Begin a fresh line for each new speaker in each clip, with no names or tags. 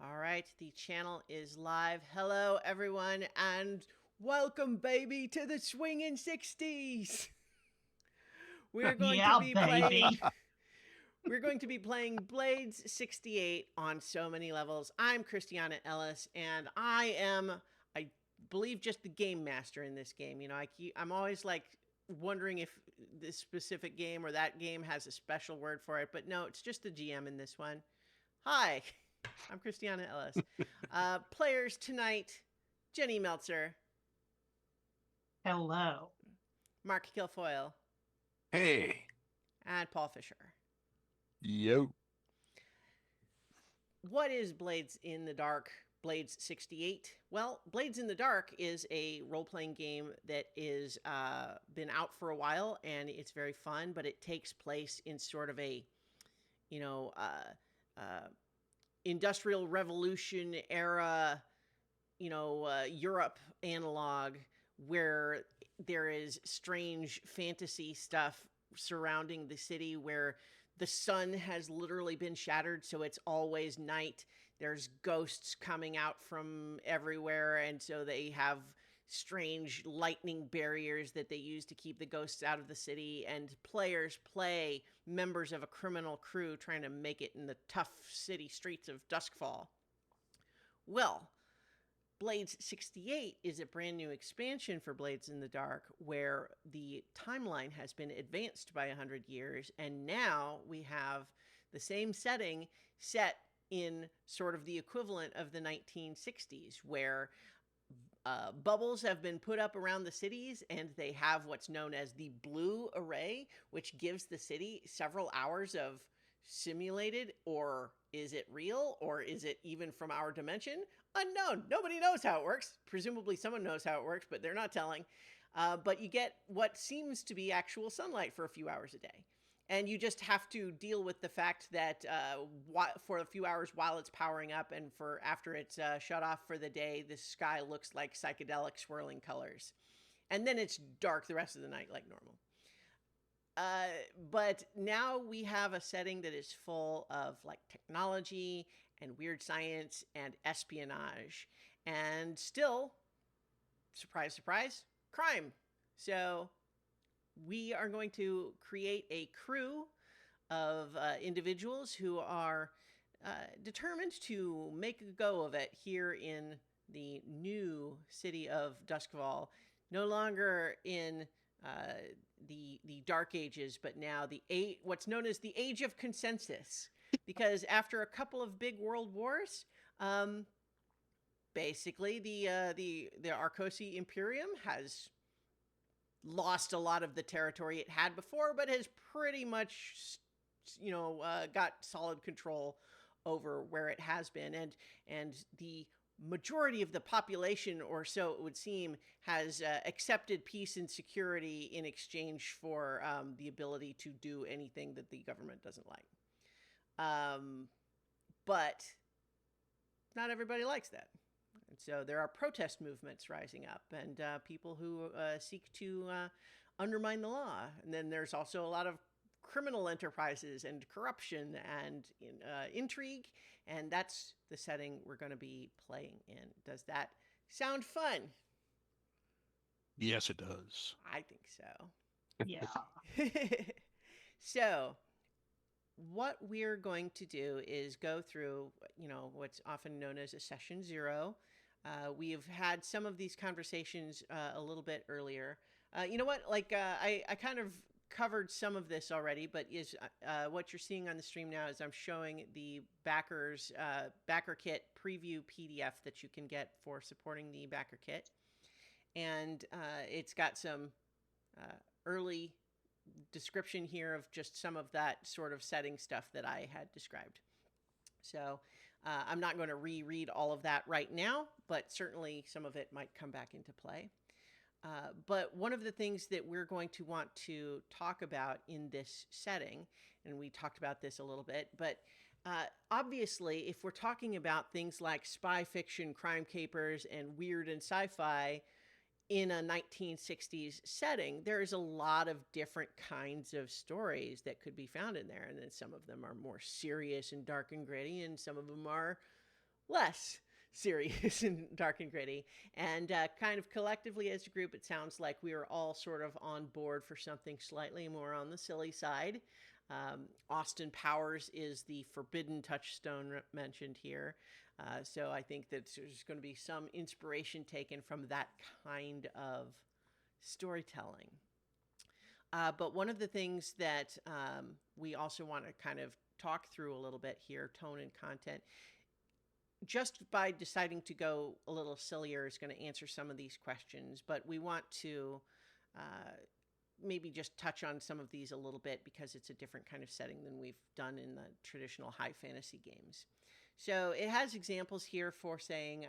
All right, the channel is live. Hello, everyone, and welcome, baby, to the swinging 60s. We're going to
Yeah,
be playing.
baby.
We're going to be playing Blades 68 on so many levels. I'm Christiana Ellis, and I believe, just the game master in this game. I'm always like wondering if this specific game or that game has a special word for it, but no, it's just the GM in this one. Hi, I'm Christiana Ellis. Players tonight: Jenny Meltzer,
Hello.
Mark Kilfoyle,
Hey,
and Paul Fisher.
yo.
What is Blades in the Dark? Blades 68. Well, Blades in the Dark is a role-playing game that is been out for a while, and it's very fun. But it takes place in sort of a, you know, uh, Industrial Revolution era, Europe analog, where there is strange fantasy stuff surrounding the city, where the sun has literally been shattered, so it's always night. There's ghosts coming out from everywhere, and so they have strange lightning barriers that they use to keep the ghosts out of the city, and players play members of a criminal crew trying to make it in the tough city streets of Duskfall. Well, Blades 68 is a brand new expansion for Blades in the Dark, where the timeline has been advanced by 100 years, and now we have the same setting set in sort of the equivalent of the 1960s, where bubbles have been put up around the cities, and they have what's known as the blue array, which gives the city several hours of simulated, or is it real, or is it even from our dimension? Unknown. Nobody knows how it works. Presumably someone knows how it works, but they're not telling. But you get what seems to be actual sunlight for a few hours a day. And you just have to deal with the fact that for a few hours while it's powering up, and for after it's shut off for the day, the sky looks like psychedelic swirling colors. And then it's dark the rest of the night like normal. But now we have a setting that is full of like technology and weird science and espionage, and still, surprise, surprise, crime. So we are going to create a crew of individuals who are determined to make a go of it here in the new city of Duskfall. No longer in the Dark Ages, but now what's known as the Age of Consensus, because after a couple of big world wars, basically the Arcosi Imperium has lost a lot of the territory it had before, but has pretty much, got solid control over where it has been, and the majority of the population, or so it would seem, has accepted peace and security in exchange for the ability to do anything that the government doesn't like. But not everybody likes that. And so there are protest movements rising up, and people who seek to undermine the law. And then there's also a lot of criminal enterprises and corruption and intrigue. And that's the setting we're going to be playing in. Does that sound fun?
Yes, it does.
I think so.
Yeah.
So what we're going to do is go through, what's often known as a session zero. We've had some of these conversations a little bit earlier. You know what? I kind of covered some of this already, but what you're seeing on the stream now is I'm showing the backer kit preview PDF that you can get for supporting the backer kit. And it's got some early description here of just some of that sort of setting stuff that I had described. So I'm not going to reread all of that right now, but certainly some of it might come back into play. But one of the things that we're going to want to talk about in this setting, and we talked about this a little bit, but obviously, if we're talking about things like spy fiction, crime capers, and weird and sci-fi in a 1960s setting, there's a lot of different kinds of stories that could be found in there. And then some of them are more serious and dark and gritty, and some of them are less serious and dark and gritty. And kind of collectively as a group, it sounds like we are all sort of on board for something slightly more on the silly side. Austin Powers is the forbidden touchstone mentioned here. So I think that there's going to be some inspiration taken from that kind of storytelling. But one of the things that we also want to kind of talk through a little bit here, tone and content, just by deciding to go a little sillier is going to answer some of these questions, but we want to maybe just touch on some of these a little bit because it's a different kind of setting than we've done in the traditional high fantasy games. So it has examples here for saying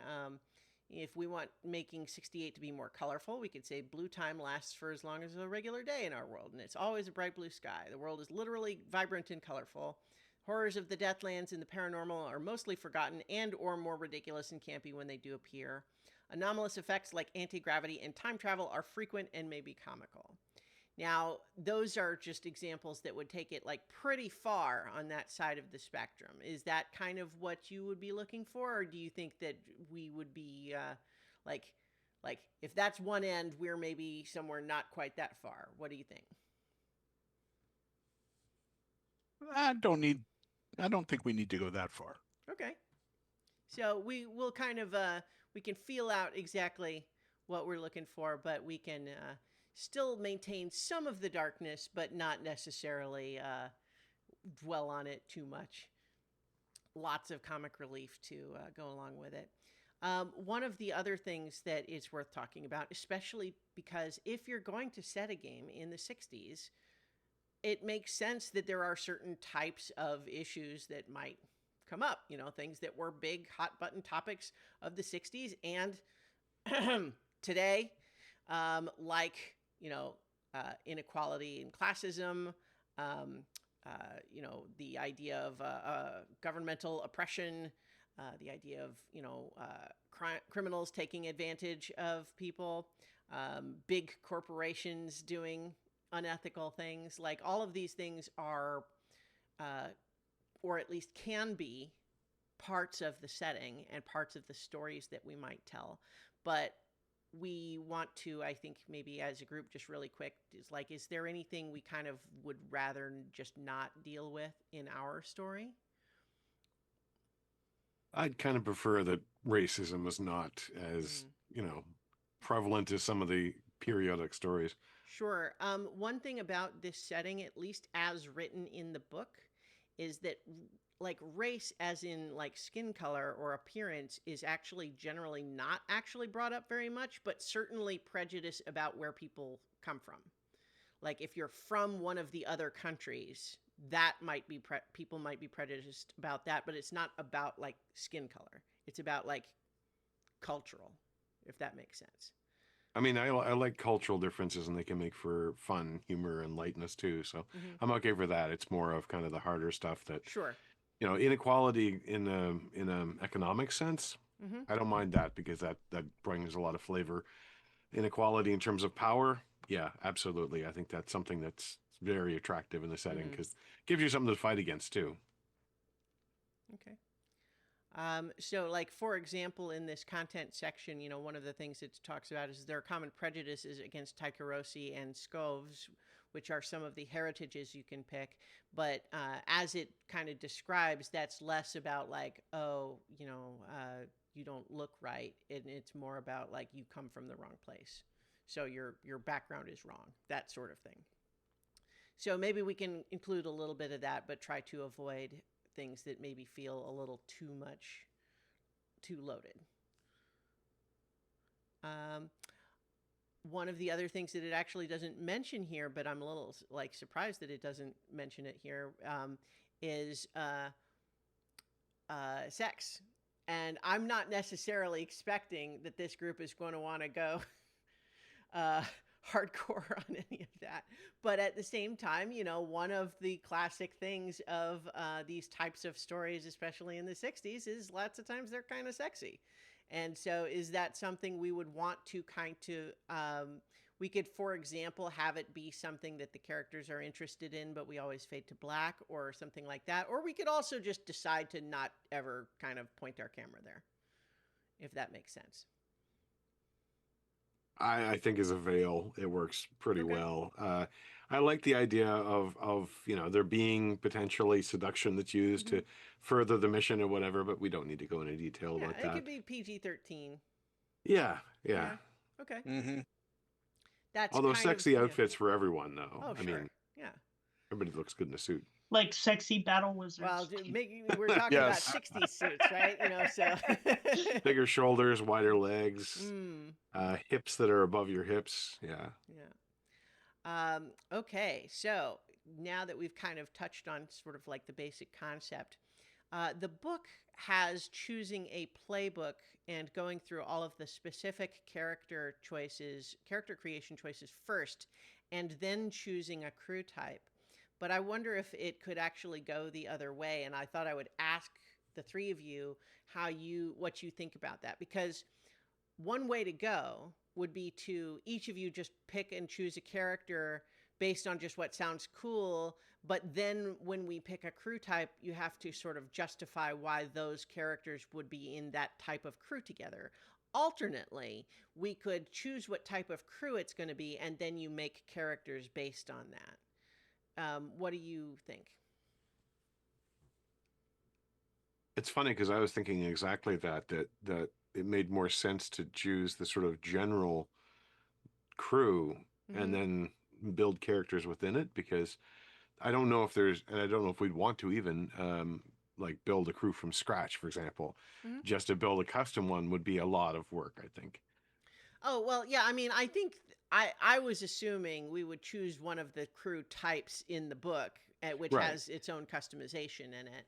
if we want making 68 to be more colorful, we could say blue time lasts for as long as a regular day in our world, and it's always a bright blue sky. The world is literally vibrant and colorful. Horrors of the Deathlands and the paranormal are mostly forgotten and or more ridiculous and campy when they do appear. Anomalous effects like anti-gravity and time travel are frequent and may be comical. Now, those are just examples that would take it like pretty far on that side of the spectrum. Is that kind of what you would be looking for, or do you think that we would be like if that's one end, we're maybe somewhere not quite that far? What do you think?
I don't think we need to go that far.
Okay. So we will kind of we can feel out exactly what we're looking for, but we can still maintain some of the darkness, but not necessarily dwell on it too much. Lots of comic relief to go along with it. One of the other things that is worth talking about, especially because if you're going to set a game in the 60s, it makes sense that there are certain types of issues that might come up, things that were big hot button topics of the 60s and today, like, inequality and classism, the idea of governmental oppression, the idea of, criminals taking advantage of people, big corporations doing unethical things. Like all of these things are, or at least can be, parts of the setting and parts of the stories that we might tell. But we want to, I think, maybe as a group, just really quick, is there anything we kind of would rather just not deal with in our story?
I'd kind of prefer that racism is not as, prevalent as some of the periodic stories.
Sure. One thing about this setting, at least as written in the book, is that like race as in like skin color or appearance is actually generally not actually brought up very much, but certainly prejudice about where people come from. Like if you're from one of the other countries, that might be people might be prejudiced about that, but it's not about like skin color. It's about like cultural, if that makes sense.
I mean, I like cultural differences, and they can make for fun, humor, and lightness too. So I'm okay for that. It's more of kind of the harder stuff that,
Sure.
Inequality in a economic sense. I don't mind that because that brings a lot of flavor. Inequality in terms of power, yeah, absolutely. I think that's something that's very attractive in the setting because it gives you something to fight against too.
Okay. So like, for example, in this content section, one of the things it talks about is there are common prejudices against Tycherosi and Scoves, which are some of the heritages you can pick. But as it kind of describes, that's less about like, you don't look right. And it's more about like you come from the wrong place. So your background is wrong, that sort of thing. So maybe we can include a little bit of that, but try to avoid things that maybe feel a little too loaded. One of the other things that it actually doesn't mention here, but I'm a little like surprised that it doesn't mention it here, is sex. And I'm not necessarily expecting that this group is going to want to go hardcore on any of that. But at the same time, one of the classic things of these types of stories, especially in the 60s, is lots of times they're kind of sexy. And so is that something we would want to We could, for example, have it be something that the characters are interested in, but we always fade to black or something like that. Or we could also just decide to not ever kind of point our camera there, if that makes sense.
I think as a veil, it works pretty
Okay.
well. I like the idea of there being potentially seduction that's used
Mm-hmm.
to further the mission or whatever, but we don't need to go into detail
Yeah,
about
it
that.
could be PG-13.
Yeah, yeah.
Yeah. Okay.
Mm-hmm.
That's
Although
kind of,
sexy
yeah.
outfits for everyone, though.
Oh,
I mean,
sure. Yeah.
everybody looks good in a suit.
Like sexy battle
Well,
wizards.
we're talking about
Yes.
60s suits, right? So.
Bigger shoulders, wider legs,
Mm,
hips that are above your hips. Yeah.
yeah. Okay, so now that we've kind of touched on sort of like the basic concept, the book has choosing a playbook and going through all of the specific character creation choices first, and then choosing a crew type. But I wonder if it could actually go the other way. And I thought I would ask the three of you what you think about that, because one way to go would be to each of you just pick and choose a character based on just what sounds cool. But then when we pick a crew type, you have to sort of justify why those characters would be in that type of crew together. Alternately, we could choose what type of crew it's going to be, and then you make characters based on that. What do you think?
It's funny because I was thinking exactly that it made more sense to choose the sort of general crew
Mm-hmm.
and then build characters within it, because I don't know if there's, and I don't know if we'd want to even like build a crew from scratch, for example.
Mm-hmm.
Just to build a custom one would be a lot of work, I think.
Oh, well, yeah, I mean, I think I was assuming we would choose one of the crew types in the book, which
Right.
has its own customization in it.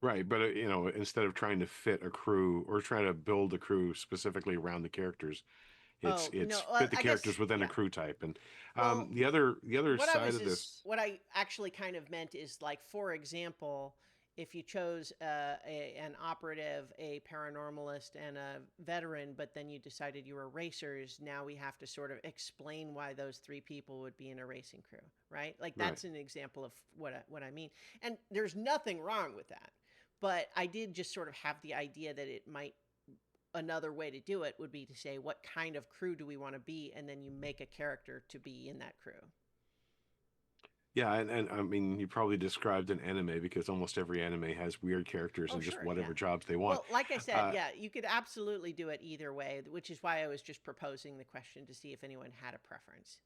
Right, but instead of trying to fit a crew or try to build a crew specifically around the characters,
Oh,
it's
no,
fit the
I
characters
guess,
win a
yeah.
crew type. And
Well,
the other side of this,
what I actually kind of meant is, like, for example, if you chose an operative, a paranormalist, and a veteran, but then you decided you were racers, now we have to sort of explain why those three people would be in a racing crew, right? Like,
right.
that's an example of what I mean. And there's nothing wrong with that. But I did just sort of have the idea that another way to do it would be to say, what kind of crew do we want to be? And then you make a character to be in that crew.
Yeah, and I mean, you probably described an anime because almost every anime has weird characters
Oh,
and just
sure,
whatever
yeah.
jobs they want.
Well, like I said,
Uh,
yeah, you could absolutely do it either way, which is why I was just proposing the question to see if anyone had a preference.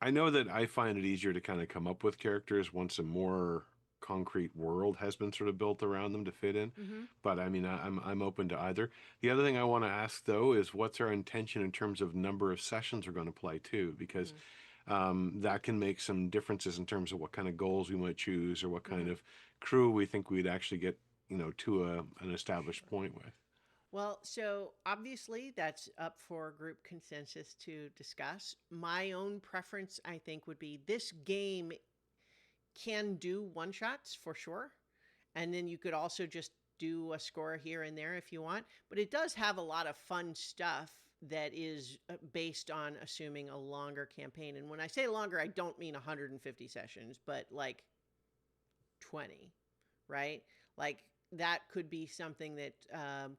I know that I find it easier to kind of come up with characters once a more concrete world has been sort of built around them to fit in.
Mm-hmm.
But I mean, I'm open to either. The other thing I want to ask though is what's our intention in terms of number of sessions we're going to play too, because that can make some differences in terms of what kind of goals we might choose or what kind
Mm-hmm.
of crew we think we'd actually get, to an established point with.
Well, so obviously that's up for group consensus to discuss. My own preference, I think, would be this game can do one shots for sure. And then you could also just do a score here and there if you want. But it does have a lot of fun stuff that is based on assuming a longer campaign. And when I say longer, I don't mean 150 sessions, but like 20, right? Like that could be something that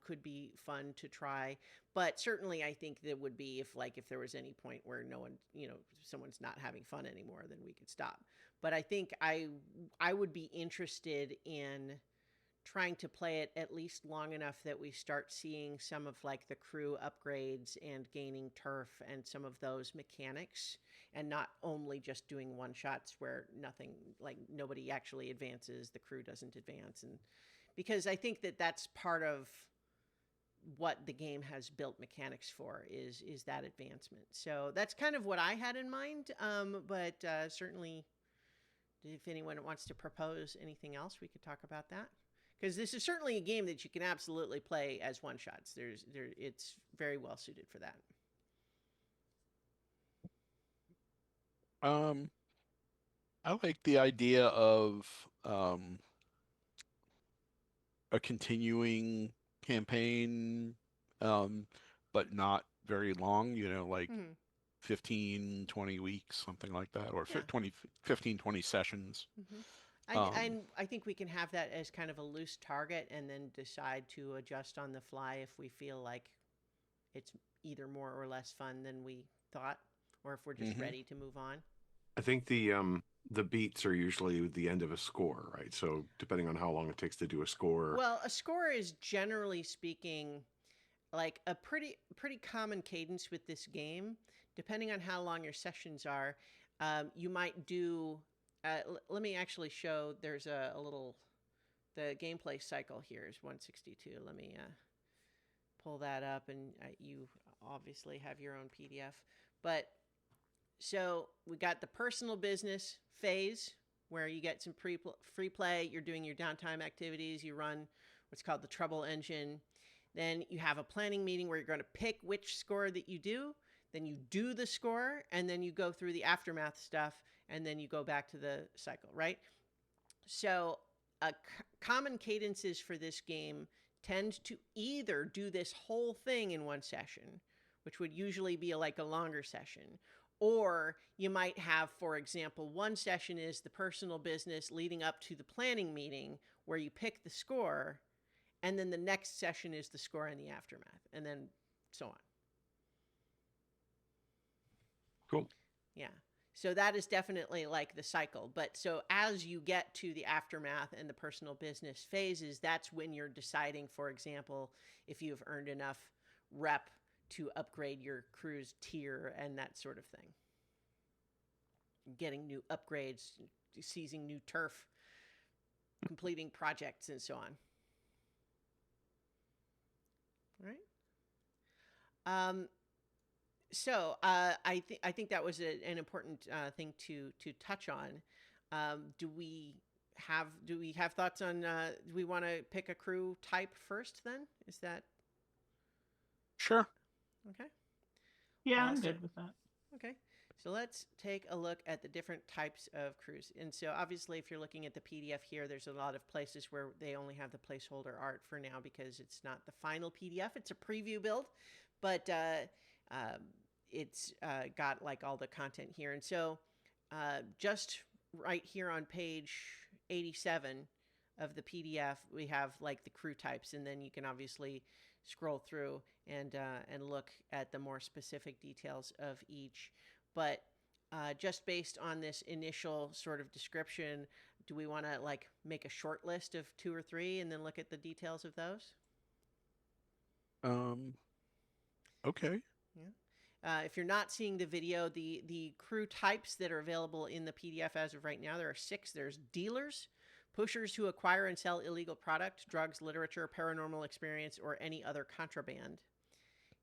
could be fun to try. But certainly I think that would be if there was any point where no one, someone's not having fun anymore, then we could stop. But I think I would be interested in trying to play it at least long enough that we start seeing some of like the crew upgrades and gaining turf and some of those mechanics, and not only just doing one shots where nothing, like nobody actually advances, the crew doesn't advance. And because I think that that's part of what the game has built mechanics for is that advancement. So that's kind of what I had in mind. But certainly if anyone wants to propose anything else, we could talk about that. Because this is certainly a game that you can absolutely play as one shots. It's very well suited for that.
I like the idea of a continuing campaign, but not very long. Like
Mm-hmm.
15, 20 weeks, something like that, or
Yeah.
20 sessions.
Hmm.
Um,
I think we can have that as kind of a loose target and then decide to adjust on the fly if we feel like it's either more or less fun than we thought, or if we're just
mhm.
ready to move on.
I think the beats are usually the end of a score, right? So depending on how long it takes to do a score.
Well, a score is generally speaking like a pretty common cadence with this game. Depending on how long your sessions are, you might do. Let me actually show. There's a little. The gameplay cycle here is 162. Let me pull that up, and you obviously have your own PDF. But so we got the personal business phase where you get some free play. You're doing your downtime activities. You run what's called the trouble engine. Then you have a planning meeting where you're going to pick which score that you do. Then you do the score, and then you go through the aftermath stuff, and then you go back to the cycle, right? So, common cadences for this game tend to either do this whole thing in one session, which would usually be like a longer session, or you might have, for example, one session is the personal business leading up to the planning meeting where you pick the score, and then the next session is the score and the aftermath, and then so on.
Cool.
Yeah. So that is definitely like the cycle. But so as you get to the aftermath and the personal business phases, that's when you're deciding, for example, if you've earned enough rep to upgrade your crew's tier and that sort of thing. Getting new upgrades, seizing new turf, completing projects, and so on. All right. So I think that was an important thing to touch on. Do we have thoughts on? Do we want to pick a crew type first? Then is that
Sure.
okay?
Yeah, I'm
So
good with that.
okay. So let's take a look at the different types of crews. And so obviously, if you're looking at the PDF here, there's a lot of places where they only have the placeholder art for now because it's not the final PDF. It's a preview build, but it's got like all the content here. And so just right here on page 87 of the PDF, we have like the crew types, and then you can obviously scroll through and look at the more specific details of each. But just based on this initial sort of description, do we want to like make a short list of 2 or 3 and then look at the details of those?
Okay.
Yeah. If you're not seeing the video, the crew types that are available in the PDF as of right now, there are 6. There's dealers, pushers who acquire and sell illegal product, drugs, literature, paranormal experience, or any other contraband.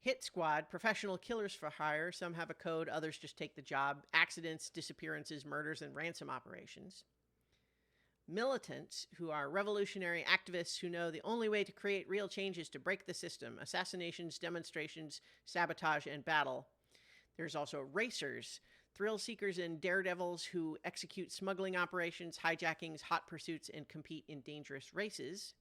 Hit squad, professional killers for hire. Some have a code, others just take the job. Accidents, disappearances, murders, and ransom operations. Militants, who are revolutionary activists who know the only way to create real change is to break the system. Assassinations, demonstrations, sabotage, and battle. There's also racers, thrill seekers and daredevils who execute smuggling operations, hijackings, hot pursuits, and compete in dangerous races.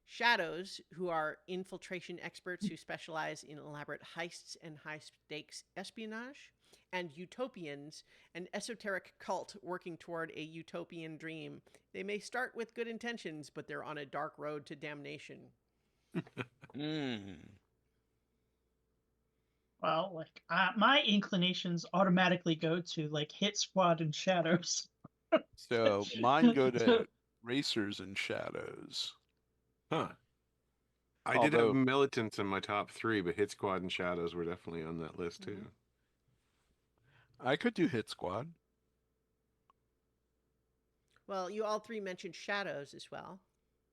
Shadows, who are infiltration experts who specialize in elaborate heists and high-stakes espionage. And utopians, an esoteric cult working toward a utopian dream. They may start with good intentions, but they're on a dark road to damnation.
Mm.
Well, like my inclinations automatically go to like Hit Squad and Shadows.
So mine go to Racers and Shadows.
Huh. I did have
Although,
militants in my top 3, but Hit Squad and Shadows were definitely on that list too.
I could do Hit Squad.
Well, you all 3 mentioned Shadows as well.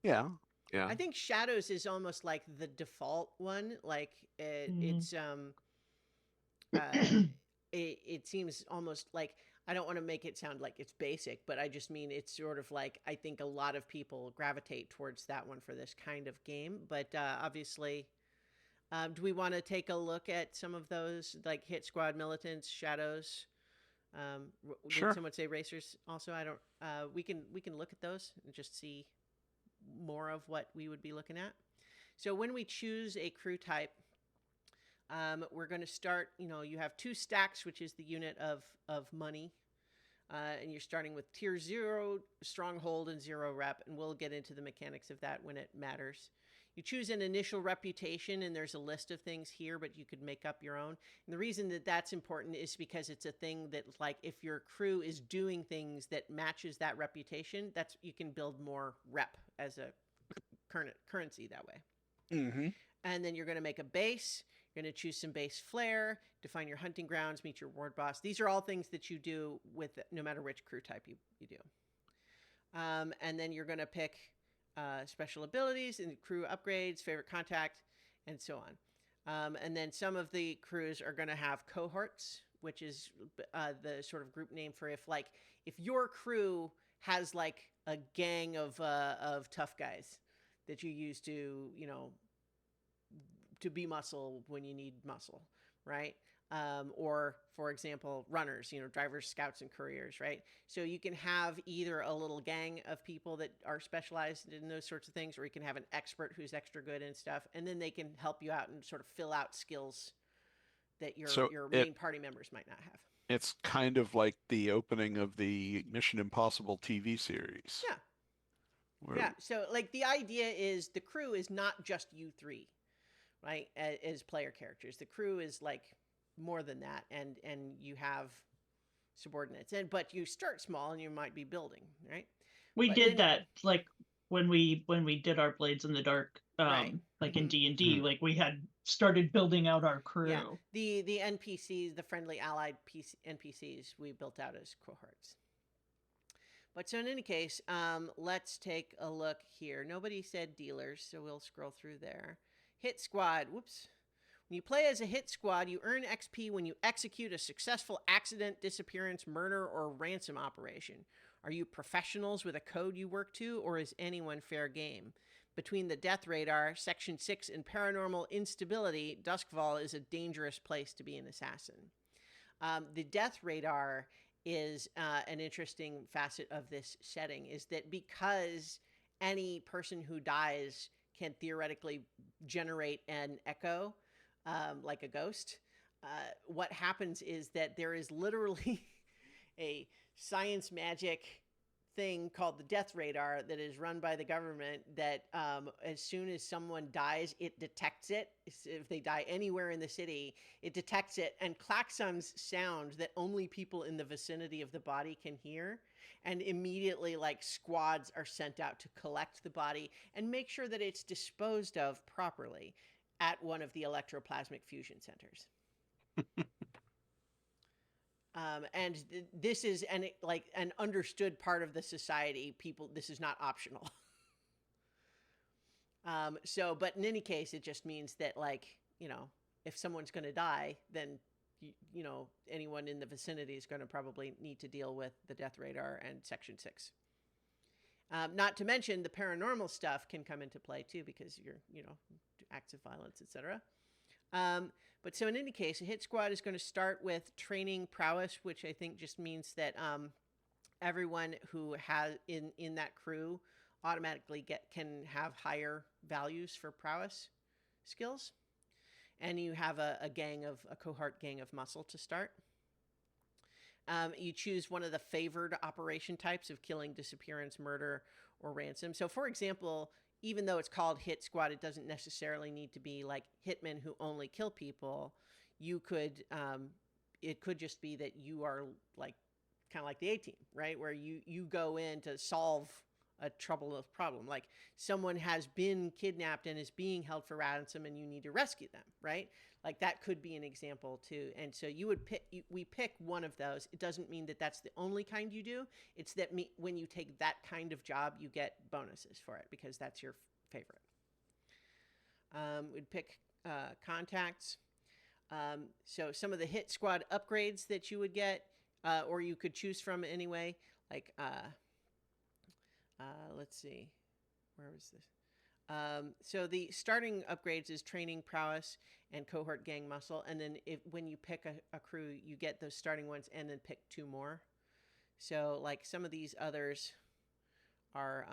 Yeah.
Yeah.
I think Shadows is almost like the default one. Like it's it seems almost like, I don't want to make it sound like it's basic, but I just mean it's sort of like, I think a lot of people gravitate towards that one for this kind of game. But obviously, do we want to take a look at some of those, like Hit Squad, Militants, Shadows?
Sure.
Did someone say Racers also? I don't. We can look at those and just see more of what we would be looking at. So when we choose a crew type, We're going to start, you have 2 stacks, which is the unit of money. And you're starting with tier 0, stronghold, and 0 rep. And we'll get into the mechanics of that when it matters. You choose an initial reputation, and there's a list of things here, but you could make up your own. And the reason that that's important is because it's a thing that, like, if your crew is doing things that matches that reputation, you can build more rep as a currency that way.
Mm-hmm.
And then you're going to make a base. You're going to choose some base flair, define your hunting grounds, meet your ward boss. These are all things that you do with no matter which crew type you do. And then you're going to pick special abilities and crew upgrades, favorite contact, and so on. And then some of the crews are going to have cohorts, which is the sort of group name for if your crew has like a gang of tough guys that you use to, to be muscle when you need muscle, right? Or, for example, runners, drivers, scouts, and couriers, right? So you can have either a little gang of people that are specialized in those sorts of things, or you can have an expert who's extra good and stuff, and then they can help you out and sort of fill out skills that your main party members might not have.
It's kind of like the opening of the Mission Impossible TV series.
Yeah. Yeah. So, like, the idea is the crew is not just you 3, right, as player characters. The crew is like more than that, and you have subordinates, but you start small and you might be building, right?
We did that like when we did our Blades in the Dark,
right.
like in D&D, like we had started building out our crew.
Yeah. The NPCs, the friendly allied NPCs, we built out as cohorts. But so in any case, let's take a look here. Nobody said dealers, so we'll scroll through there. Hit squad. Whoops. When you play as a hit squad, you earn XP when you execute a successful accident, disappearance, murder, or ransom operation. Are you professionals with a code you work to, or is anyone fair game? Between the Death Radar, Section 6, and paranormal instability, Duskfall is a dangerous place to be an assassin. The Death Radar is an interesting facet of this setting, is that because any person who dies can theoretically generate an echo, like a ghost, what happens is that there is literally a science magic thing called the Death Radar that is run by the government that as soon as someone dies, it detects it. If they die anywhere in the city, it detects it and klaxons sound that only people in the vicinity of the body can hear. And immediately, like, squads are sent out to collect the body and make sure that it's disposed of properly at one of the electroplasmic fusion centers. And this is an understood part of the society. People, this is not optional. But in any case, it just means that, like, if someone's going to die, then, anyone in the vicinity is going to probably need to deal with the Death Radar and Section 6. Not to mention the paranormal stuff can come into play too, because you're, acts of violence, etc. But so in any case, a hit squad is going to start with training prowess, which I think just means that everyone who has in that crew automatically can have higher values for prowess skills. And you have a cohort gang of muscle to start. You choose one of the favored operation types of killing, disappearance, murder, or ransom. So, for example, even though it's called hit squad, it doesn't necessarily need to be like hitmen who only kill people. You could, it could just be that you are like kind of like the A-team, right? Where you go in to solve a troubled problem. Like someone has been kidnapped and is being held for ransom and you need to rescue them, right? Like that could be an example too. And so we pick one of those. It doesn't mean that that's the only kind you do. It's that when you take that kind of job, you get bonuses for it because that's your favorite. We'd pick contacts. So some of the hit squad upgrades that you would get, or you could choose from anyway, like, let's see, where was this? So the starting upgrades is training prowess and cohort gang muscle. And then when you pick a crew, you get those starting ones and then pick 2 more. So like some of these others are,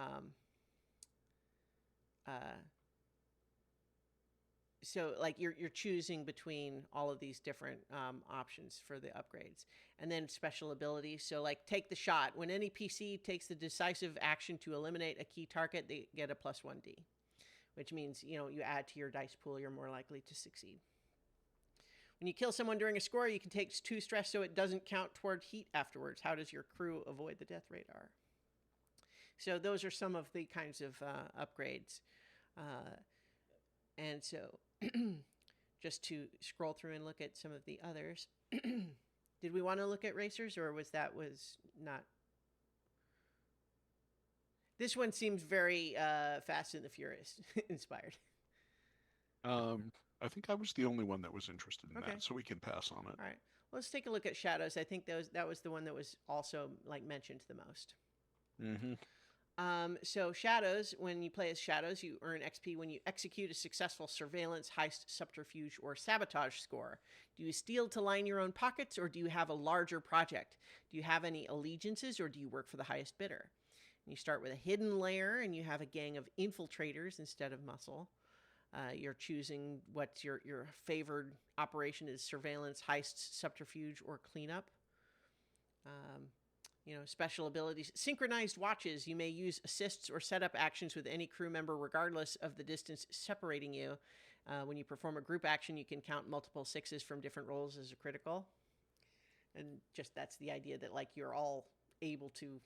so like you're choosing between all of these different options for the upgrades, and then special abilities. So like take the shot. When any PC takes the decisive action to eliminate a key target, they get a +1d, which means you add to your dice pool. You're more likely to succeed. When you kill someone during a score, you can take 2 stress so it doesn't count toward heat afterwards. How does your crew avoid the death radar? So those are some of the kinds of upgrades. And so just to scroll through and look at some of the others. Did we want to look at racers, or was not? This one seems very Fast and the Furious inspired.
I think I was the only one that was interested in
Okay.
that, so we can pass on it.
All right. Let's take a look at Shadows. I think that was the one that was also like mentioned the most.
Mm-hmm.
So Shadows, when you play as Shadows, you earn XP when you execute a successful surveillance, heist, subterfuge, or sabotage score. Do you steal to line your own pockets, or do you have a larger project? Do you have any allegiances, or do you work for the highest bidder? And you start with a hidden layer, and you have a gang of infiltrators instead of muscle. You're choosing what your favored operation is: surveillance, heists, subterfuge, or cleanup. Special abilities. Synchronized watches. You may use assists or setup actions with any crew member regardless of the distance separating you. When you perform a group action, you can count multiple 6s from different rolls as a critical. And just that's the idea that like you're all able to,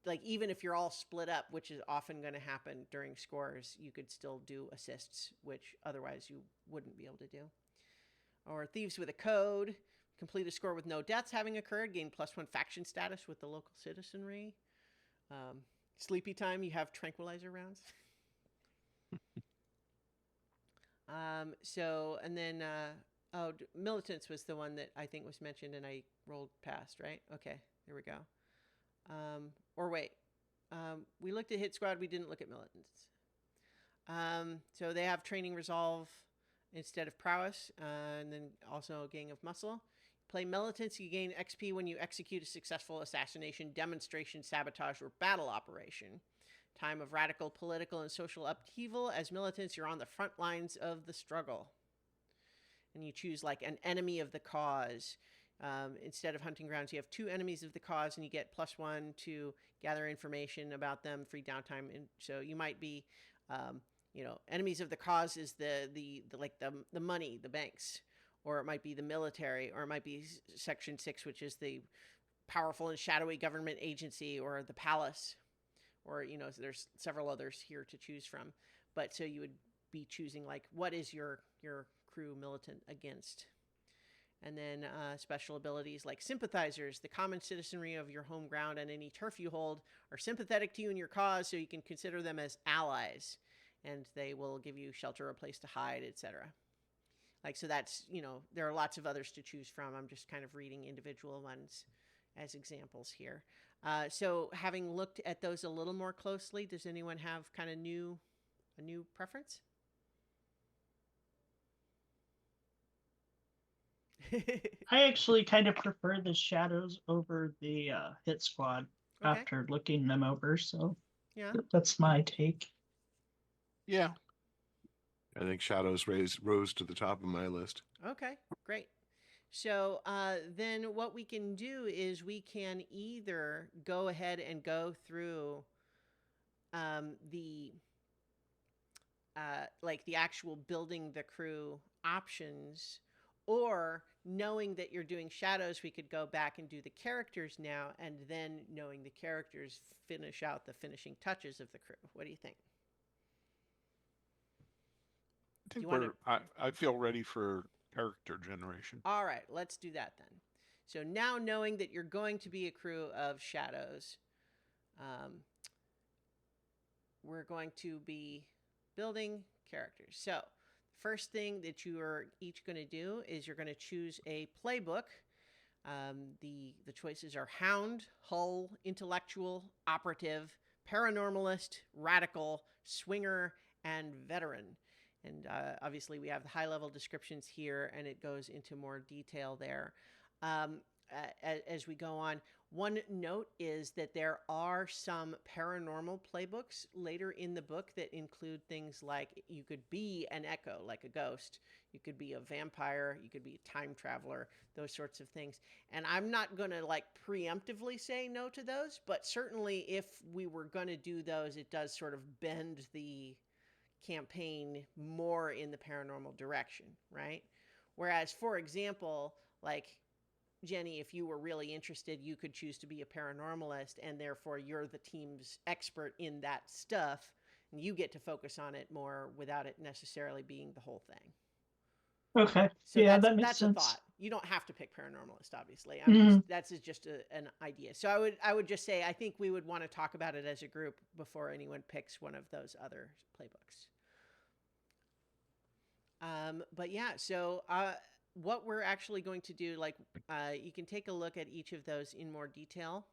like even if you're all split up, which is often going to happen during scores, you could still do assists, which otherwise you wouldn't be able to do. Or Thieves with a Code. Complete a score with no deaths having occurred. Gain +1 faction status with the local citizenry. Sleepy Time, you have tranquilizer rounds. Militants was the one that I think was mentioned and I rolled past, right? Okay, there we go. We looked at Hit Squad, we didn't look at Militants. So they have training resolve instead of prowess, and then also a gang of muscle. Play Militants, you gain XP when you execute a successful assassination, demonstration, sabotage, or battle operation. Time of radical political and social upheaval. As militants, you're on the front lines of the struggle. And you choose like an enemy of the cause. Instead of hunting grounds, you have 2 enemies of the cause, and you get +1 to gather information about them, free downtime. And so you might be, enemies of the cause is the money, the banks. Or it might be the military, or it might be Section 6, which is the powerful and shadowy government agency, or the palace, or, there's several others here to choose from. But so you would be choosing, like, what is your crew militant against? And then special abilities like Sympathizers. The common citizenry of your home ground and any turf you hold are sympathetic to you and your cause, so you can consider them as allies. And they will give you shelter, a place to hide, etc. Like, so that's, there are lots of others to choose from. I'm just kind of reading individual ones as examples here. So having looked at those a little more closely, does anyone have kind of a new preference?
I actually kind of prefer the Shadows over the Hit Squad after looking them over. So
yeah,
that's my take.
Yeah.
I think Shadows rose to the top of my list.
Okay, great. So then what we can do is we can either go ahead and go through the actual building the crew options, or knowing that you're doing Shadows, we could go back and do the characters now, and then knowing the characters finish out the finishing touches of the crew. What do you think?
I feel ready for character generation.
All right, let's do that then. So now knowing that you're going to be a crew of Shadows, we're going to be building characters. So first thing that you are each going to do is you're going to choose a playbook. The choices are Hound, Hull, Intellectual, Operative, Paranormalist, Radical, Swinger, and Veteran. And obviously we have the high-level descriptions here, and it goes into more detail there. As we go on, One note is that there are some paranormal playbooks later in the book that include things like you could be an echo, like a ghost. You could be a vampire. You could be a time traveler, those sorts of things. And I'm not going to like preemptively say no to those, but certainly if we were going to do those, it does sort of bend the campaign more in the paranormal direction, right? Whereas, for example, like Jenny, if you were really interested, you could choose to be a paranormalist, and therefore you're the team's expert in that stuff, and you get to focus on it more without it necessarily being the whole thing.
Okay.
So
yeah,
that's
that makes
that's
sense.
a thought. You don't have to pick paranormalist, obviously.
Mhm.
That's just an idea. So I would just say I think we would want to talk about it as a group before anyone picks one of those other playbooks. But yeah, so what we're actually going to do, like, you can take a look at each of those in more detail,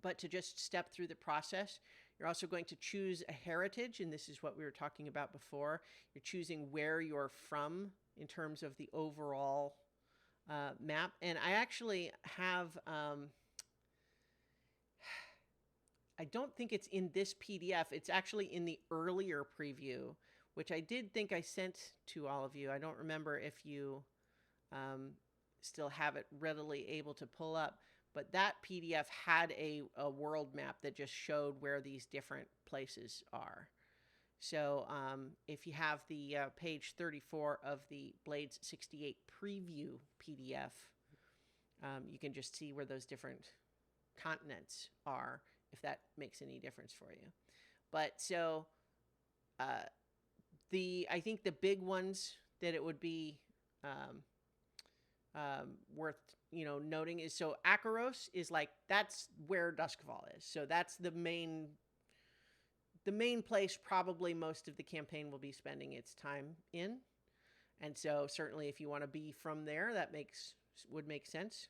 but to just step through the process, you're also going to choose a heritage, and this is what we were talking about before. You're choosing where you're from in terms of the overall map. And I actually have, I don't think it's in this PDF. It's actually in the earlier preview, which I did think I sent to all of you. I don't remember if you still have it readily able to pull up, but that PDF had a world map that just showed where these different places are. So if you have the page 34 of the Blades 68 preview PDF, you can just see where those different continents are, if that makes any difference for you. But so I think the big ones that it would be worth noting is, so Akaros is like, that's where Duskfall is. So that's the main place probably most of the campaign will be spending its time in. And so certainly if you want to be from there, that would make sense.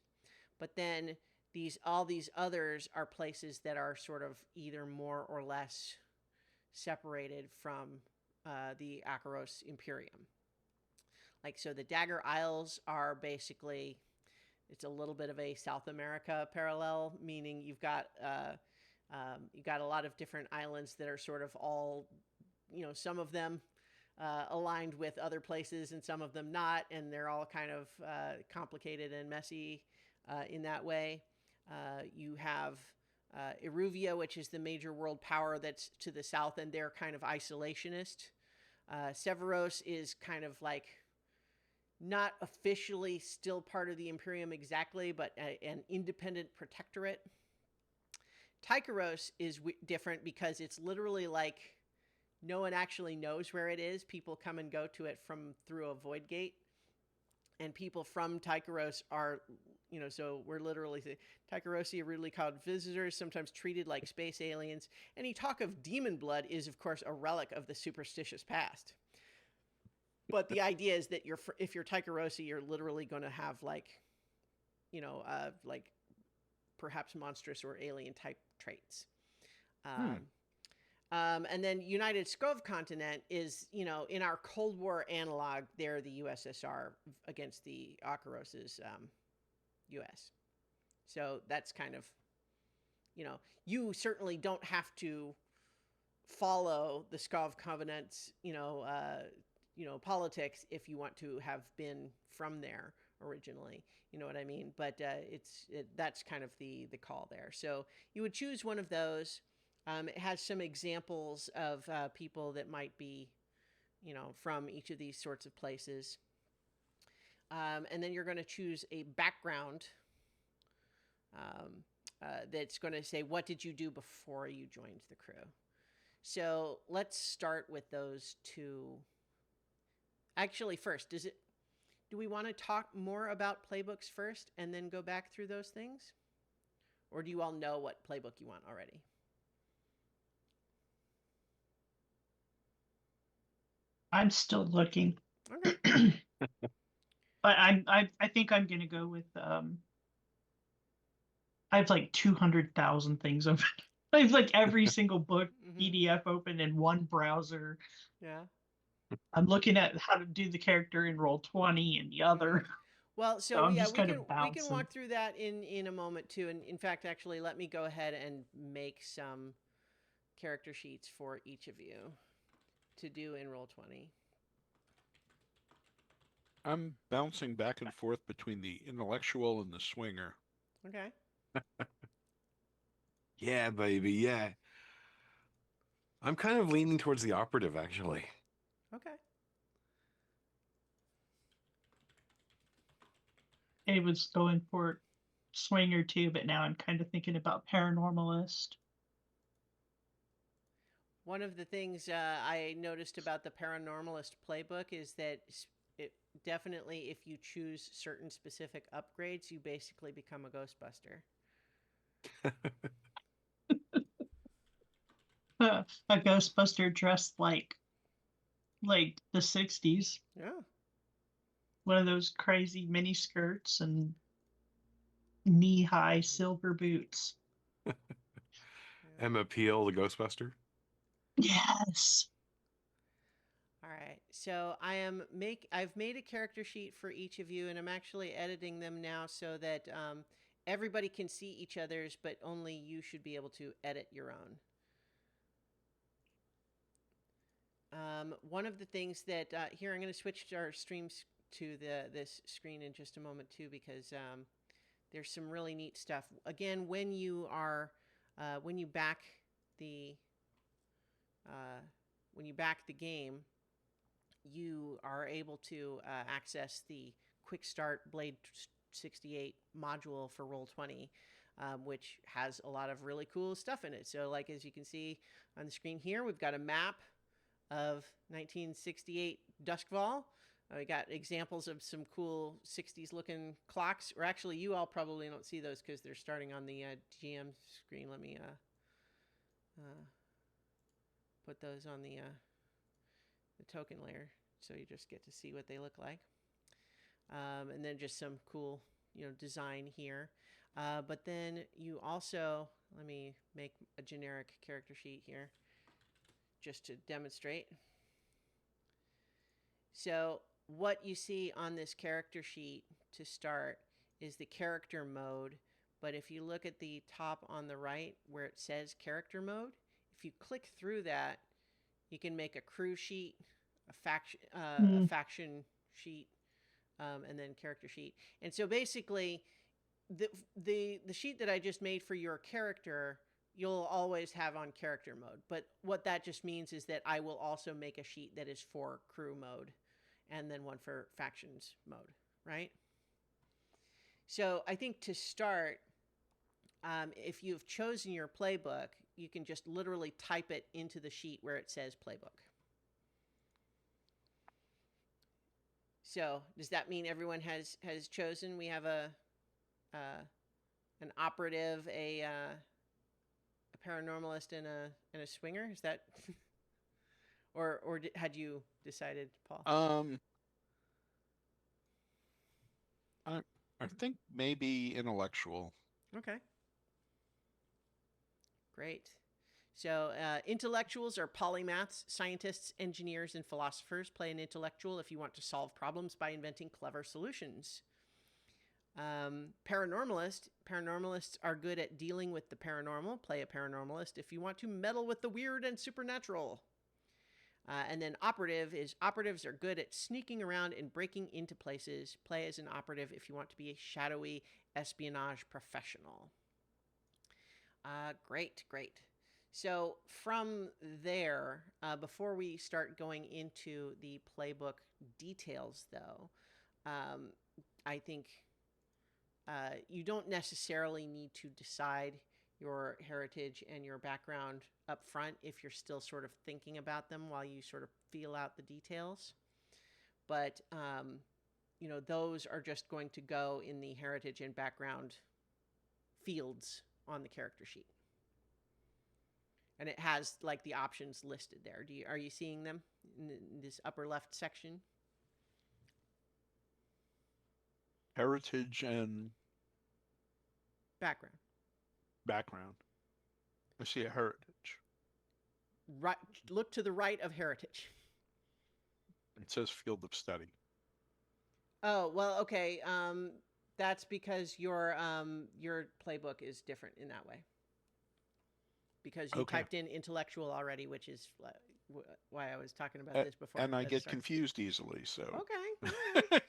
But then all these others are places that are sort of either more or less separated from the Akaros Imperium. Like, so the Dagger Isles are basically, it's a little bit of a South America parallel, meaning you've got a lot of different islands that are sort of all, some of them aligned with other places and some of them not, and they're all kind of complicated and messy in that way. You have Eruvia, which is the major world power that's to the south, and they're kind of isolationist. Severos is kind of like not officially still part of the Imperium exactly, but an independent protectorate. Tycheros is different because it's literally like no one actually knows where it is. People come and go to it through a void gate. And people from Tycheros are, so we're literally, Tycherosi are really called visitors, sometimes treated like space aliens. Any talk of demon blood is, of course, a relic of the superstitious past. But the idea is that if you're Tycherosi, you're literally going to have like perhaps monstrous or alien type traits. And then United Skov Continent is, in our Cold War analog, they're the USSR against the Akaros' US. So that's kind of, you certainly don't have to follow the Skov Covenant's, politics if you want to have been from there originally. You know what I mean? But that's kind of the call there. So you would choose one of those. It has some examples of people that might be, from each of these sorts of places. And then you're going to choose a background that's going to say, what did you do before you joined the crew? So let's start with those two. Actually, first, do we want to talk more about playbooks first and then go back through those things? Or do you all know what playbook you want already?
I'm still looking.
Okay.
But I think I'm gonna go with I have like 200,000 things open. I have like every single book PDF open in one browser.
Yeah.
I'm looking at how to do the character in Roll20 and the other.
Well,
So
so
I'm
yeah,
just kind of
we can
bouncing.
walk through that in a moment too. And in fact, actually, let me go ahead and make some character sheets for each of you to do in Roll20.
I'm bouncing back and forth between the intellectual and the swinger.
Okay.
Yeah, baby. Yeah. I'm kind of leaning towards the operative, actually.
Okay.
I was going for swinger too, but now I'm kind of thinking about paranormalist.
One of the things I noticed about the Paranormalist playbook is that it definitely, if you choose certain specific upgrades, you basically become a Ghostbuster.
A Ghostbuster dressed like the 60s.
Yeah.
One of those crazy mini skirts and knee-high silver boots.
Emma Peel, the Ghostbuster.
Yes.
All right. So I've made a character sheet for each of you, and I'm actually editing them now so that everybody can see each other's, but only you should be able to edit your own. One of the things that here I'm going to switch our streams to this screen in just a moment too, because there's some really neat stuff. Again, when you back the game, you are able to access the Quick Start Blade 68 module for Roll20, which has a lot of really cool stuff in it. So, like as you can see on the screen here, we've got a map of 1968 Duskfall. We got examples of some cool 60s looking clocks, or actually you all probably don't see those because they're starting on the GM screen. Let me put those on the token layer so you just get to see what they look like. And then just some cool, design here. But then you also, let me make a generic character sheet here just to demonstrate. So what you see on this character sheet to start is the character mode. But if you look at the top on the right where it says character mode, if you click through that, you can make a crew sheet, a faction sheet, and then character sheet. And so basically, the sheet that I just made for your character, you'll always have on character mode. But what that just means is that I will also make a sheet that is for crew mode, and then one for factions mode, right? So I think to start, if you've chosen your playbook, you can just literally type it into the sheet where it says playbook. So does that mean everyone has chosen? We have an operative, a paranormalist, and a swinger. Is that, or had you decided, Paul?
I think maybe intellectual.
Okay. Great. So intellectuals are polymaths, scientists, engineers, and philosophers. Play an intellectual if you want to solve problems by inventing clever solutions. Paranormalists are good at dealing with the paranormal. Play a paranormalist if you want to meddle with the weird and supernatural. And then operatives are good at sneaking around and breaking into places. Play as an operative if you want to be a shadowy espionage professional. Great. So from there, before we start going into the playbook details, though, I think you don't necessarily need to decide your heritage and your background up front if you're still sort of thinking about them while you sort of feel out the details. But, those are just going to go in the heritage and background fields on the character sheet. And it has like the options listed there. Are you seeing them in this upper left section?
Heritage and
background.
I see a heritage.
Right. Look to the right of heritage.
It says field of study.
Oh, well, okay. That's because your playbook is different in that way. Because you
Okay.
typed in intellectual already, which is why I was talking about
A-
this before.
and I
Let's
get
start.
confused easily, so.
Okay. All right.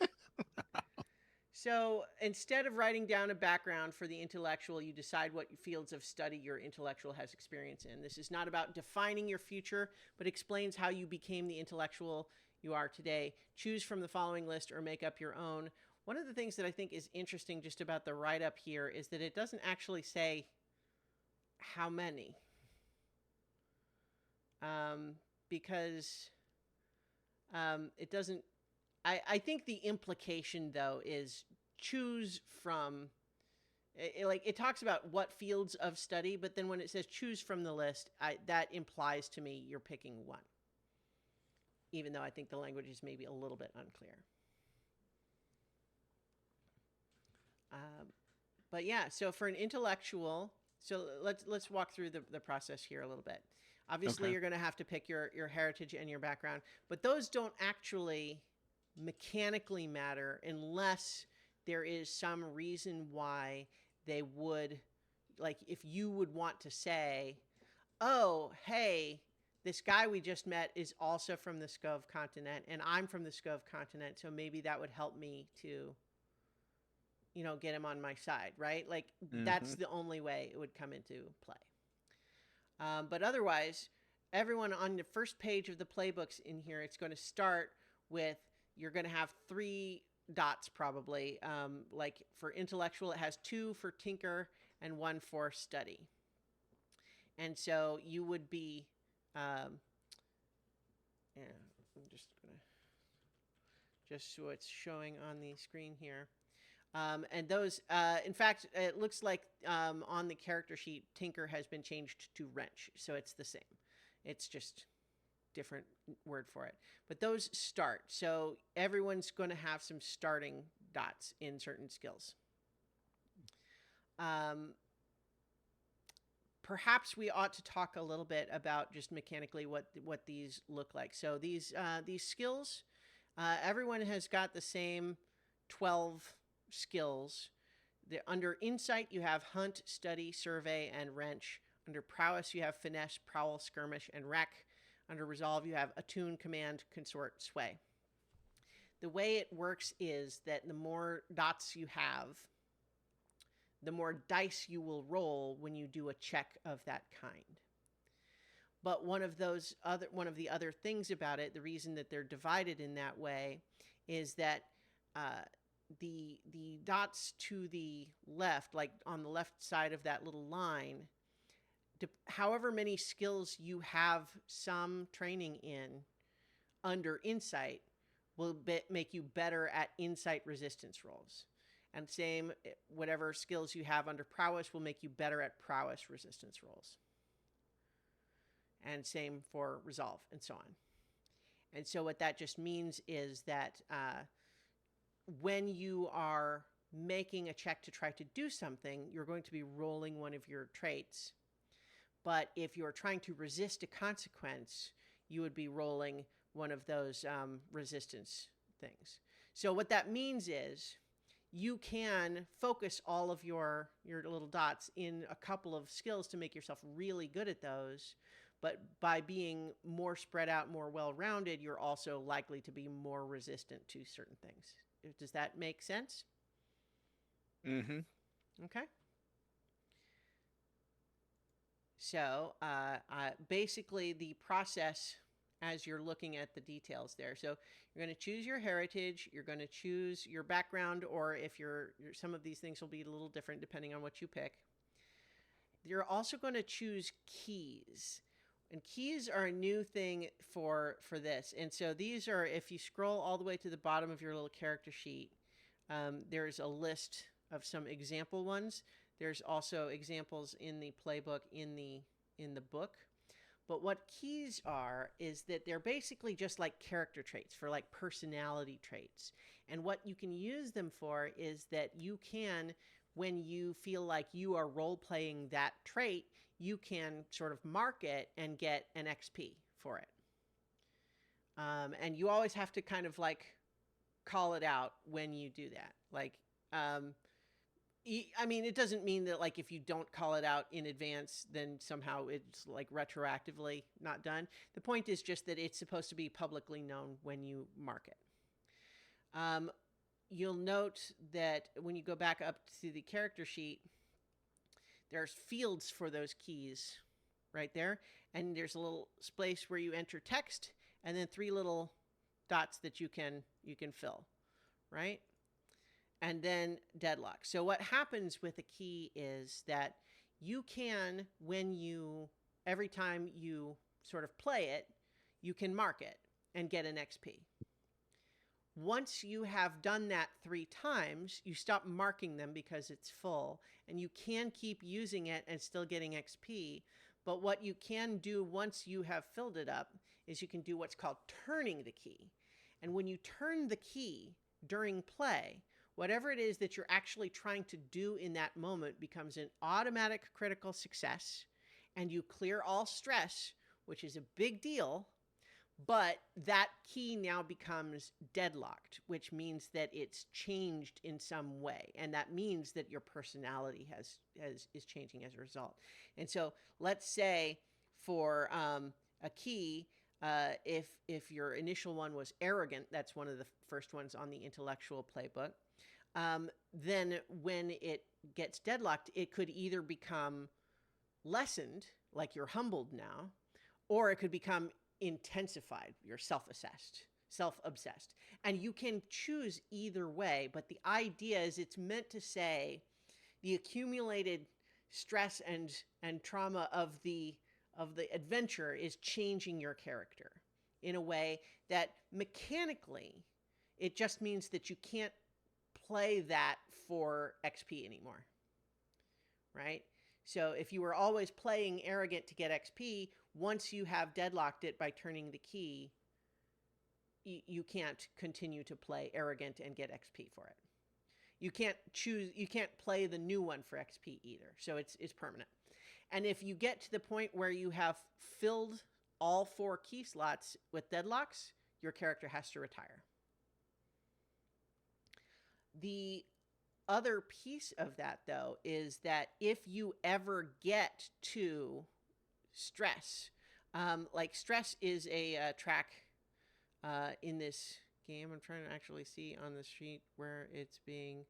So instead of writing down a background for the intellectual, you decide what fields of study your intellectual has experience in. This is not about defining your future, but explains how you became the intellectual you are today. Choose from the following list or make up your own. One of the things that I think is interesting just about the write-up here is that it doesn't actually say how many. Because it doesn't. I think the implication though is choose from. It talks about what fields of study, but then when it says choose from the list, that implies to me you're picking one. Even though I think the language is maybe a little bit unclear. But yeah, so for an intellectual, so let's walk through the process here a little bit. Obviously,
Okay.
you're going to have to pick your heritage and your background, but those don't actually mechanically matter unless there is some reason why they would, like if you would want to say, oh, hey, this guy we just met is also from the Scove continent and I'm from the Scove continent, so maybe that would help me to, get him on my side, right? Like that's the only way it would come into play. But otherwise, everyone on the first page of the playbooks in here, it's going to start with, you're going to have 3 dots probably. Like for intellectual, it has 2 for tinker and 1 for study. And so you would be, I'm just going to, just so it's showing on the screen here. And those, in fact, it looks like on the character sheet, Tinker has been changed to Wrench. So it's the same. It's just different word for it. But those start. So everyone's going to have some starting dots in certain skills. Perhaps we ought to talk a little bit about just mechanically what these look like. So these skills, everyone has got the same 12 skills. Under insight, you have hunt, study, survey, and wrench. Under prowess, you have finesse, prowl, skirmish, and wreck. Under resolve, you have attune, command, consort, sway. The way it works is that the more dots you have, the more dice you will roll when you do a check of that kind. But one of the other things about it, the reason that they're divided in that way, is that the dots to the left, like on the left side of that little line, however many skills you have some training in under insight will make you better at insight resistance rolls. And same, whatever skills you have under prowess will make you better at prowess resistance rolls. And same for resolve and so on. And so what that just means is that when you are making a check to try to do something, you're going to be rolling one of your traits. But if you're trying to resist a consequence, you would be rolling one of those resistance things. So what that means is you can focus all of your little dots in a couple of skills to make yourself really good at those. But by being more spread out, more well-rounded, you're also likely to be more resistant to certain things. Does that make sense?
Mm-hmm.
Okay. So basically the process as you're looking at the details there. So you're going to choose your heritage, you're going to choose your background, or if some of these things will be a little different depending on what you pick. You're also going to choose keys. And keys are a new thing for this. And so these are, if you scroll all the way to the bottom of your little character sheet, there's a list of some example ones. There's also examples in the playbook in the book. But what keys are is that they're basically just like character traits, for like personality traits. And what you can use them for is that you can, when you feel like you are role-playing that trait, you can sort of mark it and get an XP for it. And you always have to kind of like call it out when you do that. Like, I mean, it doesn't mean that like if you don't call it out in advance, then somehow it's like retroactively not done. The point is just that it's supposed to be publicly known when you mark it. You'll note that when you go back up to the character sheet, there's fields for those keys right there. And there's a little space where you enter text and then 3 little dots that you can fill, right? And then deadlock. So what happens with a key is that you can, every time you sort of play it, you can mark it and get an XP. Once you have done that 3 times, you stop marking them because it's full, and you can keep using it and still getting XP. But what you can do once you have filled it up is you can do what's called turning the key. And when you turn the key during play, whatever it is that you're actually trying to do in that moment becomes an automatic critical success, and you clear all stress, which is a big deal. But that key now becomes deadlocked, which means that it's changed in some way. And that means that your personality is changing as a result. And so let's say for a key, if your initial one was arrogant, that's one of the first ones on the intellectual playbook, then when it gets deadlocked, it could either become lessened, like you're humbled now, or it could become intensified, you're self-obsessed. And you can choose either way, but the idea is it's meant to say the accumulated stress and trauma of the adventure is changing your character in a way that mechanically it just means that you can't play that for XP anymore, right? So if you were always playing arrogant to get XP, once you have deadlocked it by turning the key, you can't continue to play arrogant and get XP for it. You can't play the new one for XP either. So it's permanent. And if you get to the point where you have filled all 4 key slots with deadlocks, your character has to retire. The other piece of that, though, is that if you ever get to stress, like stress is a track in this game. I'm trying to actually see on the sheet where it's being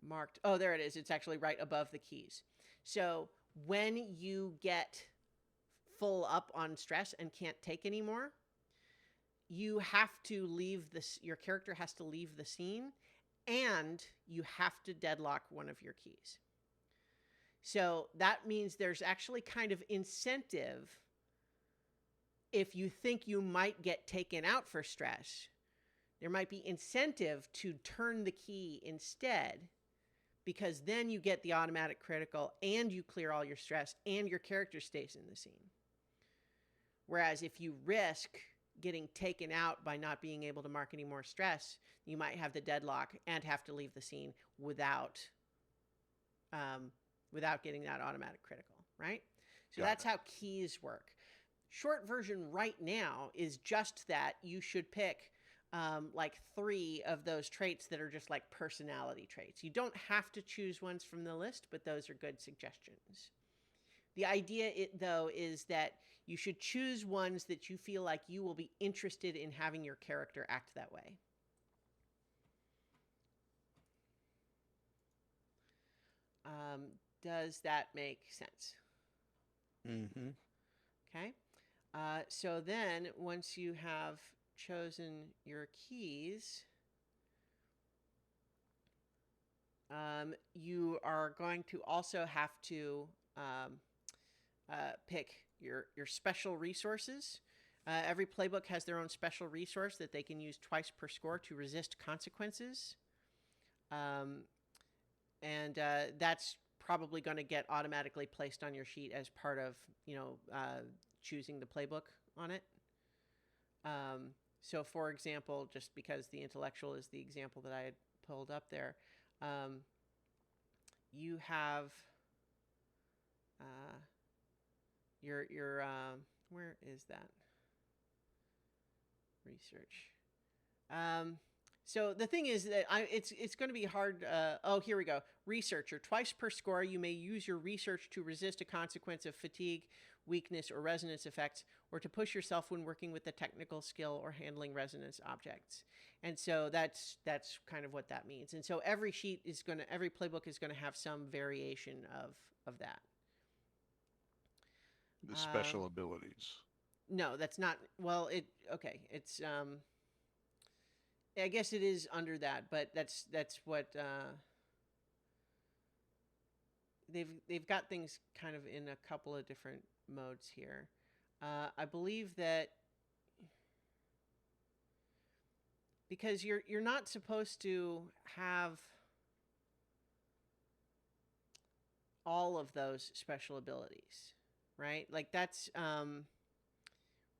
marked. Oh, there it is. It's actually right above the keys. So when you get full up on stress and can't take anymore, you have to leave this. Your character has to leave the scene, and you have to deadlock one of your keys. So that means there's actually kind of incentive if you think you might get taken out for stress. There might be incentive to turn the key instead, because then you get the automatic critical and you clear all your stress and your character stays in the scene. Whereas if you risk getting taken out by not being able to mark any more stress, you might have the deadlock and have to leave the scene without getting that automatic critical, right? So that's how keys work. Short version right now is just that you should pick like 3 of those traits that are just like personality traits. You don't have to choose ones from the list, but those are good suggestions. The idea, though, is that you should choose ones that you feel like you will be interested in having your character act that way. Does that make sense?
Mm-hmm.
Okay. So then once you have chosen your keys, you are going to also have to pick your special resources. Every playbook has their own special resource that they can use twice per score to resist consequences. And that's probably going to get automatically placed on your sheet as part of, choosing the playbook on it. So for example, just because the intellectual is the example that I had pulled up there, you have your where is that research? So the thing is that it's going to be hard. Oh, here we go. Researcher. Twice per score, you may use your research to resist a consequence of fatigue, weakness, or resonance effects, or to push yourself when working with a technical skill or handling resonance objects. And so that's kind of what that means. And so every playbook is going to have some variation of that.
The special abilities.
No, that's not. Well, okay. It's I guess it is under that, but that's what they've got things kind of in a couple of different modes here. I believe that because you're not supposed to have all of those special abilities, right? Like that's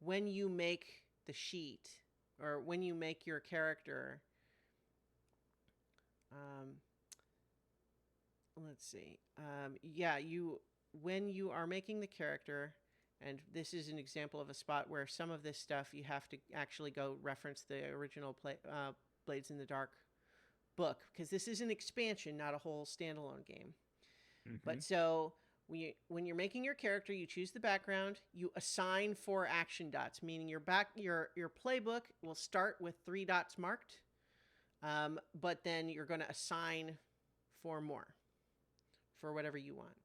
when you make the sheet or when you make your character. Let's see. Yeah, when you are making the character, and this is an example of a spot where some of this stuff you have to actually go reference the original Blades in the Dark book, because this is an expansion, not a whole standalone game.
Mm-hmm.
But so when you're making your character, you choose the background, you assign 4 action dots, meaning your playbook will start with 3 dots marked, but then you're going to assign 4 more for whatever you want.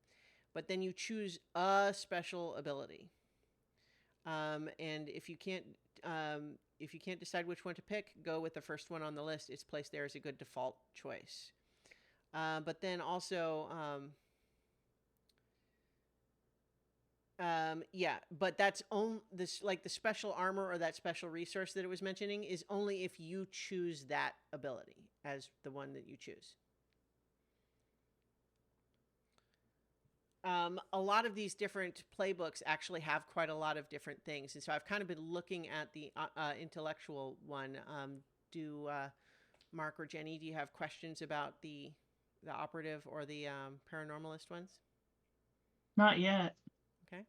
But then you choose a special ability, and if you can't decide which one to pick, go with the first one on the list. It's placed there as a good default choice. But then also, but that's like the special armor or that special resource that it was mentioning is only if you choose that ability as the one that you choose. A lot of these different playbooks actually have quite a lot of different things. And so I've kind of been looking at the intellectual one. Mark or Jenny, do you have questions about the operative or the paranormalist ones?
Not yet.
Okay.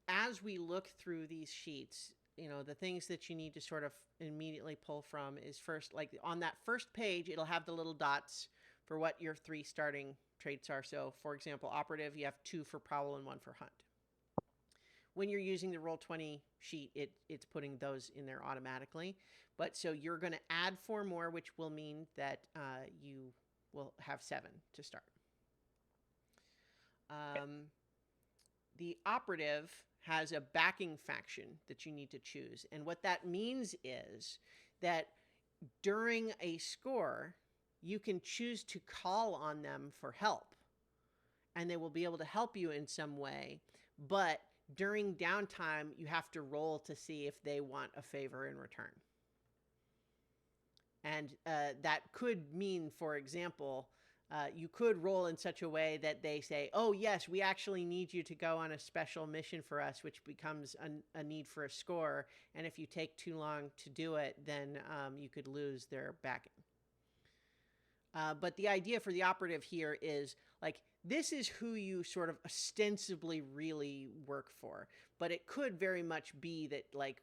As we look through these sheets, the things that you need to sort of immediately pull from is first, like on that first page, it'll have the little dots for what your 3 starting traits are. So, for example, operative, you have 2 for prowl and 1 for hunt. When you're using the Roll20 sheet, it's putting those in there automatically. But so you're going to add 4 more, which will mean that you will have 7 to start. The operative has a backing faction that you need to choose. And what that means is that during a score, you can choose to call on them for help, and they will be able to help you in some way. But during downtime, you have to roll to see if they want a favor in return. And that could mean, for example, you could roll in such a way that they say, oh, yes, we actually need you to go on a special mission for us, which becomes a need for a score. And if you take too long to do it, then you could lose their backing. But the idea for the operative here is, like, this is who you sort of ostensibly really work for. But it could very much be that, like,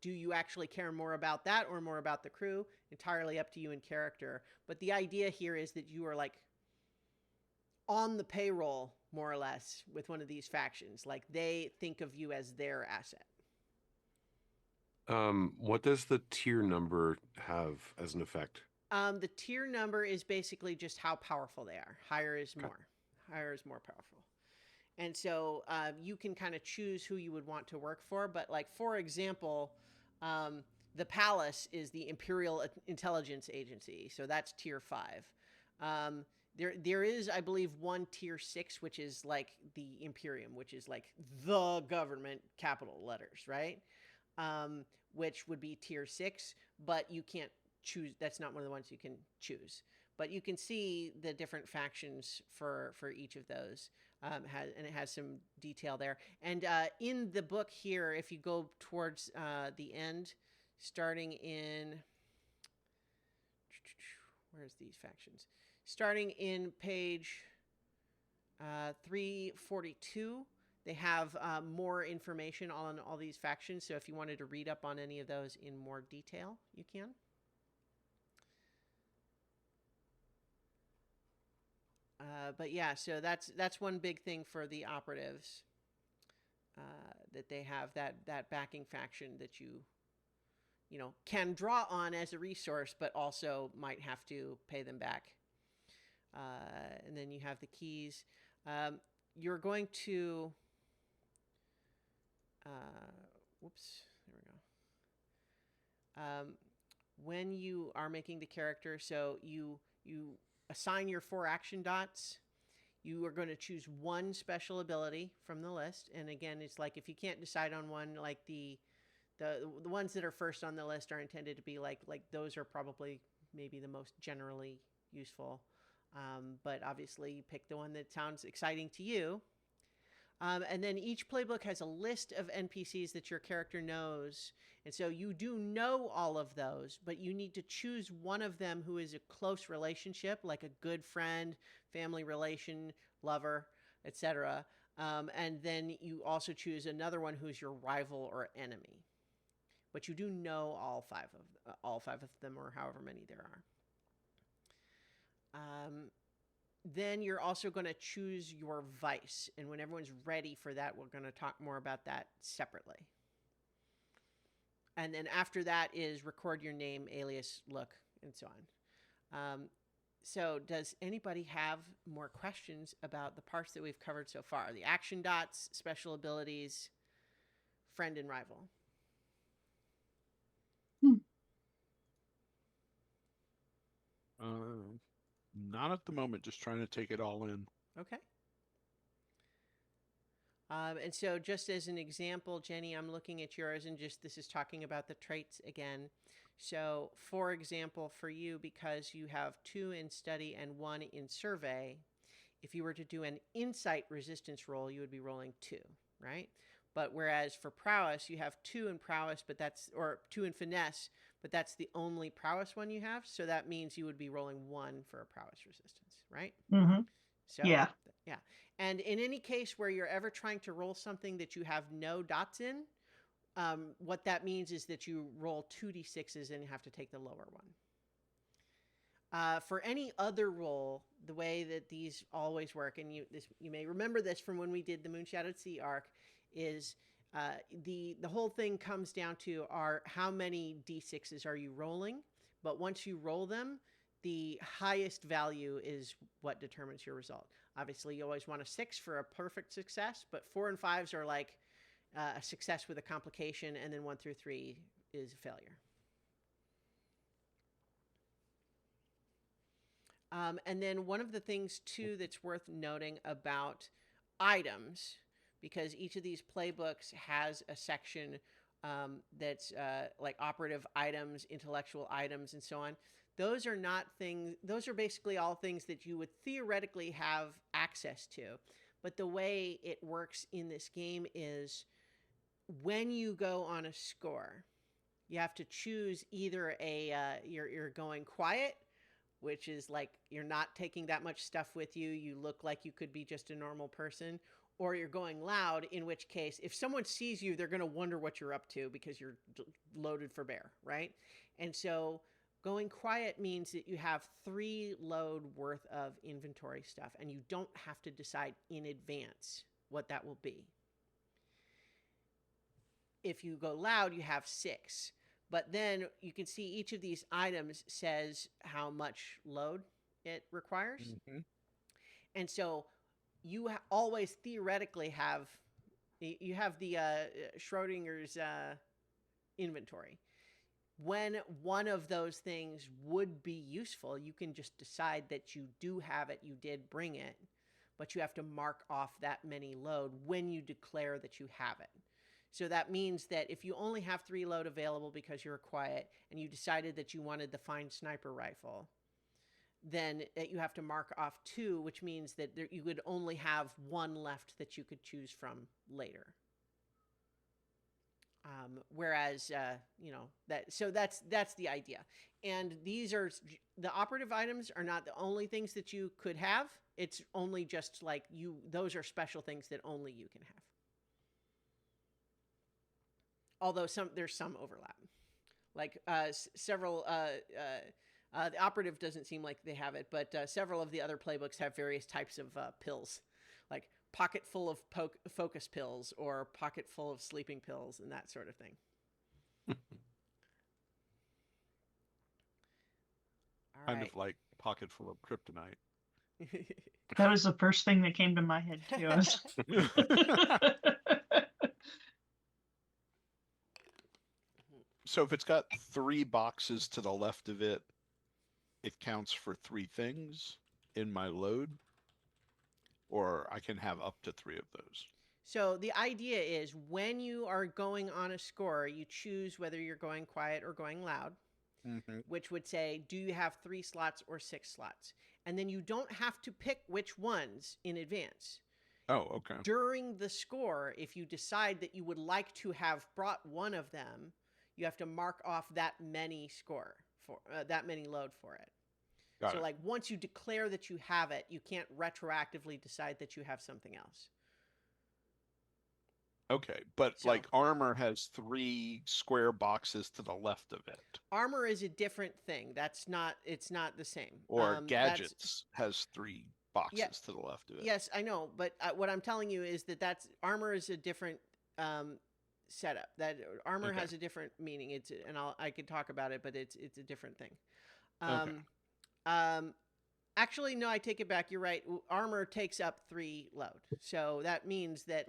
do you actually care more about that or more about the crew? Entirely up to you in character. But the idea here is that you are, like, on the payroll, more or less, with one of these factions. Like, they think of you as their asset.
What does the tier number have as an effect?
The tier number is basically just how powerful they are. Higher is more. Higher is more powerful. And so you can kind of choose who you would want to work for. But, like, for example, the Palace is the Imperial Intelligence Agency. So that's tier 5. There is, I believe, one tier 6, which is like the Imperium, which is like the government, capital letters, right? Which would be tier 6, but you can't choose. That's not one of the ones you can choose. But you can see the different factions for each of those, and it has some detail there. And in the book here, if you go towards the end, starting in, where's these factions? Starting in page 342, They have more information on all these factions. So if you wanted to read up on any of those in more detail, you can. But yeah, so that's one big thing for the operatives, that they have that backing faction that you can draw on as a resource, but also might have to pay them back. And then you have the keys. You're going to, whoops, there we go. When you are making the character, so you assign your 4 action dots. You are going to choose one special ability from the list. And again, it's like if you can't decide on one, like the ones that are first on the list are intended to be like those are probably maybe the most generally useful. But obviously you pick the one that sounds exciting to you. And then each playbook has a list of NPCs that your character knows. And so you do know all of those, but you need to choose one of them who is a close relationship, like a good friend, family relation, lover, etc. And then you also choose another one who's your rival or enemy. But you do know all five of them, or however many there are. Then you're also going to choose your vice. And when everyone's ready for that, we're going to talk more about that separately. And then after that is record your name, alias, look, and so on. So does anybody have more questions about the parts that we've covered so far? The action dots, special abilities, friend and rival.
Not at the moment, just trying to take it all in.
Okay. And so just as an example, Jenny, I'm looking at yours, and just this is talking about the traits again. So for example, for you, because you have 2 in study and 1 in survey, if you were to do an insight resistance roll, you would be rolling 2, right? But whereas for prowess, you have 2 in prowess, or 2 in finesse, but that's the only prowess one you have. So that means you would be rolling 1 for a prowess resistance, right?
Mm-hmm.
So,
yeah.
Yeah. And in any case where you're ever trying to roll something that you have no dots in, what that means is that you roll 2d6s and you have to take the lower one. For any other roll, the way that these always work, and you may remember this from when we did the Moonshadowed Sea arc, is the whole thing comes down to how many d6s are you rolling, but once you roll them, the highest value is what determines your result. Obviously, you always want a 6 for a perfect success, but 4 and 5s are like a success with a complication, and then 1 through 3 is a failure. And then one of the things, too, that's worth noting about items, because each of these playbooks has a section that's like operative items, intellectual items, and so on. Those are not things, those are basically all things that you would theoretically have access to. But the way it works in this game is when you go on a score, you have to choose either you're going quiet, which is like you're not taking that much stuff with you. You look like you could be just a normal person. Or you're going loud, in which case, if someone sees you, they're going to wonder what you're up to because you're loaded for bear, right? And so going quiet means that you have 3 load worth of inventory stuff, and you don't have to decide in advance what that will be. If you go loud, you have 6. But then you can see each of these items says how much load it requires.
Mm-hmm.
And so you always theoretically have the Schrodinger's inventory. When one of those things would be useful, you can just decide that you do have it, you did bring it, but you have to mark off that many load when you declare that you have it. So that means that if you only have 3 load available because you're quiet and you decided that you wanted the fine sniper rifle, then you have to mark off 2, which means that you would only have 1 left that you could choose from later. Whereas, that's the idea. And these are the operative items are not the only things that you could have. It's only just like those are special things that only you can have. Although there's some overlap. Like several, the operative doesn't seem like they have it, but several of the other playbooks have various types of pills, like pocket full of focus pills or pocket full of sleeping pills and that sort of thing. All
Kind
right.
of like pocket full of kryptonite.
That was the first thing that came to my head too.
So if it's got 3 boxes to the left of it, it counts for 3 things in my load, or I can have up to 3 of those.
So the idea is when you are going on a score, you choose whether you're going quiet or going loud, which would say, do you have 3 slots or 6 slots? And then you don't have to pick which ones in advance.
Oh, okay.
During the score, if you decide that you would like to have brought one of them, you have to mark off that many score for that many load for it.
Got it.
Like once you declare that you have it, you can't retroactively decide that you have something else.
Okay, but like armor has 3 square boxes to the left of it.
Armor is a different thing. It's not the same.
Or gadgets has 3 boxes to the left of it.
Yes, I know, but what I'm telling you is that armor is a different setup. That armor has a different meaning. I could talk about it, but it's a different thing. Actually, no, I take it back. You're right. Armor takes up 3 load, so that means that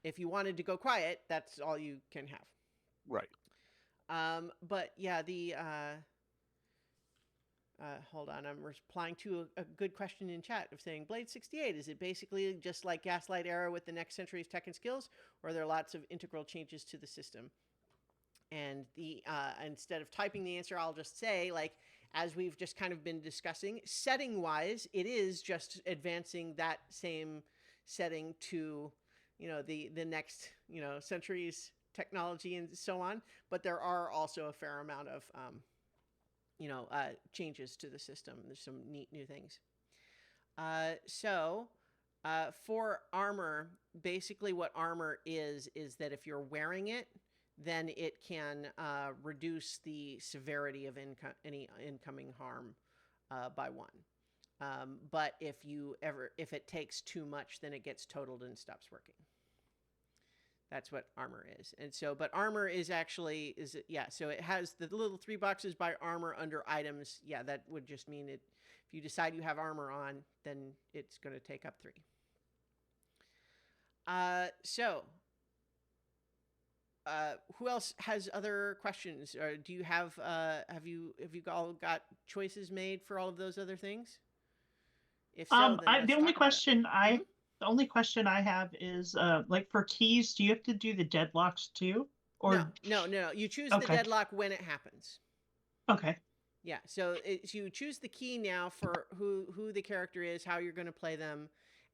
if you wanted to go quiet, that's all you can have.
Right.
But yeah, hold on, I'm replying to a good question in chat of saying, Blade 68, is it basically just like Gaslight Era with the next century's tech and skills, or are there lots of integral changes to the system? And instead of typing the answer, I'll just say, as we've just kind of been discussing, setting-wise, it is just advancing that same setting to, the next, century's technology and so on. But there are also a fair amount of changes to the system. There's some neat new things. For armor, basically what armor is that if you're wearing it, then it can reduce the severity of any incoming harm by 1. But if it takes too much, then it gets totaled and stops working. That's what armor is. And so, but armor is actually, so it has the little 3 boxes by armor under items. Yeah, that would just mean if you decide you have armor on, then it's going to take up 3. Who else has other questions? Or do you have you all got choices made for all of those other things? If so, then
the only question I have is like for keys, do you have to do the deadlocks too? Or
no. You choose the deadlock when it happens.
Okay.
Yeah. So you choose the key now for who the character is, how you're going to play them.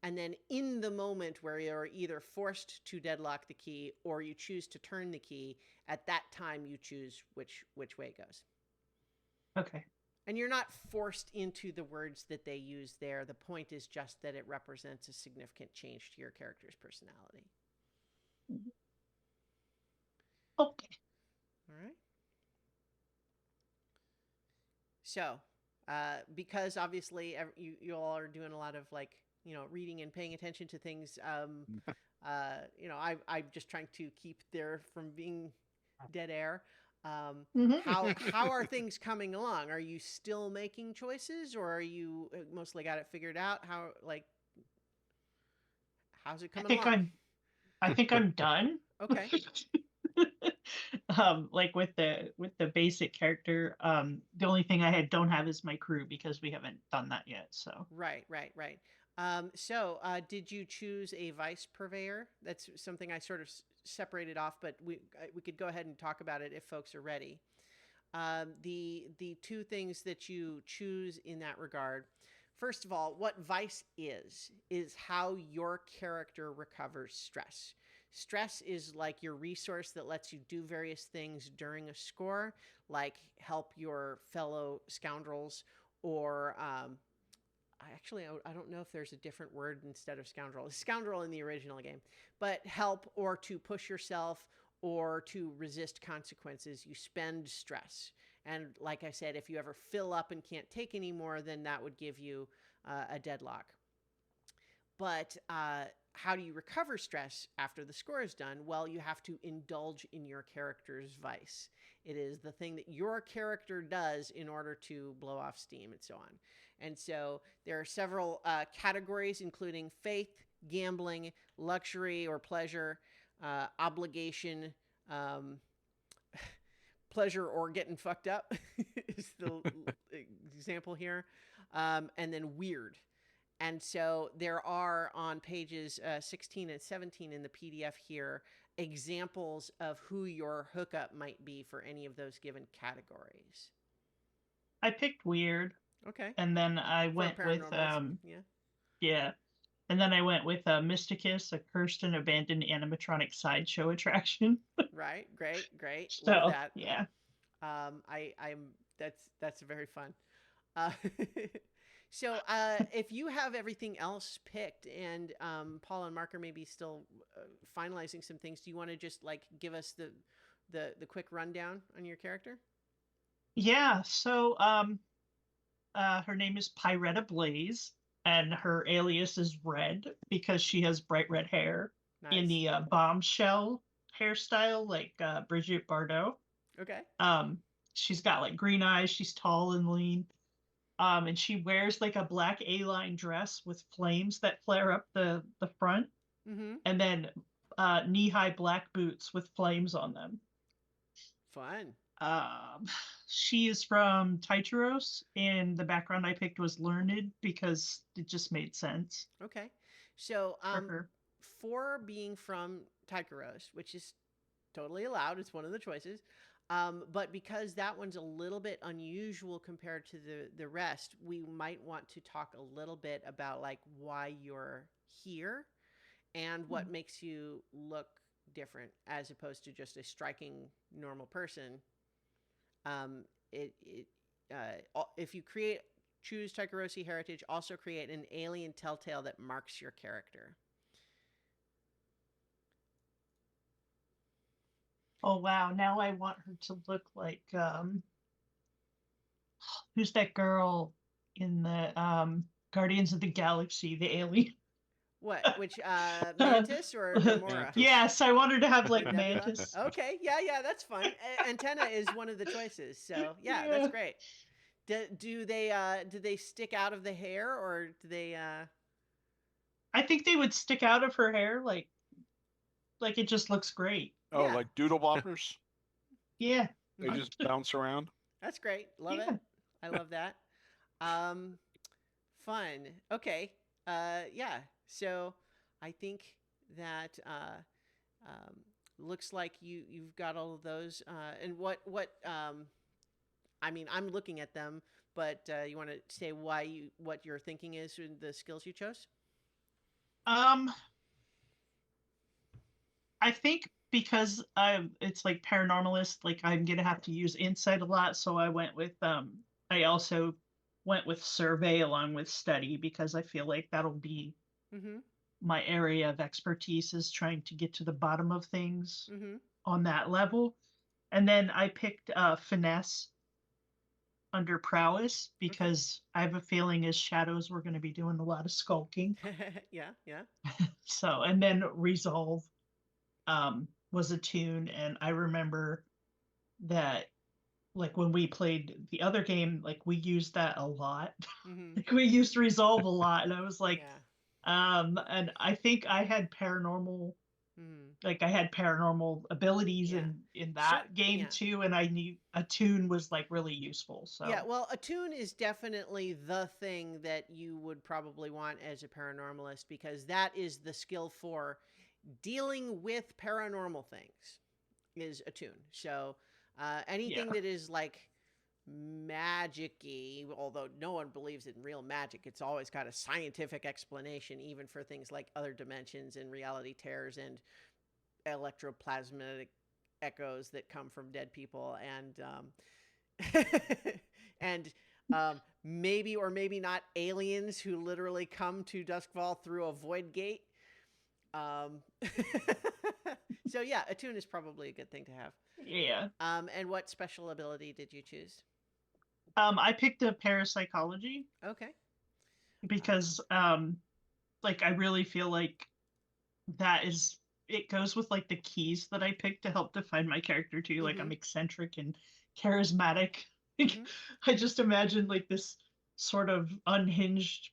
And then in the moment where you're either forced to deadlock the key or you choose to turn the key, at that time you choose which way it goes.
Okay.
And you're not forced into the words that they use there. The point is just that it represents a significant change to your character's personality.
Okay.
All right. So, because obviously you all are doing a lot of reading and paying attention to things, I'm just trying to keep there from being dead air. How are things coming along? Are you still making choices, or are you mostly got it figured out? How's it coming along?
I think I'm done.
Okay.
Like with the basic character, the only thing I don't have is my crew because we haven't done that yet. So
right. Did you choose a vice purveyor? That's something I sort of separated off, but we could go ahead and talk about it if folks are ready. The 2 things that you choose in that regard. First of all, what vice is how your character recovers stress. Stress is like your resource that lets you do various things during a score, like help your fellow scoundrels or I don't know if there's a different word instead of scoundrel. Scoundrel in the original game, but help or to push yourself or to resist consequences, you spend stress. And like I said, if you ever fill up and can't take anymore, then that would give you a deadlock. But how do you recover stress after the score is done? Well, you have to indulge in your character's vice. It is the thing that your character does in order to blow off steam and so on. And so there are several categories, including faith, gambling, luxury or pleasure, obligation, pleasure or getting fucked up is the example here, and then weird. And so there are on pages 16 and 17 in the PDF here examples of who your hookup might be for any of those given categories.
I picked weird.
Okay.
And then I went with yeah. And then I went with Mysticus, a cursed and abandoned animatronic sideshow attraction.
Right. Great.
So,
love that.
Yeah.
That's very fun. So if you have everything else picked and Paul and Mark are maybe still finalizing some things, do you want to just like give us the quick rundown on your character?
Yeah. So her name is Pyretta Blaze, and her alias is Red because she has bright red hair in the bombshell hairstyle, like Brigitte Bardot.
Okay.
She's got like green eyes. She's tall and lean. And she wears like a black A-line dress with flames that flare up the front, and then knee-high black boots with flames on them.
Fun.
She is from Tycheros, and the background I picked was learned because it just made sense.
Okay. So
for her.
for being from Tycheros, which is totally allowed, it's one of the choices. But because that one's a little bit unusual compared to the rest, we might want to talk a little bit about like why you're here and what makes you look different as opposed to just a striking normal person. If you choose Tycherosi heritage, also create an alien telltale that marks your character.
Oh wow, now I want her to look like who's that girl in the Guardians of the Galaxy, the alien?
What? Which Mantis or Gamora?
Mantis.
Yes, I want her to have like
Nebula?
Mantis.
Okay, yeah, that's fun. Antenna is one of the choices, so yeah, that's great. Do they stick out of the hair or do they?
I think they would stick out of her hair, like it just looks great.
Oh,
Yeah.
like doodle boppers?
Yeah.
They just bounce around.
That's great. Love it. I love that. Fun. Okay. Yeah. So I think that looks like you've got all of those. And what I mean, I'm looking at them, but you want to say what your thinking is in the skills you chose?
I think because it's like paranormalist, like I'm gonna have to use insight a lot, so I went with I also went with survey along with study because I feel like that'll be my area of expertise, is trying to get to the bottom of things on that level. And then I picked finesse under prowess because I have a feeling as shadows we're going to be doing a lot of skulking.
Yeah.
So, and then resolve was a tune, and I remember that like when we played the other game, like we used that a lot. Like we used resolve a lot, and I was like, and I think I had paranormal, like I had paranormal abilities in that game too, and I knew attune was like really useful. So
yeah, well, attune is definitely the thing that you would probably want as a paranormalist, because that is the skill for dealing with paranormal things is attune. So anything that is like magic-y, although no one believes in real magic, it's always got a scientific explanation, even for things like other dimensions and reality tears and electroplasmatic echoes that come from dead people and and maybe or maybe not aliens who literally come to Duskfall through a void gate. Um, so yeah, attune is probably a good thing to have.
Yeah.
And what special ability did you choose?
I picked a parapsychology
Okay.
because like I really feel like that is it goes with like the keys that I picked to help define my character too. Like I'm eccentric and charismatic. Like
Mhm.
I just imagine like this sort of unhinged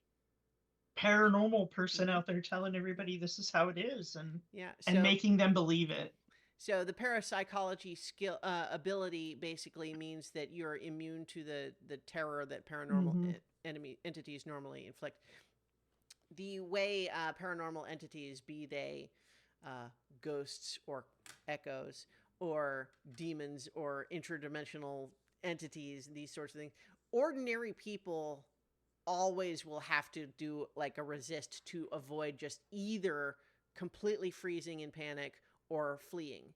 paranormal person
Mhm.
out there telling everybody this is how it is
Yeah.
and
So
making them believe it.
so the parapsychology skill ability basically means that you're immune to the terror that paranormal
Hmm.
enemy entities normally inflict. The way paranormal entities, be they uh, ghosts or echoes or demons or interdimensional entities, these sorts of things, ordinary people always will have to do like a resist to avoid just either completely freezing in panic or fleeing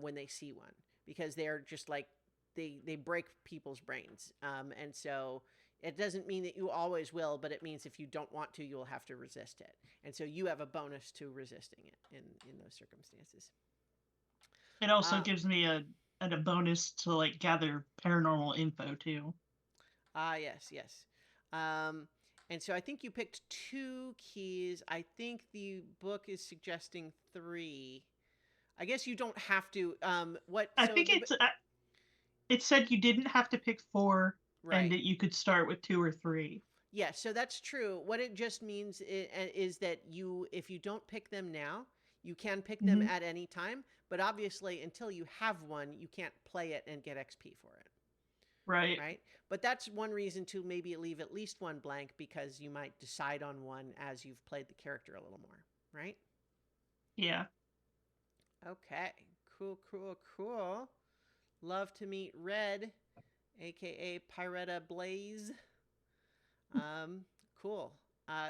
when they see one, because they're just like they break people's brains, and so it doesn't mean that you always will, but it means if you don't want to, you'll have to resist it, and so you have a bonus to resisting it in those circumstances.
It also
uh,
gives me a bonus to like gather paranormal info too.
yes, yes. Um, and so I think you picked two keys. I think the book is suggesting three. I guess you don't have to. What?
I
So
think
the
it said you didn't have to pick four and
right.
that you could start with two or three.
Yeah, so that's true. What it just means is that you, if you don't pick them now, you can pick them
Hmm.
at any time. But obviously, until you have one, you can't play it and get XP for it.
Right.
Right? But that's one reason to maybe leave at least one blank, because you might decide on one as you've played the character a little more, right?
Yeah.
Okay. Cool, cool, cool. Love to meet Red, aka Pyretta Blaze. Um, cool.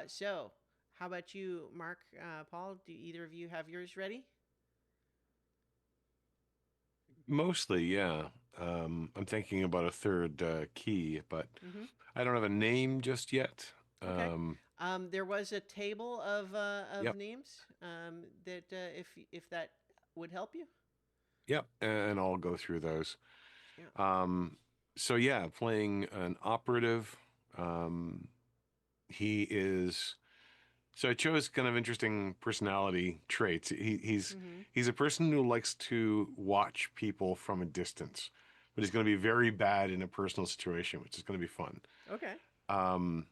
So, how about you, Mark, Paul? Do either of you have yours ready?
Mostly, yeah. I'm thinking about a third key, but
Mm-hmm.
I don't have a name just yet.
Okay.
Um,
There was a table of
yep,
names that if that would help you.
yep, and I'll go through those.
Yeah.
So yeah, playing an operative. Um, he is. So I chose kind of interesting personality traits.
Mm-hmm.
He's a person who likes to watch people from a distance, but he's going to be very bad in a personal situation, which is going to be fun.
Okay.
Um,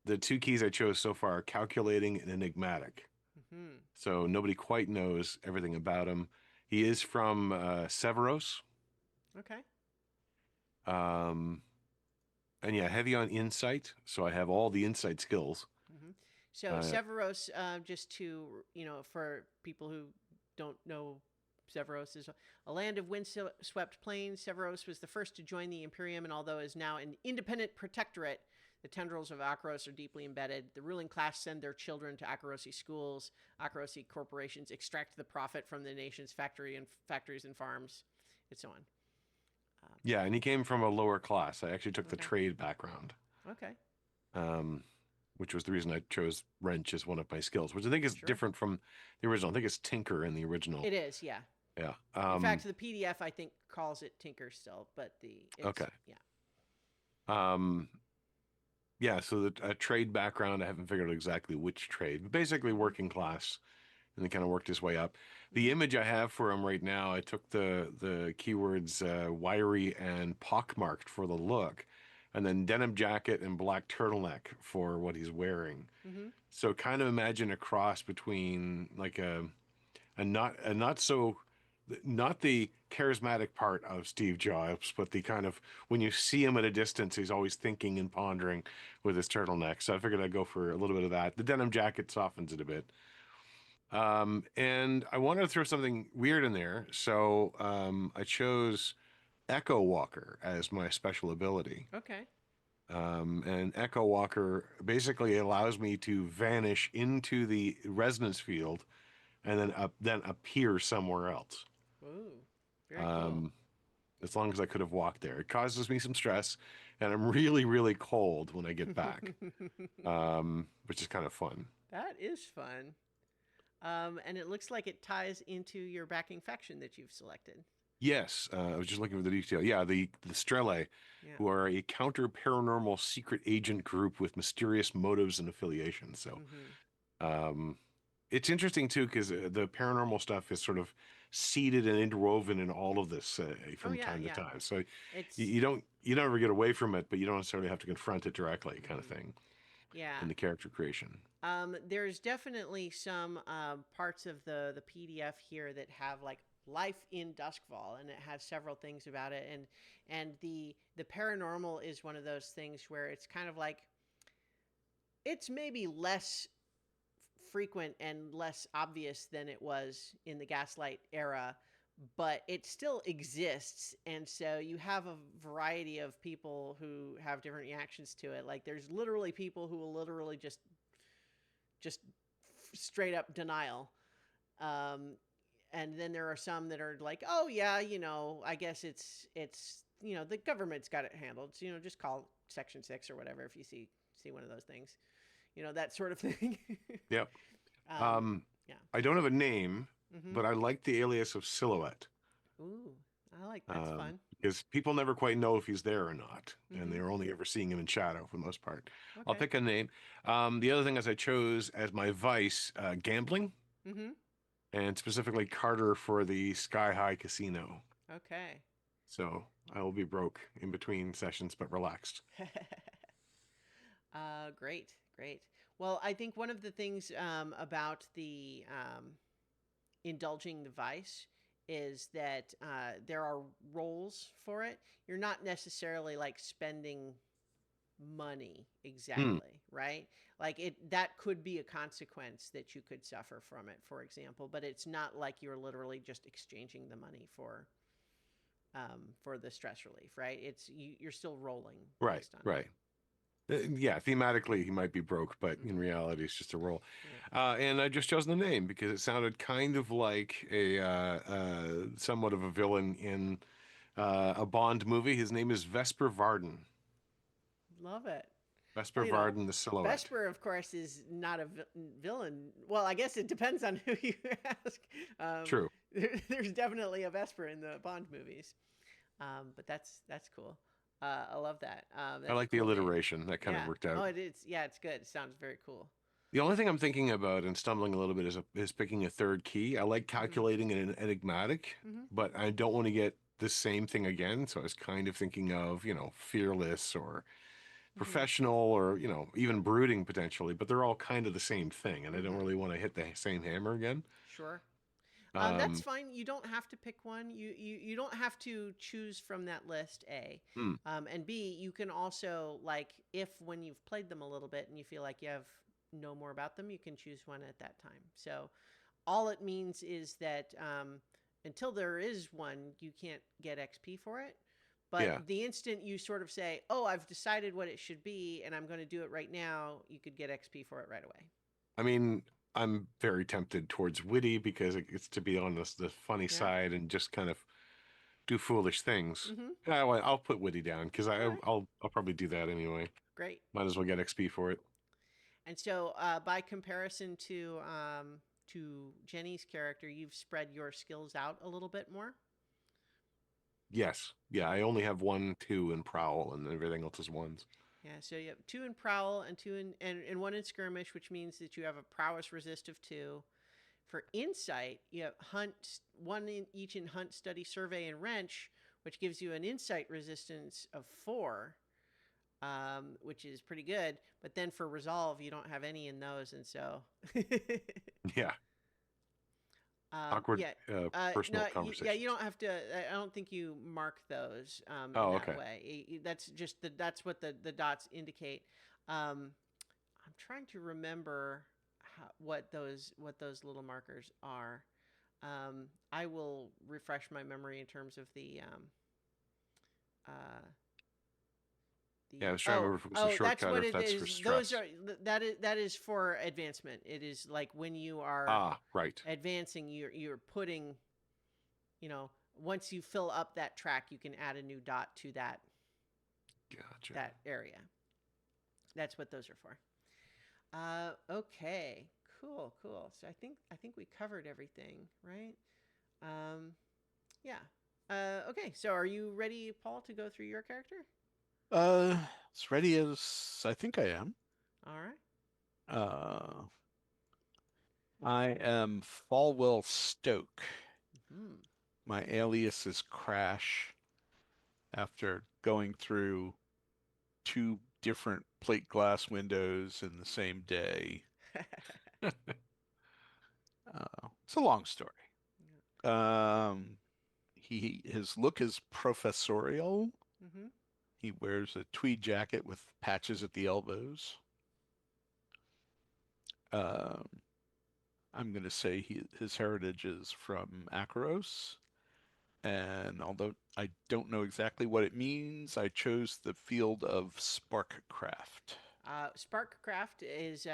the two keys I chose so far are calculating and enigmatic.
Mm-hmm.
So nobody quite knows everything about him. He is from Severos.
Okay.
Um, and yeah, heavy on insight. So I have all the insight skills.
Mm-hmm. So
Uh,
Severos, just to for people who don't know, Severos is a land of windswept plains. Severos was the first to join the Imperium, and although is now an independent protectorate, the tendrils of Akaros are deeply embedded. The ruling class send their children to Akarosi schools. Akarosi corporations extract the profit from the nation's factories and farms, and so on.
yeah, and he came from a lower class. I actually took the
Okay.
trade background,
Okay.
um, which was the reason I chose wrench as one of my skills, which I think is
Sure.
different from the original. I think it's tinker in the original.
It is, yeah.
Yeah.
In fact, the PDF I think calls it Tinker still, but it's
Okay.
yeah.
Um, yeah. So the trade background, I haven't figured out exactly which trade, but basically
Mm-hmm.
working class, and then kind of worked his way up. The
Mm-hmm.
image I have for him right now, I took the keywords wiry and pockmarked for the look, and then denim jacket and black turtleneck for what he's wearing.
Mm-hmm.
So kind of imagine a cross between like a not so not the charismatic part of Steve Jobs, but the kind of when you see him at a distance, he's always thinking and pondering with his turtleneck. So I figured I'd go for a little bit of that. The denim jacket softens it a bit. And I wanted to throw something weird in there. So I chose Echo Walker as my special ability.
Okay.
And Echo Walker basically allows me to vanish into the resonance field and then appear somewhere else.
Ooh, very cool.
Um, as long as I could have walked there. It causes me some stress, and I'm really, really cold when I get back, which is kind of fun.
That is fun. And it looks like it ties into your backing faction that you've selected.
Yes, I was just looking for the detail. Yeah, the Strele,
Yeah.
who are a counter paranormal secret agent group with mysterious motives and affiliations. So, um, it's interesting too because the paranormal stuff is sort of seeded and interwoven in all of this from time to time. So
It's
you never get away from it, but you don't necessarily have to confront it directly, kind of thing.
Yeah.
In the character creation.
There's definitely some parts of the PDF here that have like life in Duskfall, and it has several things about it, and the paranormal is one of those things where it's kind of like it's maybe less frequent and less obvious than it was in the Gaslight era, but it still exists, and so you have a variety of people who have different reactions to it. Like there's literally people who will literally just straight up denial, and then there are some that are like, oh yeah, I guess it's the government's got it handled, so just call Section 6 or whatever if you see one of those things, that sort of thing.
Yep.
Yeah.
I don't have a name, but I like the alias of Silhouette.
Ooh, I like that's fun.
Because people never quite know if he's there or not, and they're only ever seeing him in shadow for the most part.
Okay.
I'll pick a name. The other thing is I chose as my vice gambling, and specifically Carter for the Sky High Casino.
Okay.
So I will be broke in between sessions, but relaxed.
Great. Well, I think one of the things about the indulging the vice is that there are roles for it. You're not necessarily like spending money exactly, right? Like that could be a consequence that you could suffer from it, for example, but it's not like you're literally just exchanging the money for the stress relief, right? It's you're still rolling.
Right,
based on
right.
it.
Yeah, thematically he might be broke, but in reality it's just a role.
Yeah.
And I just chose the name because it sounded kind of like a somewhat of a villain in a Bond movie. His name is Vesper Varden.
Love it.
Vesper Varden, the Silhouette.
Vesper, of course, is not a villain. Well, I guess it depends on who you ask.
True.
There's definitely a Vesper in the Bond movies, but that's cool. I love that.
I like the alliteration. That kind of worked out.
Oh, it is. Yeah, it's good. It sounds very cool.
The only thing I'm thinking about and stumbling a little bit is picking a third key. I like calculating and enigmatic, but I don't want to get the same thing again. So I was kind of thinking of, fearless or professional or, even brooding potentially, but they're all kind of the same thing. And I don't really want to hit the same hammer again.
Sure. That's fine. You don't have to pick one. You don't have to choose from that list, A. And B, you can also, like, if when you've played them a little bit and you feel like you know more about them, you can choose one at that time. So all it means is that until there is one, you can't get XP for it. But the instant you sort of say, oh, I've decided what it should be and I'm going to do it right now, you could get XP for it right away.
I mean, I'm very tempted towards witty because it gets to be on the funny side and just kind of do foolish things. I'll put witty down because I'll probably do that anyway.
Great.
Might as well get XP for it.
And so, by comparison to Jenny's character, you've spread your skills out a little bit more.
Yes. Yeah, I only have 1, 2 in Prowl, and everything else is 1s.
Yeah, so you have 2 in Prowl and 2 in and 1 in Skirmish, which means that you have a Prowess resist of 2. For Insight, you have Hunt, 1 in each in Hunt, Study, Survey, and Wrench, which gives you an Insight resistance of 4, which is pretty good. But then for Resolve, you don't have any in those, and so
yeah. Awkward personal conversation.
Yeah, you don't have to. I don't think you mark those in that way. That's just that's what the dots indicate. I'm trying to remember what those little markers are. I will refresh my memory in terms of the.
I was trying to remember if it was a shortcut or if that's for stress.
That is for advancement. It is like when you are
right
advancing, you're putting, once you fill up that track, you can add a new dot to that
Gotcha.
area. That's what those are for. Okay, cool. So I think we covered everything, right? Yeah. Okay, so are you ready, Paul, to go through your character?
As ready as I think I am.
All right.
I am Falwell Stoke.
Hmm.
My alias is Crash after going through 2 different plate glass windows in the same day. It's a long story. His look is professorial.
Mm-hmm.
He wears a tweed jacket with patches at the elbows. Um, I'm going to say his heritage is from Akaros. And although I don't know exactly what it means, I chose the field of Sparkcraft.
Sparkcraft is,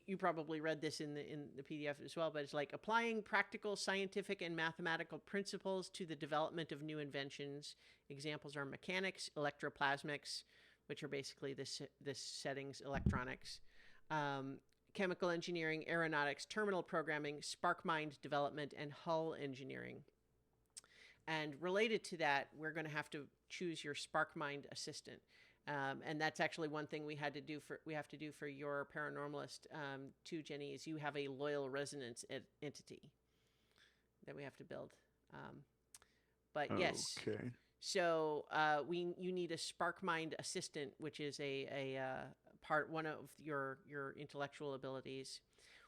you probably read this in the PDF as well, but it's like applying practical scientific and mathematical principles to the development of new inventions. Examples are mechanics, electroplasmics, which are basically this settings electronics, chemical engineering, aeronautics, terminal programming, SparkMind development, and hull engineering. And related to that, we're going to have to choose your SparkMind assistant. And that's actually one thing we have to do for your paranormalist too, Jenny, is you have a loyal resonance entity that we have to build. But yes,
Okay.
so you need a SparkMind assistant, which is one of your intellectual abilities,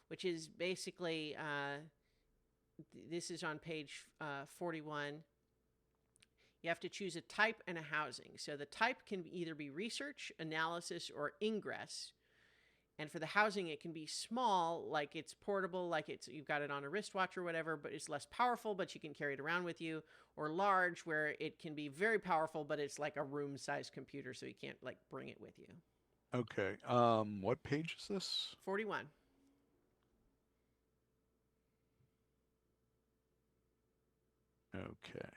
which is basically this is on page 41. You have to choose a type and a housing. So the type can either be research, analysis, or ingress. And for the housing, it can be small, like it's portable, like you've got it on a wristwatch or whatever, but it's less powerful, but you can carry it around with you. Or large, where it can be very powerful, but it's like a room-sized computer, so you can't like bring it with you.
Okay. What page is this?
41.
Okay.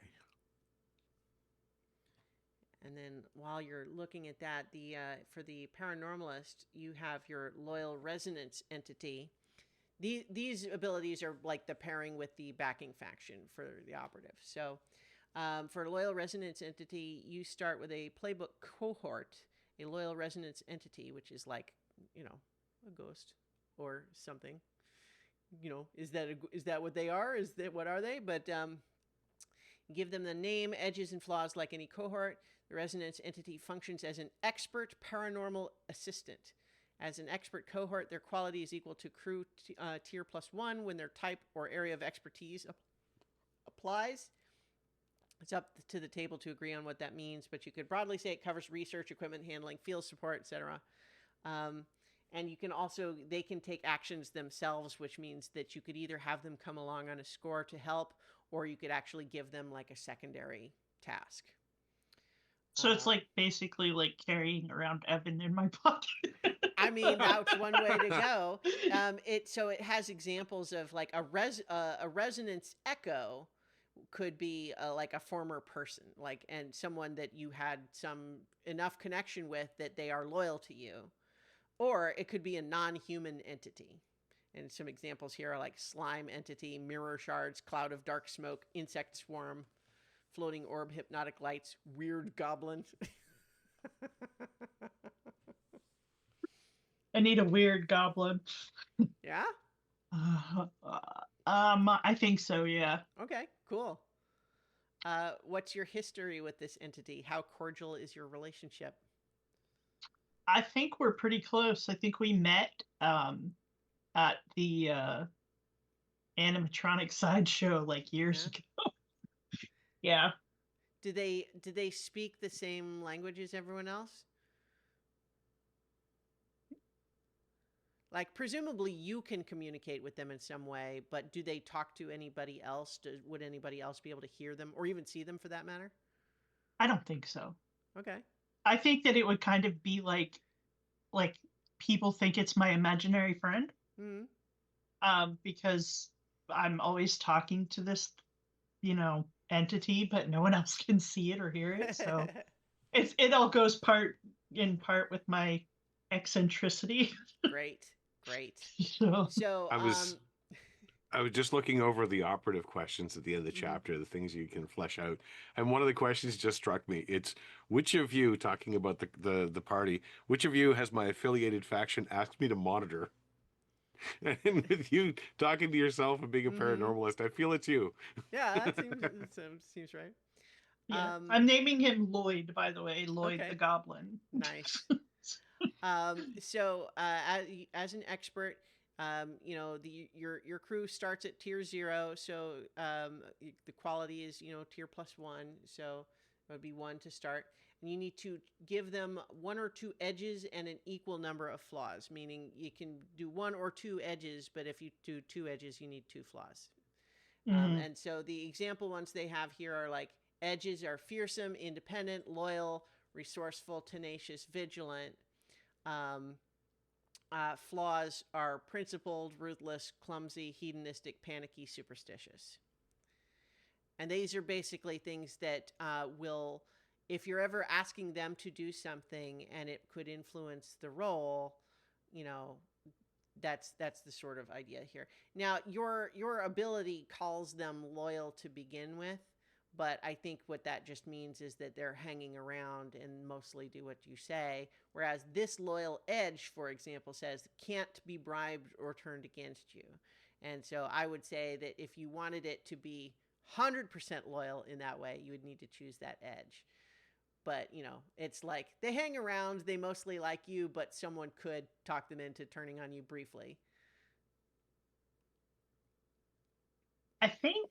And then while you're looking at that, for the paranormalist, you have your loyal resonance entity. These abilities are like the pairing with the backing faction for the operative. So for a loyal resonance entity, you start with a playbook cohort, a loyal resonance entity, which is like, a ghost or something. Is that what they are? What are they? But give them the name, edges, and flaws like any cohort. The resonance entity functions as an expert paranormal assistant. As an expert cohort, their quality is equal to crew tier +1 when their type or area of expertise applies. It's up to the table to agree on what that means, but you could broadly say it covers research, equipment handling, field support, etc. And they can take actions themselves, which means that you could either have them come along on a score to help, or you could actually give them like a secondary task.
So it's like basically like carrying around Evan in my pocket.
I mean, that's one way to go. It has examples of like a resonance echo could be like a former person, and someone that you had some enough connection with that they are loyal to you, or it could be a non-human entity. And some examples here are like slime entity, mirror shards, cloud of dark smoke, insect swarm, floating orb, hypnotic lights, weird goblin.
I need a weird goblin.
Yeah?
I think so, yeah.
Okay, cool. What's your history with this entity? How cordial is your relationship?
I think we're pretty close. I think we met at the animatronic sideshow like years ago. Yeah.
Do they speak the same language as everyone else? Like, presumably you can communicate with them in some way, but do they talk to anybody else? Would anybody else be able to hear them or even see them for that matter?
I don't think so.
Okay.
I think that it would kind of be like people think it's my imaginary friend.
Mm-hmm.
Because I'm always talking to this entity, but no one else can see it or hear it. So it all goes in part with my eccentricity.
Great, great.
So
So,
I was just looking over the operative questions at the end of the
mhm.
chapter, the things you can flesh out. And one of the questions just struck me. It's which of you, talking about the party, which of you has my affiliated faction asked me to monitor? And with you talking to yourself and being a
Mhm.
paranormalist, I feel it's you.
Yeah, that seems right.
yeah,
Um,
I'm naming him Lloyd, by the way, Lloyd the
okay,
Goblin.
nice. So, as an expert, your crew starts at tier 0, so the quality is tier +1, so it would be 1 to start, and you need to give them 1 or 2 edges and an equal number of flaws, meaning you can do 1 or 2 edges, but if you do 2 edges, you need 2 flaws.
Hmm.
And so the example ones they have here are like edges are fearsome, independent, loyal, resourceful, tenacious, vigilant. Um, Flaws are principled, ruthless, clumsy, hedonistic, panicky, superstitious. And these are basically things that will, if you're ever asking them to do something and it could influence the role, you know, that's the sort of idea here. Now, your ability calls them loyal to begin with, but I think what that just means is that they're hanging around and mostly do what you say. Whereas this loyal edge, for example, says can't be bribed or turned against you. And so I would say that if you wanted it to be 100% loyal in that way, you would need to choose that edge. But it's like they hang around, they mostly like you, but someone could talk them into turning on you briefly.
I think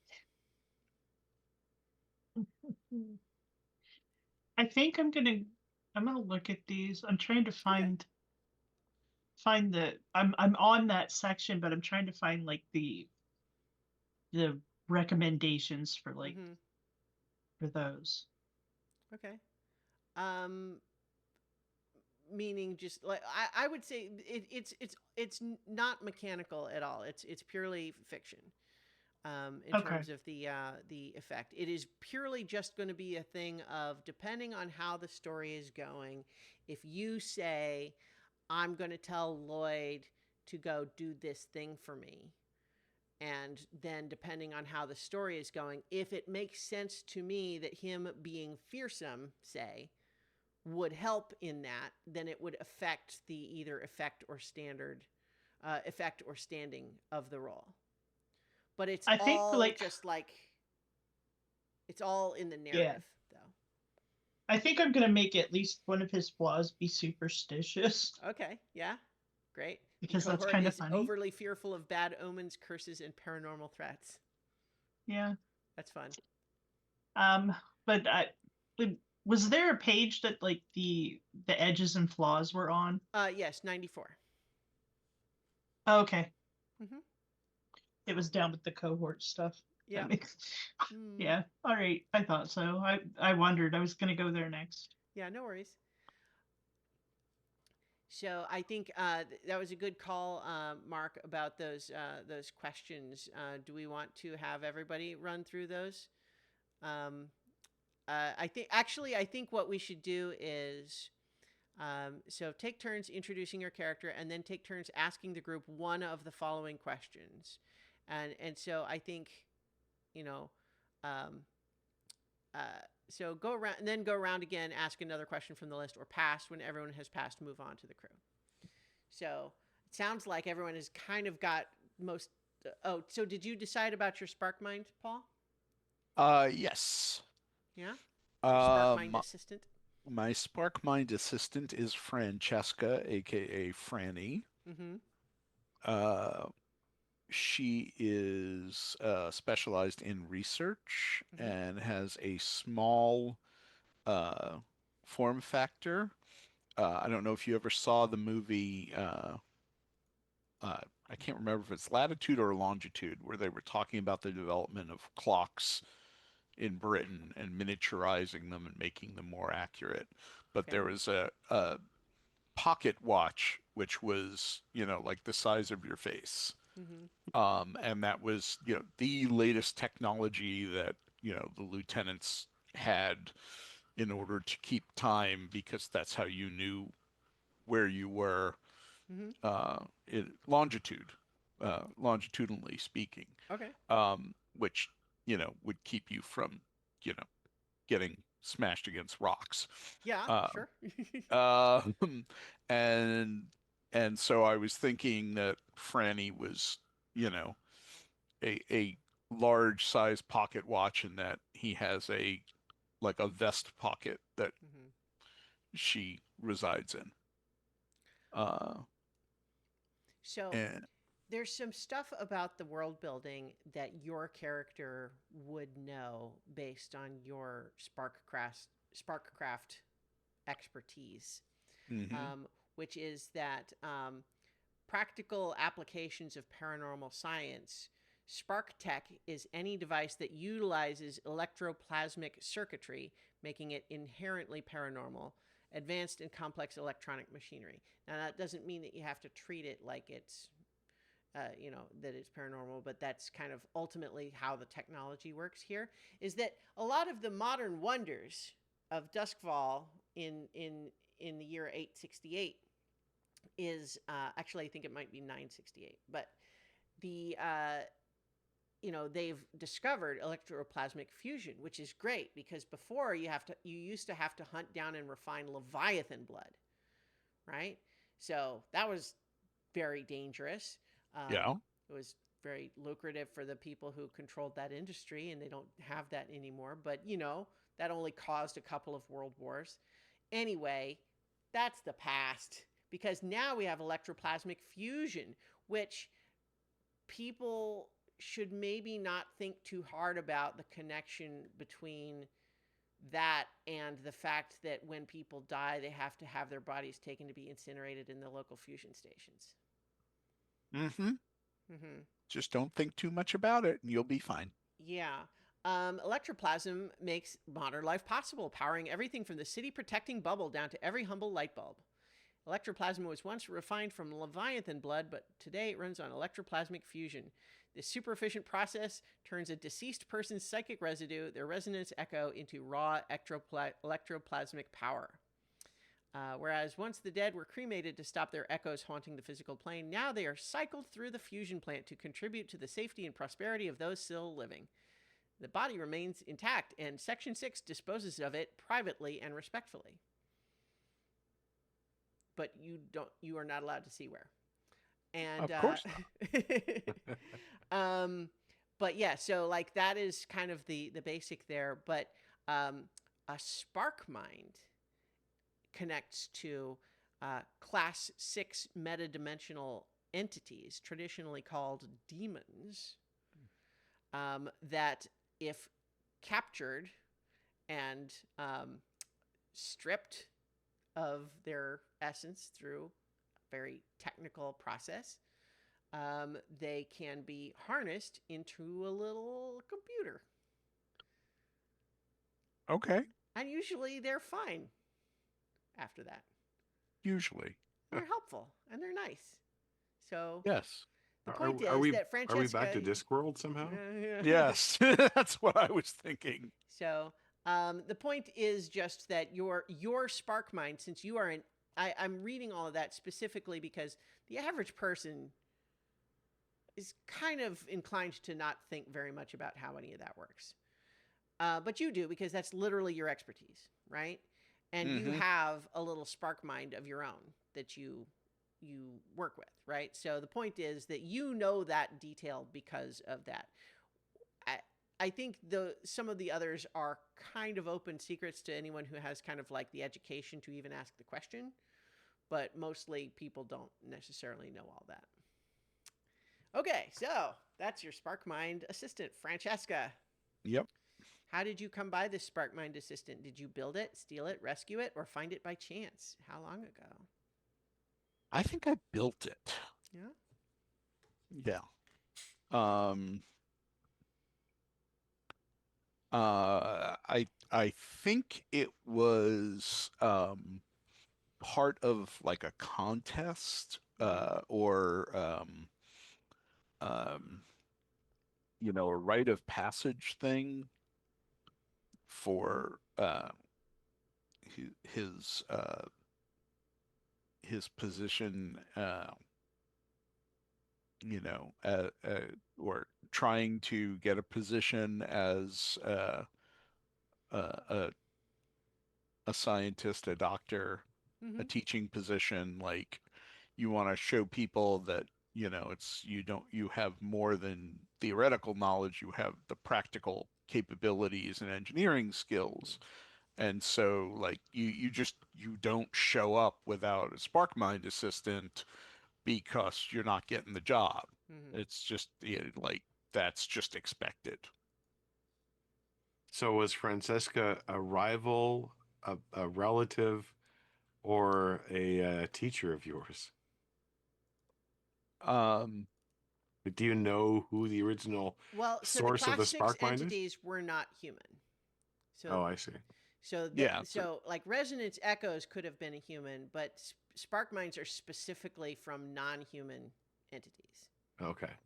I'm gonna look at these. I'm trying to
Okay.
find the I'm on that section, but I'm trying to find like the recommendations for
Mm-hmm.
those.
Okay. um Meaning just like I would say it's not mechanical at all. It's purely fiction. In
Okay.
terms of the effect, it is purely just going to be a thing of depending on how the story is going. If you say, I'm going to tell Lloyd to go do this thing for me, and then depending on how the story is going, if it makes sense to me that him being fearsome, say, would help in that, then it would affect the either effect or standing of the role. But it's
I think
all just like it's all in the
yeah.
narrative, though.
I think I'm gonna make at least one of his flaws be superstitious
Okay, yeah, great. Your
because that's
cohort
kind of
is
funny.
overly fearful of bad omens, curses, and paranormal threats.
Yeah.
That's fun.
But was there a page that like the edges and flaws were on?
Yes, 94.
Oh, okay.
Mm-hmm.
It was down with the cohort stuff.
Yeah.
That makes
Mm.
yeah. All right. I thought so. I wondered. I was gonna go there next.
Yeah, no worries. So I think that was a good call, Mark, about those questions. Do we want to have everybody run through those? Um, I think what we should do is so take turns introducing your character, and then take turns asking the group one of the following questions, and so I think, you know, um, so go around and then go around again, ask another question from the list, or pass when everyone has passed. Move on to the crew. So it sounds like everyone has kind of got most. Oh, so did you decide about your spark mind, Paul?
Yes.
Yeah, your spark
Uh,
mind
my,
assistant.
my Spark Mind assistant is Francesca, aka Franny.
Mm-hmm.
Uh, she is specialized in research
Mm-hmm.
and has a small uh, form factor. I don't know if you ever saw the movie. I can't remember if it's Latitude or Longitude, where they were talking about the development of clocks in Britain and miniaturizing them and making them more accurate. But
Okay.
there was a pocket watch which was, like the size of your face. And that was, the latest technology that, the lieutenants had in order to keep time because that's how you knew where you were
Mm-hmm.
longitudinally speaking,
Okay.
which, would keep you from, you know, getting smashed against rocks.
Yeah,
Uh,
sure.
uh, and and so I was thinking that Franny was, you know, a large size pocket watch and that he has a like a vest pocket that
Hmm.
she resides in. Uh,
So
and
there's some stuff about the world building that your character would know based on your Sparkcraft expertise,
mhm.
um, which is that practical applications of paranormal science. Spark Tech is any device that utilizes electroplasmic circuitry, making it inherently paranormal, advanced and complex electronic machinery. Now, that doesn't mean that you have to treat it like it's that it's paranormal, but that's kind of ultimately how the technology works here. Is that a lot of the modern wonders of Duskfall in the year 868 is actually I think it might be 968, but the they've discovered electroplasmic fusion, which is great because before you used to have to hunt down and refine Leviathan blood, right? So that was very dangerous.
Yeah.
It was very lucrative for the people who controlled that industry, and they don't have that anymore. But, that only caused a couple of world wars. Anyway, that's the past because now we have electroplasmic fusion, which people should maybe not think too hard about the connection between that and the fact that when people die, they have to have their bodies taken to be incinerated in the local fusion stations.
Mm-hmm.
Mm-hmm.
Just don't think too much about it and you'll be fine.
Yeah. Electroplasm makes modern life possible, powering everything from the city protecting bubble down to every humble light bulb. Electroplasm was once refined from Leviathan blood, but today it runs on electroplasmic fusion. This super efficient process turns a deceased person's psychic residue, their resonance echo, into raw electroplasmic power. Whereas once the dead were cremated to stop their echoes haunting the physical plane, now they are cycled through the fusion plant to contribute to the safety and prosperity of those still living. The body remains intact, and Section 6 disposes of it privately and respectfully. But you are not allowed to see where. And
Of course not.
but yeah, so like that is kind of the basic there. But a spark mind connects to class 6 metadimensional entities, traditionally called demons, that if captured and stripped of their essence through a very technical process, they can be harnessed into a little computer.
Okay.
And usually they're fine after that.
Usually.
They're helpful and they're nice. So
Yes.
the
Are,
point
are
is
we
that
are we back
Francesca.
to Discworld somehow?
Yes. That's what I was thinking.
So the point is just that your spark mind, since you are I'm reading all of that specifically because the average person is kind of inclined to not think very much about how any of that works. But you do because that's literally your expertise, right? And you
Mm-hmm.
have a little spark mind of your own that you work with, right? So the point is that you know that detail because of that. I, I think some of the others are kind of open secrets to anyone who has kind of like the education to even ask the question, but mostly people don't necessarily know all that. Okay, so that's your Spark Mind assistant, Francesca.
Yep.
How did you come by this Spark Mind assistant? Did you build it, steal it, rescue it, or find it by chance? How long ago?
I think I built it.
Yeah.
Yeah. Um I think it was part of like a contest
Mm-hmm.
or um, a rite of passage thing for his his position, or trying to get a position as a a scientist, a doctor, a
Mm-hmm.
teaching position. Like, you want to show people that you have more than theoretical knowledge, you have the practical capabilities and engineering skills. And so, like, you don't show up without a SparkMind assistant because you're not getting the job.
Mm-hmm.
It's just, like, that's just expected.
So was Francesca a rival, a relative, or a teacher of yours?
Um,
Do you know who the original
Well, so the
source of
Class
the
Six
spark mind is?
entities were not human. So
Oh, I see.
yeah.
so like resonance echoes could have been a human, but spark minds are specifically from non-human entities.
Okay.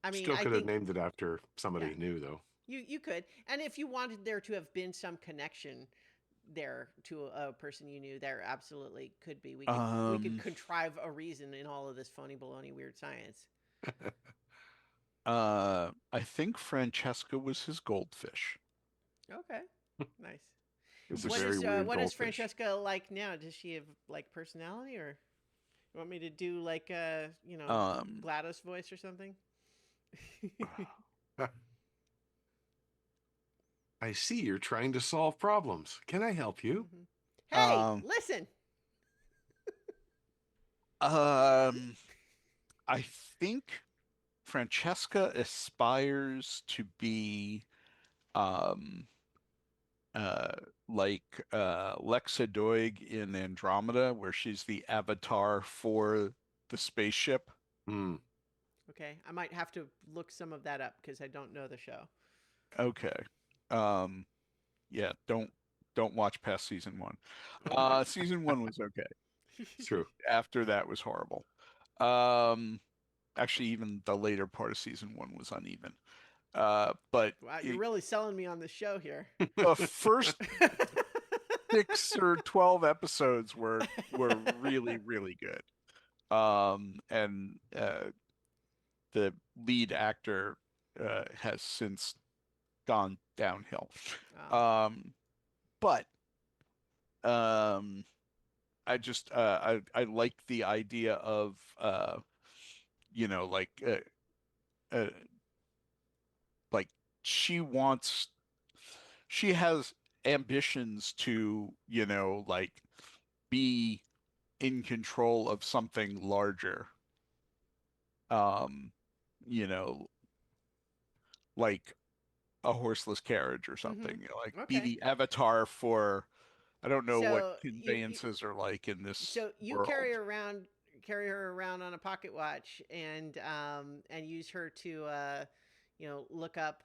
I mean,
Still
I
could have
think
named it after somebody
yeah,
new, though.
you could, and if you wanted there to have been some connection there to a person you knew, there absolutely could be. We could
Um,
contrive a reason in all of this phony baloney weird science.
I think Francesca was his goldfish.
Okay, nice.
It's a very weird
What is
goldfish.
Francesca like now? Does she have like personality, or you want me to do like
Um,
GLaDOS voice or something?
I see you're trying to solve problems. Can I help you?
Mhm. Hey,
um,
listen.
um, I think Francesca aspires to be, um, uh, like Lexa Doig in Andromeda, where she's the avatar for the spaceship.
Hmm.
Okay, I might have to look some of that up because I don't know the show.
Okay. Um, yeah, don't watch past season one.
Okay.
Season one was okay.
It's true.
After that was horrible. Um, Actually, even the later part of season one was uneven. But
Wow, you're really selling me on this show here.
the first 6 or 12 episodes were really, really good. And the lead actor has since gone downhill.
Wow.
Um, but um, I like the idea of like uh, like she wants she has ambitions to like be in control of something larger. Um, you know, like a horseless carriage or
Mm-hmm.
something. Like, be
Okay.
the avatar for, I don't know what
So you
conveyances are like in this
so you
world.
carry her around on a pocket watch and use her to look up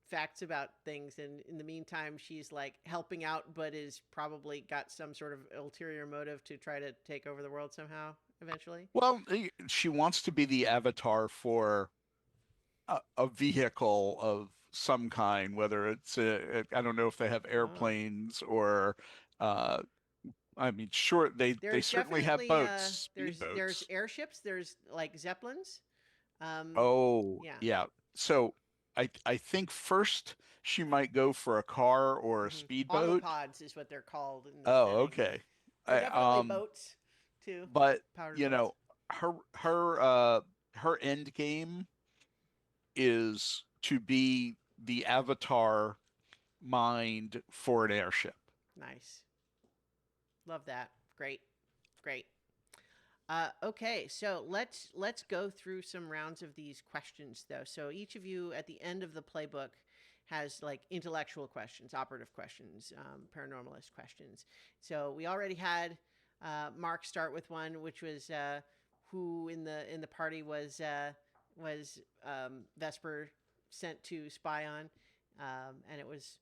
facts about things, and in the meantime she's like helping out but is probably got some sort of ulterior motive to try to take over the world somehow eventually.
Well, she wants to be the avatar for a vehicle of some kind, whether it's I don't know if they have
Oh.
airplanes or uh, I mean, sure, they
There's
certainly have
definitely
boats,
there's
speedboats.
airships, there's like zeppelins.
Oh,
Yeah.
yeah. So I think first she might go for a car or a
Hmm.
speedboat.
Autopods is what they're called in the
Oh,
setting.
okay.
They're
I,
definitely boats too,
but
powered
you
boats.
know, her end game is to be the avatar mind for an airship.
Nice. Love that. Great. Great. Okay, so let's go through some rounds of these questions though. So each of you at the end of the playbook has like intellectual questions, operative questions, paranormalist questions. So we already had Mark start with one, which was who in the party was Vesper sent to spy on, and it was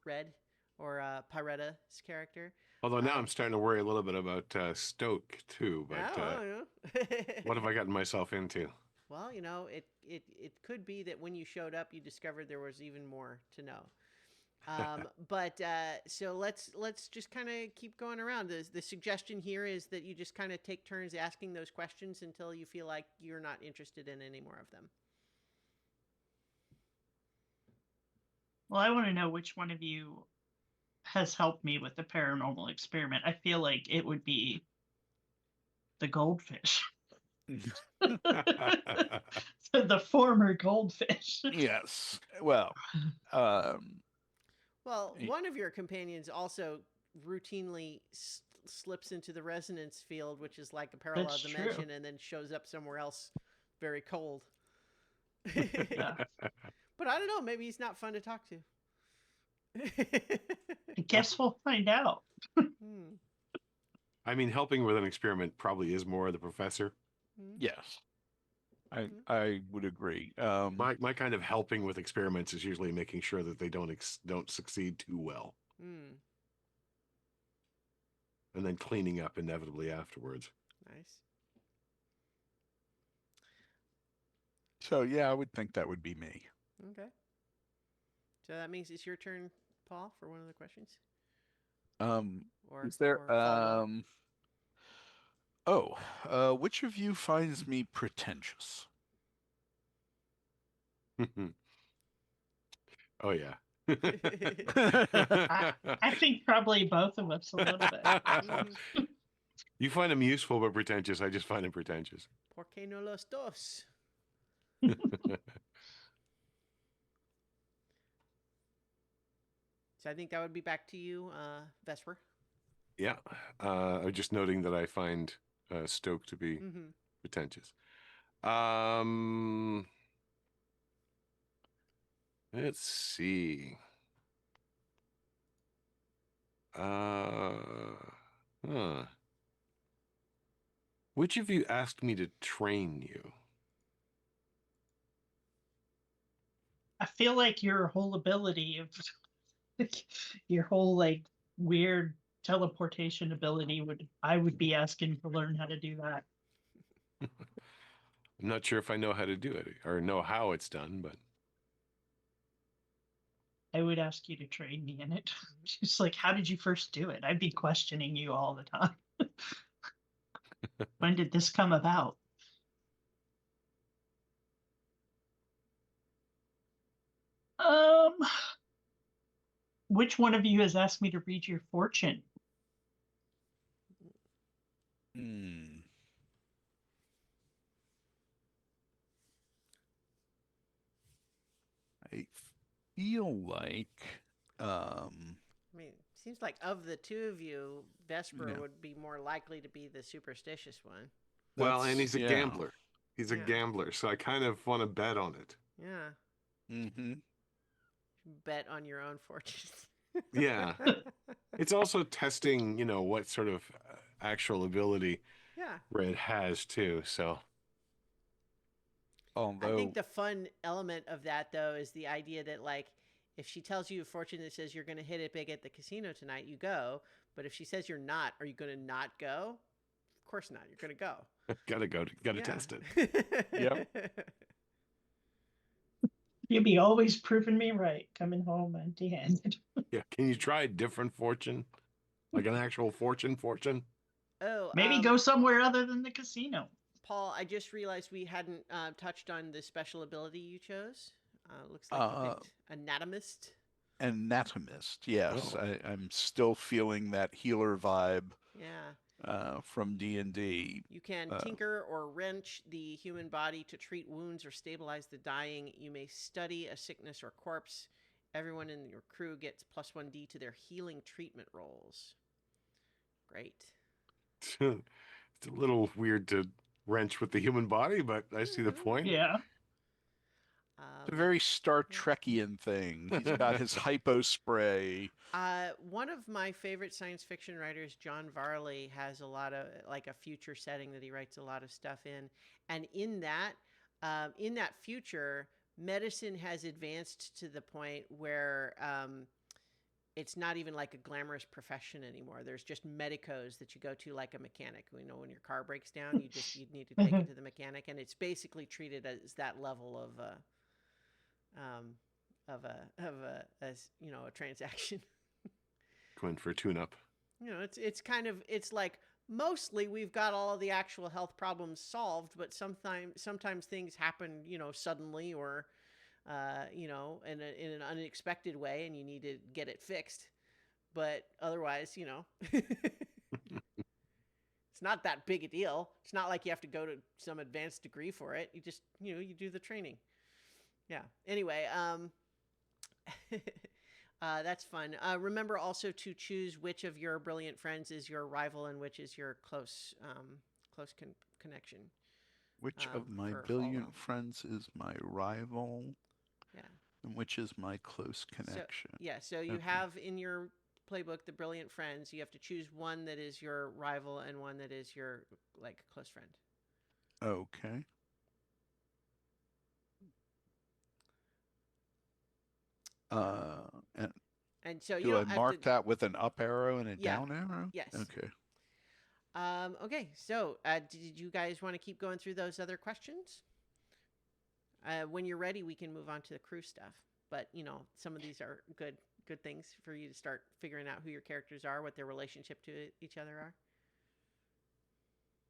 Red or Pyretta's character.
Although now I'm starting to worry a little bit about Stoke too. But what have I gotten myself into?
Well, it could be that when you showed up, you discovered there was even more to know. So let's just kind of keep going around. The suggestion here is that you just kind of take turns asking those questions until you feel like you're not interested in any more of them.
Well, I want to know which one of you has helped me with the paranormal experiment. I feel like it would be the goldfish. The former goldfish.
Yes. Well, um,
Well, one of your companions also routinely slips into the resonance field, which is like a parallel
That's
dimension,
true.
and then shows up somewhere else very cold.
Yeah.
But I don't know. Maybe he's not fun to talk to.
I guess we'll find out.
Hmm.
I mean, helping with an experiment probably is more the professor.
Hmm.
yes, I
Mhm.
I would agree.
My kind of helping with experiments is usually making sure that they don't succeed too well,
Hmm.
and then cleaning up inevitably afterwards.
Nice.
So yeah, I would think that would be me.
Okay. So that means it's your turn, Paul, for one of the questions, or
Is there
follow up.
which of you finds me pretentious?
Oh yeah.
I think probably both of us a little bit.
Mhm.
You find him useful but pretentious. I just find him pretentious.
¿Por qué no los dos? So I think that would be back to you, Vesper.
Yeah. I'm just noting that I find Stoke to be
Mm-hmm.
pretentious. Let's see. Huh. Which of you asked me to train you?
I feel like your whole ability of your whole like weird teleportation ability I would be asking to learn how to do that.
I'm not sure if I know how to do it or know how it's done, but
I would ask you to train me in it. Just like, how did you first do it? I'd be questioning you all the time. When did this come about? Um, which one of you has asked me to read your fortune?
Hmm. I feel like
I mean, seems like of the two of you, Vesper
yeah,
would be more likely to be the superstitious one.
well, and he's a
yeah.
gambler. He's a
Yeah.
gambler, so I kind of want to bet on it.
Yeah.
Mm-hmm.
Bet on your own fortunes.
Yeah. It's also testing, what sort of actual ability
Yeah.
Red has too. So,
I think
Although
the fun element of that, though, is the idea that, like, if she tells you a fortune that says you're going to hit it big at the casino tonight, you go. But if she says you're not, are you going to not go? Of course not. You're going to go.
gotta
Yeah.
test it.
Yep.
You'd be always proving me right, coming home empty-handed.
Yeah. Can you try a different fortune? Like an actual fortune?
Oh,
Maybe go somewhere other than the casino.
Paul, I just realized we hadn't touched on the special ability you chose. Looks like you
uh
picked Anatomist.
anatomist, yes.
Oh.
I'm still feeling that healer vibe
Yeah.
from D&D.
You can tinker or wrench the human body to treat wounds or stabilize the dying. You may study a sickness or corpse. Everyone in your crew gets plus 1d to their healing treatment rolls. Great.
It's a little weird to wrench with the human body, but I see the point.
Yeah.
It's a very Star Trekian thing. He's got his hypo spray.
One of my favorite science fiction writers, John Varley, has a lot of like a future setting that he writes a lot of stuff in, and in that future, medicine has advanced to the point where it's not even like a glamorous profession anymore. There's just medicos that you go to like a mechanic. We know when your car breaks down, you need to take it to the mechanic, and it's basically treated as that level of a transaction.
Going for a tune-up.
It's like mostly we've got all of the actual health problems solved, but sometimes things happen, suddenly or in an unexpected way, and you need to get it fixed. But otherwise, it's not that big a deal. It's not like you have to go to some advanced degree for it. You just, you do the training. Yeah. Anyway, that's fun. Remember also to choose which of your brilliant friends is your rival and which is your close connection.
Which of my
for
brilliant
Falwell.
friends is my rival?
Yeah.
And which is my close connection?
So you
Okay.
have in your playbook the brilliant friends. You have to choose one that is your rival and one that is your close friend.
Okay. And
And so you
do I
don't have
mark
to.
that with an up arrow and a
Yeah.
down arrow?
Yes.
Okay.
Okay. So did you guys want to keep going through those other questions? When you're ready, we can move on to the crew stuff. But some of these are good things for you to start figuring out who your characters are, what their relationship to each other are.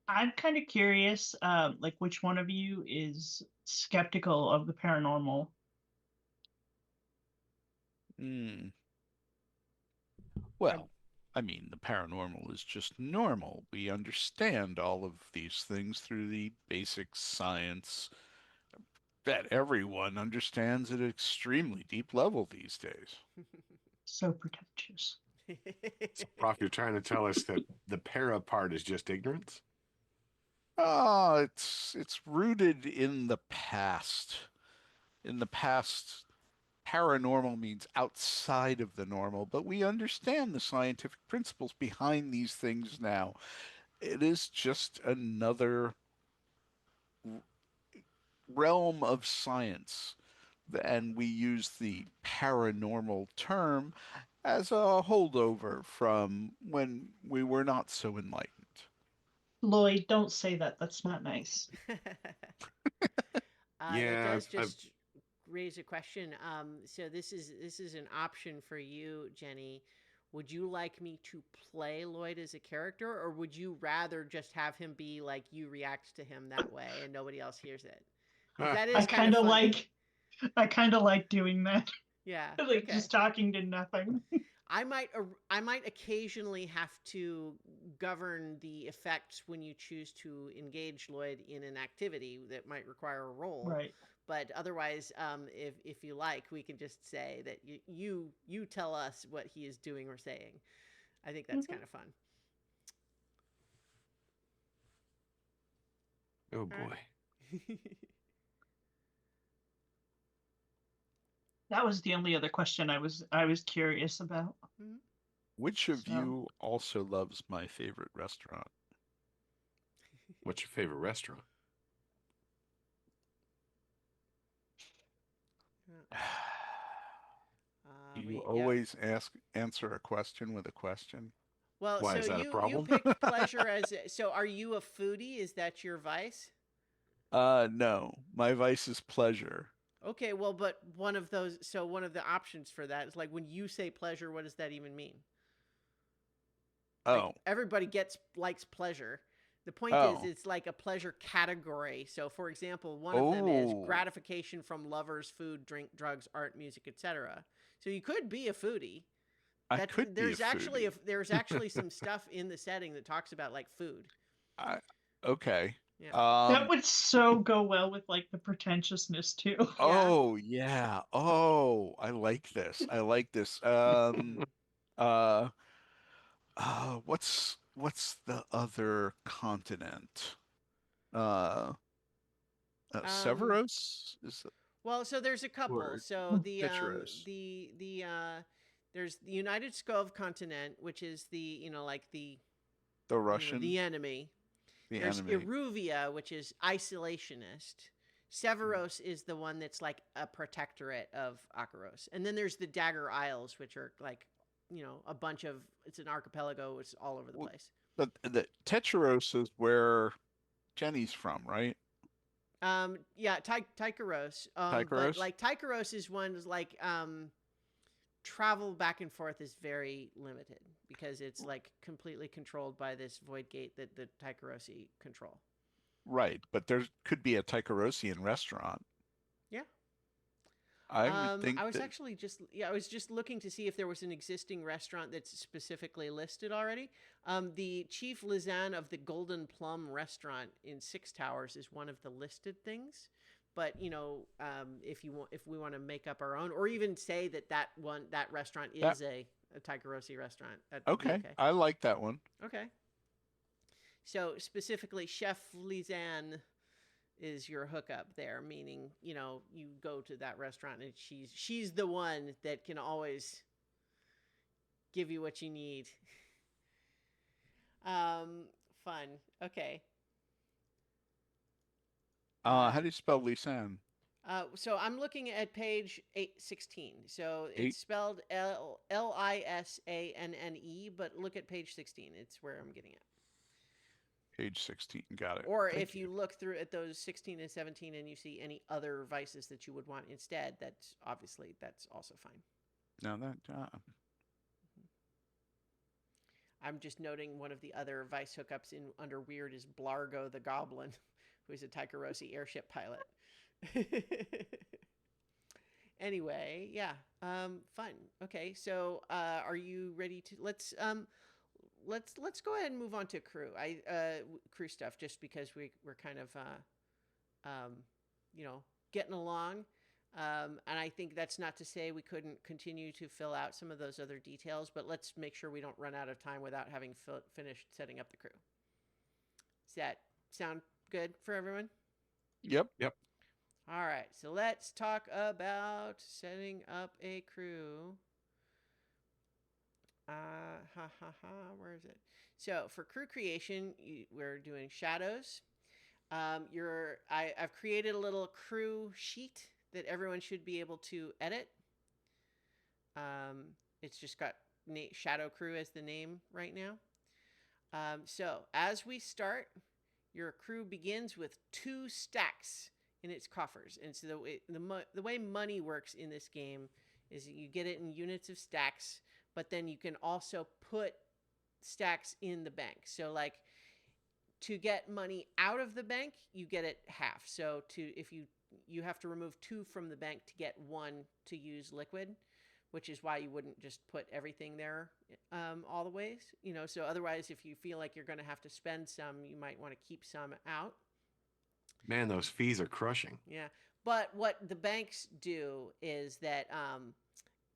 I'm kind of curious, like which one of you is skeptical of the paranormal?
Well, I mean, the paranormal is just normal. We understand all of these things through the basic science that everyone understands at an extremely deep level these days.
So pretentious.
So, Prof, you're trying to tell us that the para part is just ignorance?
It's rooted in the past. In the past, paranormal means outside of the normal, but we understand the scientific principles behind these things now. It is just another realm of science, and we use the paranormal term as a holdover from when we were not so enlightened.
Lloyd, don't say that. That's not nice.
That
Yeah,
does just raise a question. So this is an option for you, Jenny. Would you like me to play Lloyd as a character, or would you rather just have him be like you react to him that way and nobody else hears it? 'Cause that is kind of funny.
I kind of like doing that.
Yeah.
Like
Okay.
just talking to nothing.
I might occasionally have to govern the effects when you choose to engage Lloyd in an activity that might require a roll.
Right.
But otherwise, if you like, we can just say that you tell us what he is doing or saying. I think that's kind of fun.
oh boy.
That was the only other question I was curious about.
Which of
So-
you also loves my favorite restaurant?
What's your favorite restaurant?
You always answer a question with a question.
Well,
Why,
so
is that a
you
problem?
picked pleasure as so. Are you a foodie? Is that your vice?
No, my vice is pleasure.
Okay, well, but one of the options for that is like when you say pleasure, what does that even mean? Like,
Oh,
everybody likes pleasure. The point is, it's like a pleasure category. So, for example, one of them is gratification from lovers, food, drink, drugs, art, music, etc. So you could be a foodie.
I could be a foodie.
There's actually some stuff in the setting that talks about like food.
Okay.
Yeah.
That would so go well with like the pretentiousness too.
Oh yeah. Oh, I like this. I like this. Uh, what's the other continent? Uh, Severos is
Well, so there's a couple.
Or
So
Pitcheros.
there's the United Scove continent, which is the
The Russian,
the enemy. There's
enemy.
Iruvia, which is isolationist. Severos is the one that's like a protectorate of Akaros. And then there's the Dagger Isles, which are like a bunch of, it's an archipelago. It's all over the
Well,
place.
But the Tetros is where Jenny's from, right?
Yeah, Tycheros. But
Tycheros?
like Tycheros is one is like travel back and forth is very limited because it's like completely controlled by this void gate that the Tycherosi control.
Right, but there could be a Tycherosian restaurant.
Yeah.
I would think
I was
that
actually I was just looking to see if there was an existing restaurant that's specifically listed already. The Chief Lizanne of the Golden Plum restaurant in Six Towers is one of the listed things. But if we want to make up our own, or even say that restaurant
that
is a Tycherosi restaurant, that'd be okay.
I like that one.
Okay. So specifically, Chef Lizanne is your hookup there, meaning you go to that restaurant and she's the one that can always give you what you need. Fun. Okay.
How do you spell Lisanne?
So I'm looking at page 816. So
Eight?
it's spelled Lisanne, but look at page 16. It's where I'm getting it.
Page 16. Got it.
Or
Thank
if you look through at those 16 and 17 and you see any other vices that you would want instead, that's also fine.
No, that
I'm just noting one of the other vice hookups under weird is Blargo the Goblin, who is a Tycherosi airship pilot. Anyway, yeah, fun. Okay, so are you ready to let's go ahead and move on to crew. Crew stuff, just because we're kind of getting along. And I think that's not to say we couldn't continue to fill out some of those other details, but let's make sure we don't run out of time without having finished setting up the crew. Does that sound good for everyone?
Yep.
All right, so let's talk about setting up a crew. Where is it? So for crew creation, we're doing shadows. I've created a little crew sheet that everyone should be able to edit. It's just got Shadow Crew as the name right now. So as we start, your crew begins with 2 stacks in its coffers. And so the way money works in this game is you get it in units of stacks, but then you can also put stacks in the bank. So like to get money out of the bank, you get it half. So if you have to remove 2 from the bank to get 1 to use liquid, which is why you wouldn't just put everything there all the ways. So otherwise, if you feel like you're going to have to spend some, you might want to keep some out.
Man, those fees are crushing.
Yeah. But what the banks do is that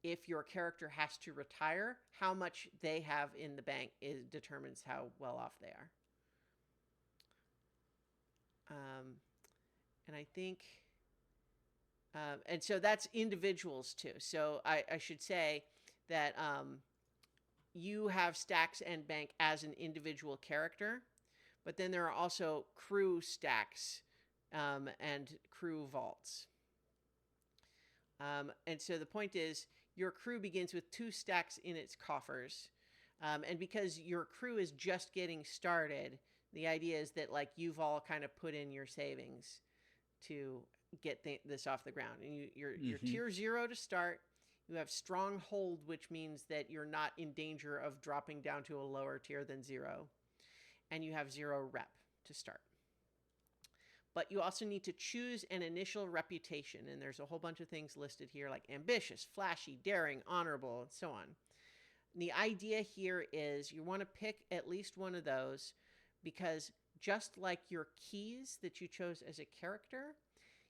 if your character has to retire, how much they have in the bank determines how well off they are. And I think, and so that's individuals too. So I should say that you have stacks and bank as an individual character, but then there are also crew stacks and crew vaults. And so the point is, your crew begins with 2 stacks in its coffers. And because your crew is just getting started, the idea is that like you've all kind of put in your savings to get this off the ground. And you're tier 0 to start. You have strong hold, which means that you're not in danger of dropping down to a lower tier than 0. And you have 0 rep to start. But you also need to choose an initial reputation. And there's a whole bunch of things listed here like ambitious, flashy, daring, honorable, and so on. And the idea here is you want to pick at least one of those because just like your keys that you chose as a character,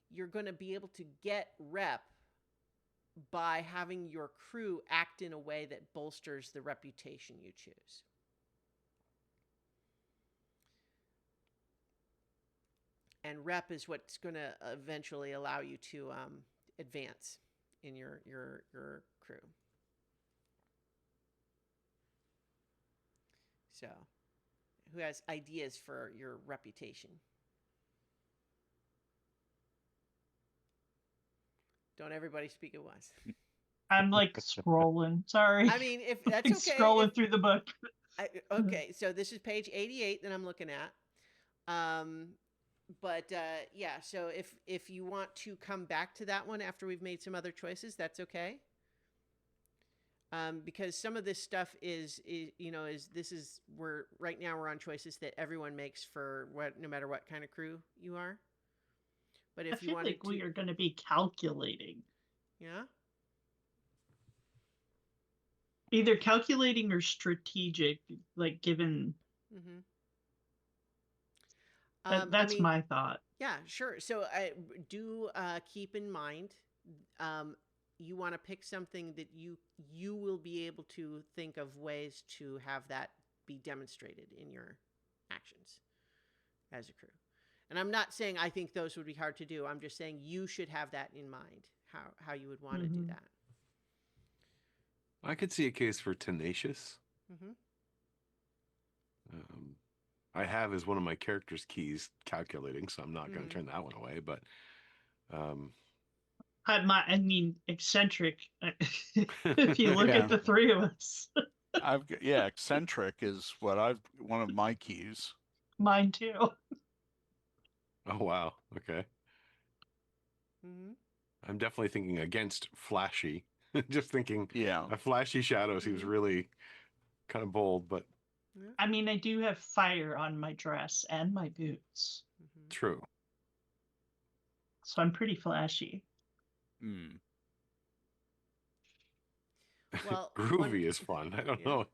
you're going to be able to get rep by having your crew act in a way that bolsters the reputation you choose. And rep is what's going to eventually allow you to advance in your crew. So, who has ideas for your reputation? Don't everybody speak at once.
I'm like scrolling. Sorry.
I mean, if that's
Like,
okay.
scrolling through the book.
Okay, so this is page 88 that I'm looking at. But yeah, so if you want to come back to that one after we've made some other choices, that's okay. Because some of this stuff is we're right now we're on choices that everyone makes for no matter what kind of crew you are. But
I
if you
feel
wanted
like
to,
we are going to be calculating.
yeah,
Either calculating or strategic, like given.
mm-hmm.
That's my thought.
Yeah, sure. So I do keep in mind, you want to pick something that you will be able to think of ways to have that be demonstrated in your actions as a crew. And I'm not saying I think those would be hard to do. I'm just saying you should have that in mind, how you would want to do that.
I could see a case for tenacious.
Mm-hmm.
I have as one of my character's keys calculating, so I'm not going to turn that one away. But
I mean, eccentric. If you look
Yeah.
at the three of us,
eccentric is one of my keys.
mine too.
oh wow, okay.
Mm-hmm.
I'm definitely thinking against flashy. Just thinking,
Yeah.
a flashy shadow seems really kind of bold, but
I mean, I do have fire on my dress and my boots,
true.
so I'm pretty flashy.
Hmm.
Well,
Groovy is fun. I don't know.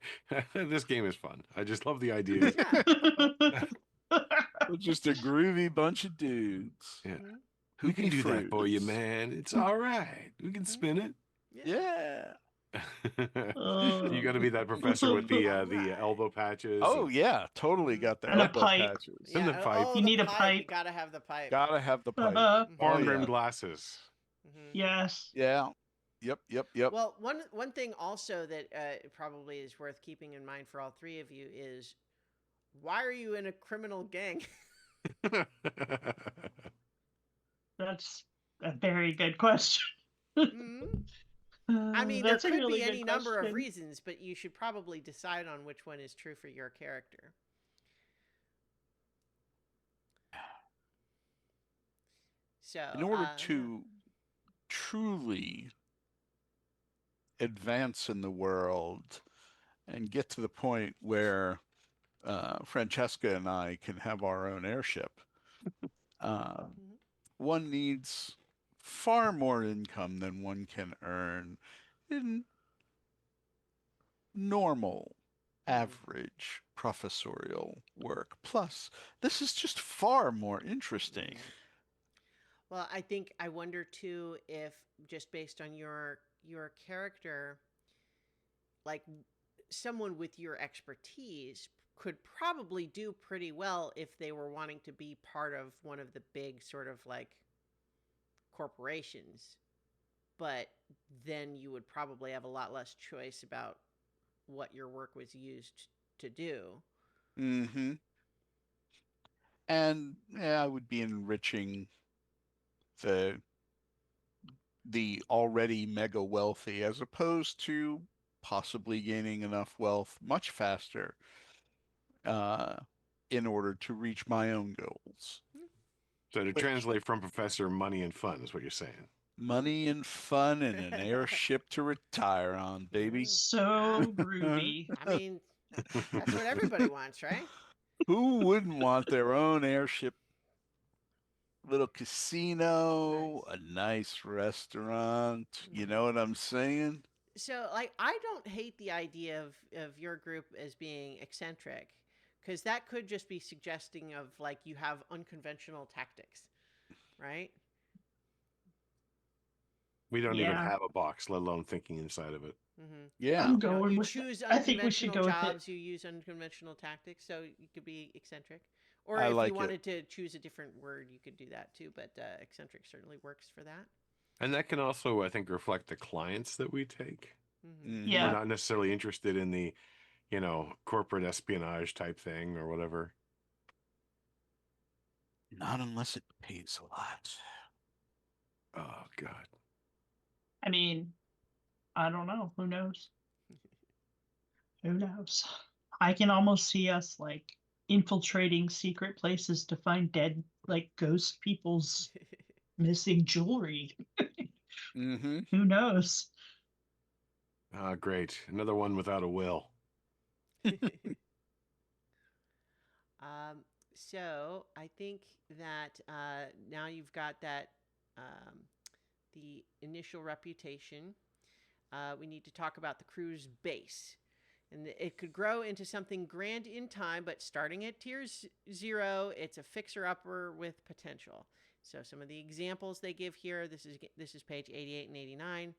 This game is fun. I just love the idea.
We're just a groovy bunch of dudes.
Yeah.
Who
We can do that for you,
fruits.
man. It's all right. We can spin it.
Yeah.
You got to be that professor with the elbow patches.
Oh yeah, totally got the
And a
elbow
pipe.
patches.
And the pipe.
Oh,
You
the
need a
pipe.
pipe.
You gotta have the pipe.
Gotta have the pipe.
Horn
Oh,
rimmed
yeah.
glasses.
Yes.
Yeah. Yep.
Well, one thing also that probably is worth keeping in mind for all three of you is, why are you in a criminal gang?
That's a very good question.
I mean, there
That's a
could
really
be
good
any number of
question.
reasons, but you should probably decide on which one is true for your character. So,
In order to truly advance in the world and get to the point where Francesca and I can have our own airship, one needs far more income than one can earn in normal, average professorial work. Plus, this is just far more interesting.
well, I wonder too if, just based on your character, like someone with your expertise could probably do pretty well if they were wanting to be part of one of the big sort of like corporations. But then you would probably have a lot less choice about what your work was used to do.
Mm-hmm. And I would be enriching the already mega wealthy, as opposed to possibly gaining enough wealth much faster in order to reach my own goals.
So to translate from professor, money and fun is what you're saying.
Money and fun and an airship to retire on, baby.
So groovy.
I mean, that's what everybody wants, right?
Who wouldn't want their own airship? Little casino, a nice restaurant. You know what I'm saying?
So, like, I don't hate the idea of your group as being eccentric, because that could just be suggesting of like you have unconventional tactics, right?
We don't even have a box, let alone thinking inside of it.
Yeah.
I'm
You know,
going
you
with
choose
I think we should
unconventional
go with it.
jobs, you use unconventional tactics, so you could be eccentric. Or
I
if
like
you
it.
wanted to choose a different word, you could do that too, but eccentric certainly works for that.
And that can also, I think, reflect the clients that we take.
Mhm.
Yeah.
We're not necessarily interested in the, corporate espionage type thing or whatever.
Not unless it pays a lot.
Oh, God.
I mean, I don't know. Who knows? Who knows? I can almost see us like infiltrating secret places to find dead, like ghost people's missing jewelry.
Mm-hmm.
Who knows?
Great. Another one without a will.
Um, so I think that now you've got that um, the initial reputation. We need to talk about the crew's base. And it could grow into something grand in time, but starting at tier 0, it's a fixer-upper with potential. So some of the examples they give here, this is page 88 and 89.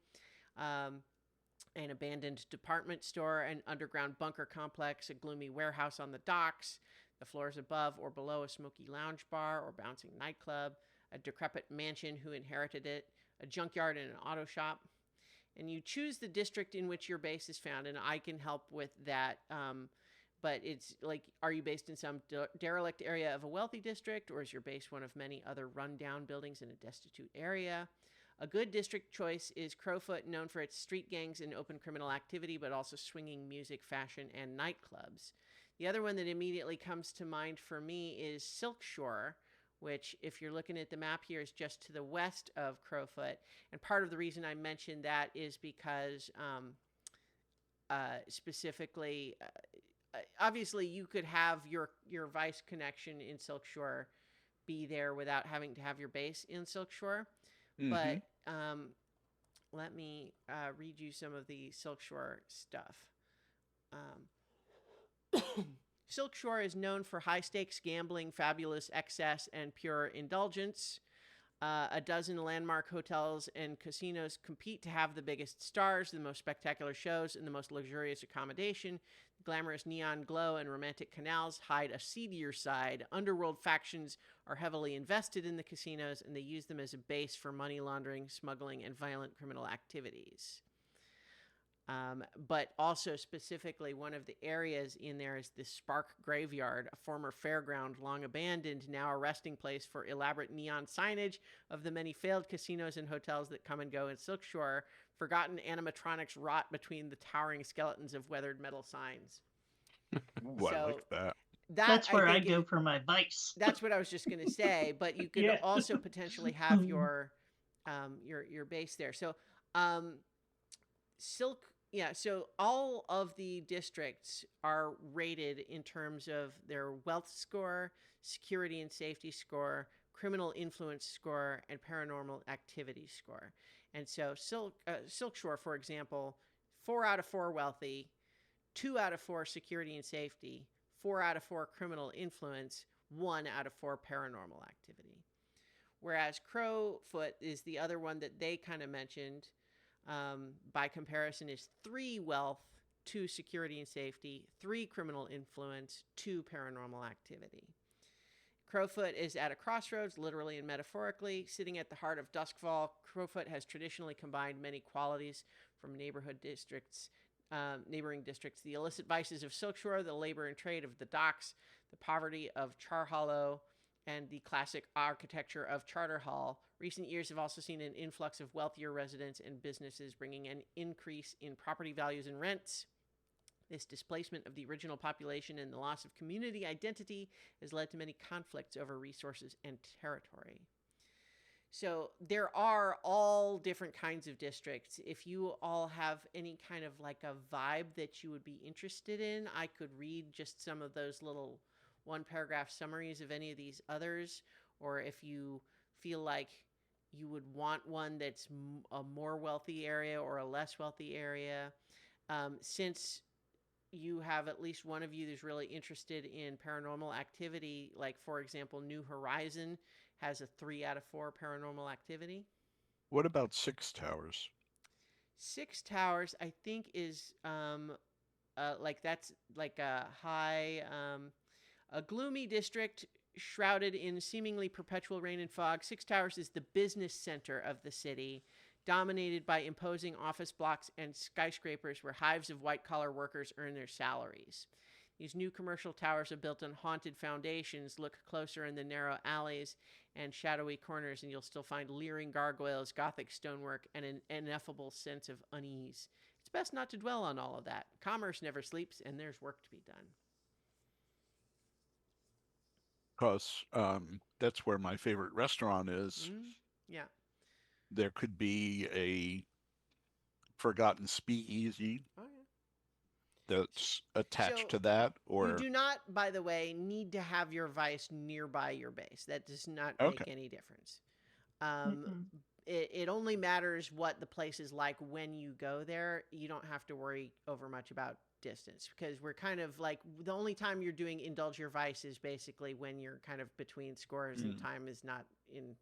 An abandoned department store, an underground bunker complex, a gloomy warehouse on the docks, the floors above or below a smoky lounge bar or bouncing nightclub, a decrepit mansion who inherited it, a junkyard and an auto shop. And you choose the district in which your base is found, and I can help with that. But it's like, are you based in some derelict area of a wealthy district, or is your base one of many other rundown buildings in a destitute area? A good district choice is Crowfoot, known for its street gangs and open criminal activity, but also swinging music, fashion, and nightclubs. The other one that immediately comes to mind for me is Silk Shore, which, if you're looking at the map here, is just to the west of Crowfoot. And part of the reason I mentioned that is because specifically, obviously, you could have your Vice connection in Silk Shore be there without having to have your base in Silk Shore.
Mm-hmm.
But let me read you some of the Silk Shore stuff. Silk Shore is known for high-stakes gambling, fabulous excess, and pure indulgence. A dozen landmark hotels and casinos compete to have the biggest stars, the most spectacular shows, and the most luxurious accommodation. The glamorous neon glow and romantic canals hide a seedier side. Underworld factions are heavily invested in the casinos, and they use them as a base for money laundering, smuggling, and violent criminal activities. But also specifically, one of the areas in there is the Spark Graveyard, a former fairground long abandoned, now a resting place for elaborate neon signage of the many failed casinos and hotels that come and go in Silk Shore. Forgotten animatronics rot between the towering skeletons of weathered metal signs.
Ooh, I like that.
That's where I
think
go for my Vice.
That's what I was just going to say. But you could
Yeah.
also potentially have your base there. So Silk. Yeah, so all of the districts are rated in terms of their wealth score, security and safety score, criminal influence score, and paranormal activity score. And so Silk Shore, for example, 4 out of 4 wealthy, 2 out of 4 security and safety, 4 out of 4 criminal influence, 1 out of 4 paranormal activity. Whereas Crowfoot is the other one that they kind of mentioned. By comparison, is 3 wealth, 2 security and safety, 3 criminal influence, 2 paranormal activity. Crowfoot is at a crossroads, literally and metaphorically. Sitting at the heart of Duskfall, Crowfoot has traditionally combined many qualities from neighboring districts, the illicit vices of Silk Shore, the labor and trade of the docks, the poverty of Char Hollow, and the classic architecture of Charter Hall. Recent years have also seen an influx of wealthier residents and businesses, bringing an increase in property values and rents. This displacement of the original population and the loss of community identity has led to many conflicts over resources and territory. So there are all different kinds of districts. If you all have any kind of like a vibe that you would be interested in, I could read just some of those little 1-paragraph summaries of any of these others, or if you feel like you would want one that's a more wealthy area or a less wealthy area. Since you have at least one of you that's really interested in paranormal activity, like for example, New Horizon has a 3 out of 4 paranormal activity.
What about Six Towers?
Six Towers, I think, is that's like a high, a gloomy district shrouded in seemingly perpetual rain and fog. Six Towers is the business center of the city, dominated by imposing office blocks and skyscrapers where hives of white-collar workers earn their salaries. These new commercial towers are built on haunted foundations. Look closer in the narrow alleys, and shadowy corners, and you'll still find leering gargoyles, Gothic stonework, and an ineffable sense of unease. It's best not to dwell on all of that. Commerce never sleeps, and there's work to be done.
Because that's where my favorite restaurant is.
Yeah.
There could be a forgotten speakeasy
Oh, yeah.
that's attached
So
to that,
you
or
do not, by the way, need to have your vice nearby your base. That does not make
okay,
any difference. Um,
Mm-mm.
it only matters what the place is like when you go there. You don't have to worry over much about distance, because we're kind of like, the only time you're doing indulge your vice is basically when you're kind of between scores and time is not in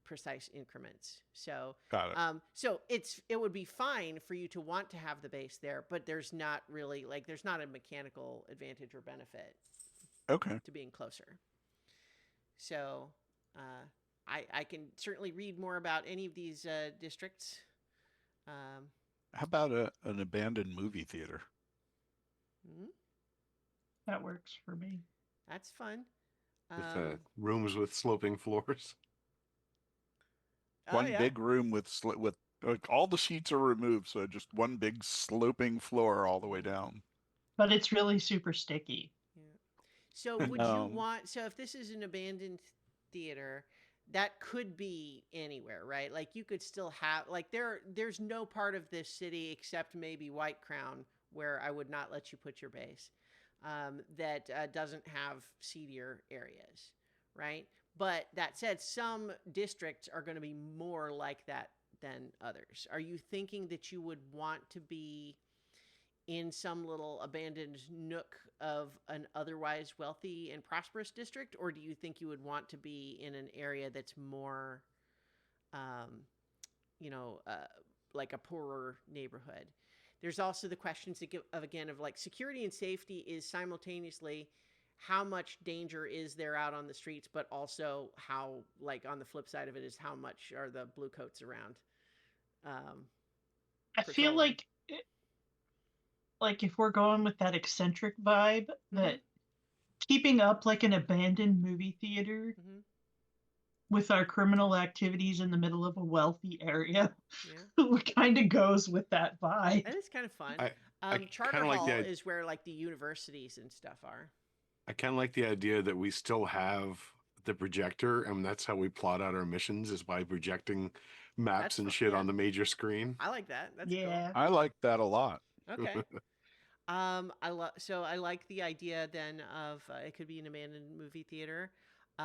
precise increments. So
got it.
so it would be fine for you to want to have the base there, but there's not really, like, there's not a mechanical advantage or benefit
Okay,
to being closer. So I can certainly read more about any of these districts.
how about an abandoned movie theater?
That works for me.
That's fun.
With rooms with sloping floors.
Oh,
One
yeah.
big room with like, all the sheets are removed, so just one big sloping floor all the way down.
But it's really super sticky.
Yeah. So would you
Um,
want, so if this is an abandoned theater, that could be anywhere, right? Like, you could still have, like, there's no part of this city except maybe White Crown where I would not let you put your base, that doesn't have seedier areas, right? But that said, some districts are going to be more like that than others. Are you thinking that you would want to be in some little abandoned nook of an otherwise wealthy and prosperous district, or do you think you would want to be in an area that's more, um, you know, like a poorer neighborhood? There's also the questions of like, security and safety is simultaneously how much danger is there out on the streets, but also how, like, on the flip side of it is how much are the blue coats around.
I feel
Patrolling.
like if we're going with that eccentric vibe,
Mm-hmm.
that keeping up like an abandoned movie theater
Mm-hmm.
with our criminal activities in the middle of a wealthy area
Yeah,
kind of goes with that vibe.
that is kind of fun.
I
Charter
kind of like
Hall
the
is where, like, the universities and stuff are.
I kind of like the idea that we still have the projector, and that's how we plot out our missions, is by projecting maps
That's
and
fun.
shit
Yeah,
on the major screen.
I like that. That's
Yeah.
I like that a lot.
cool. Okay. So I like the idea then of it could be an abandoned movie theater. We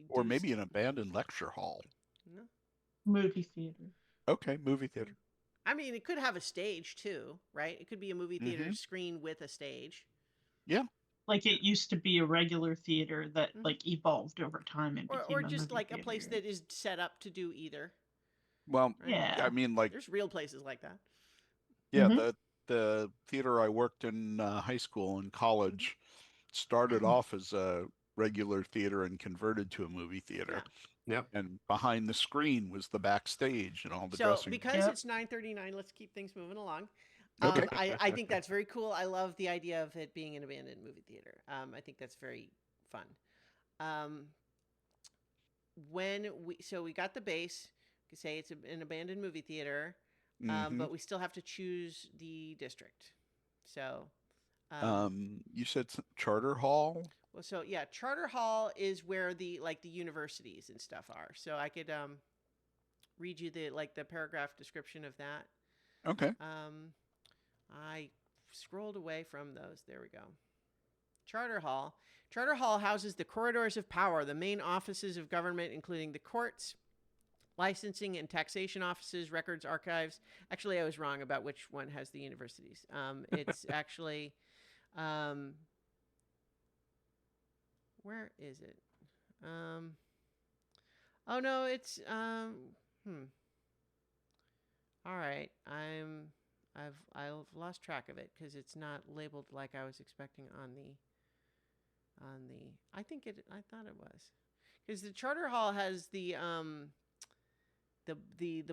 Or
do
maybe an abandoned lecture hall.
no?
Movie theater.
Okay, movie theater.
I mean, it could have a stage too, right? It could be a movie theater screen with a stage.
Yeah.
Like it used to be a regular theater that
Mhm.
like evolved over time and became
Or
a
just
movie
like
theater.
a place that is set up to do either.
Well,
Right?
Yeah.
I mean, like,
There's real places like that.
yeah,
Mhm.
the theater I worked in high school and college started off as a regular theater and converted to a movie theater.
Yeah.
Yep.
And behind the screen was the backstage and all the
So
dressing.
because
Yep.
it's 9:39, let's keep things moving along.
Okay.
I think that's very cool. I love the idea of it being an abandoned movie theater. I think that's very fun. We got the base, we could say it's an abandoned movie theater,
Mhm.
but we still have to choose the district. So,
You said Charter Hall?
well, so yeah, Charter Hall is where the universities and stuff are. So I could read you the paragraph description of that.
Okay.
I scrolled away from those. There we go. Charter Hall. Charter Hall houses the corridors of power, the main offices of government, including the courts, licensing and taxation offices, records, archives. Actually, I was wrong about which one has the universities. It's actually, where is it? Oh no, it's All right, I've lost track of it because it's not labeled like I was expecting on the. I thought it was, because the Charter Hall has the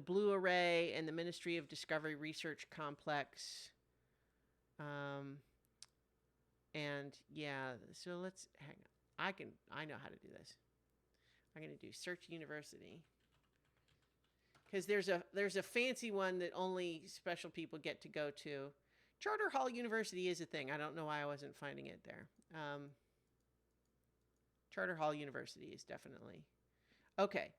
Blue Array and the Ministry of Discovery Research Complex. And yeah, so let's hang on. I know how to do this. I'm going to do search university. Because there's a fancy one that only special people get to go to. Charter Hall University is a thing. I don't know why I wasn't finding it there. Charter Hall University is definitely. Okay.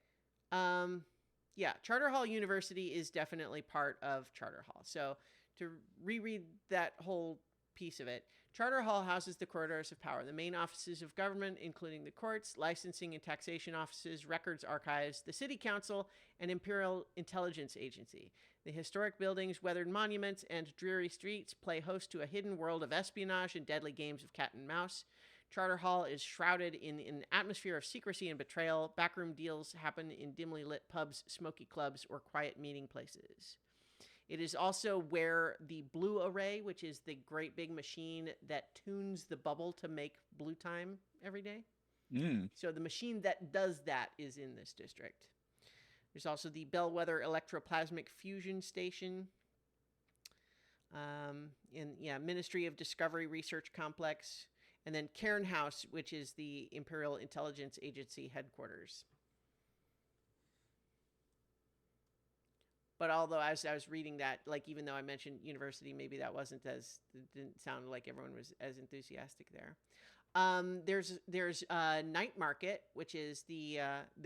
Yeah, Charter Hall University is definitely part of Charter Hall. So to reread that whole piece of it, Charter Hall houses the corridors of power, the main offices of government, including the courts, licensing and taxation offices, records archives, the city council, and Imperial Intelligence Agency. The historic buildings, weathered monuments, and dreary streets play host to a hidden world of espionage and deadly games of cat and mouse. Charter Hall is shrouded in an atmosphere of secrecy and betrayal. Backroom deals happen in dimly lit pubs, smoky clubs, or quiet meeting places. It is also where the Blue Array, which is the great big machine that tunes the bubble to make blue time every day. So the machine that does that is in this district. There's also the Bellwether Electroplasmic Fusion Station. Ministry of Discovery Research Complex. And then Cairn House, which is the Imperial Intelligence Agency headquarters. But although as I was reading that, like even though I mentioned university, maybe that wasn't as, it didn't sound like everyone was as enthusiastic there. There's Night Market, which is the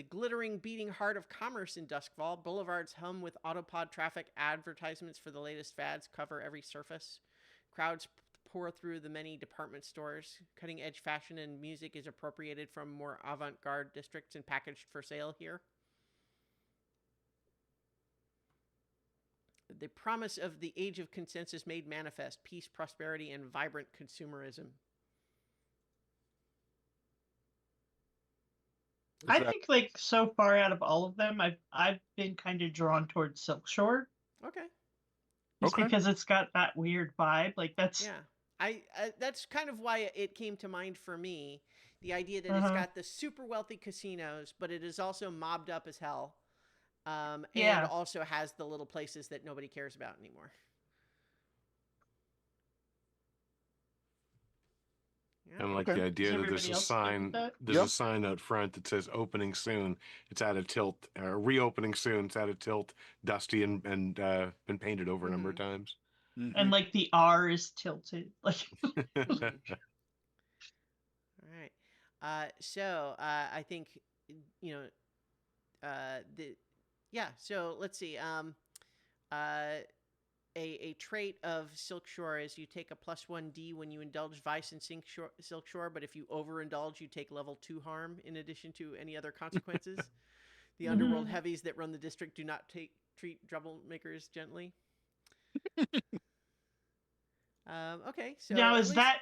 glittering, beating heart of commerce in Duskfall. Boulevards hum with autopod traffic. Advertisements for the latest fads cover every surface. Crowds pour through the many department stores. Cutting-edge fashion and music is appropriated from more avant-garde districts and packaged for sale here. The promise of the age of consensus made manifest: peace, prosperity, and vibrant consumerism.
I think like so far out of all of them, I've been kind of drawn towards Silk Shore.
Okay.
Just because it's got that weird vibe. Like that's
I that's kind of why it came to mind for me. The idea that it's got the super wealthy casinos, but it is also mobbed up as hell. And also has the little places that nobody cares about anymore.
Yeah. And like the idea that there's a sign, a sign out front that says "opening soon." It's at a tilt, reopening soon. It's at a tilt, dusty and been painted over a number of times.
And like the R is tilted, like.
All right. So I think So let's see. A trait of Silk Shore is you take a +1D when you indulge vice in Silk Shore, but if you overindulge, you take level 2 harm in addition to any other consequences. The underworld heavies that run the district do not treat troublemakers gently. Okay, so
now is that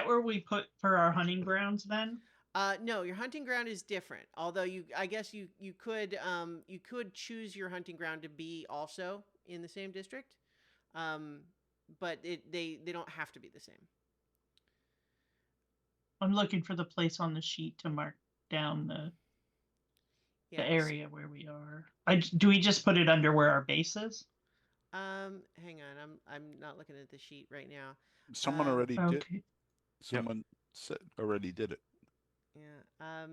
where we put for our hunting grounds then?
No, your hunting ground is different. Although I guess you could choose your hunting ground to be also in the same district, but they don't have to be the same.
I'm looking for the place on the sheet to mark down the area where we are. Do we just put it under where our base is?
Hang on, I'm not looking at the sheet right now.
Someone already did. Someone already did it.
Yeah.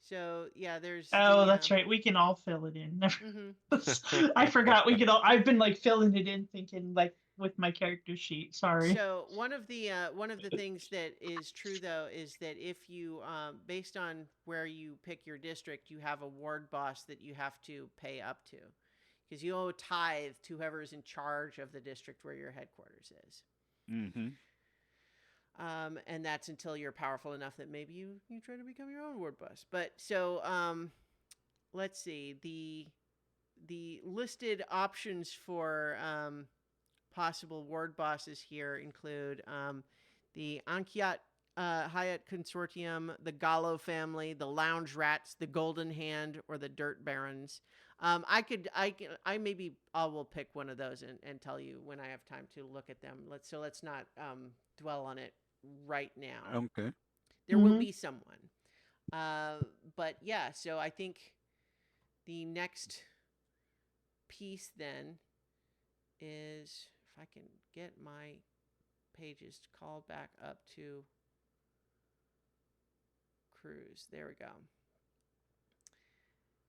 So yeah, there's.
That's right. We can all fill it in. I forgot we could all. I've been like filling it in, thinking like with my character sheet. Sorry.
So one of the things that is true though is that if you based on where you pick your district, you have a ward boss that you have to pay up to, because you owe tithe to whoever's in charge of the district where your headquarters is.
Mm-hmm.
And that's until you're powerful enough that maybe you try to become your own ward boss. But so let's see, the listed options for possible ward bosses here include the Ankiat Hyatt Consortium, the Gallo family, the Lounge Rats, the Golden Hand, or the Dirt Barons. I will pick one of those and tell you when I have time to look at them. Let's not dwell on it right now.
Okay.
There will be someone. But yeah, so I think the next piece then is, if I can get my pages called back up to cruise. There we go.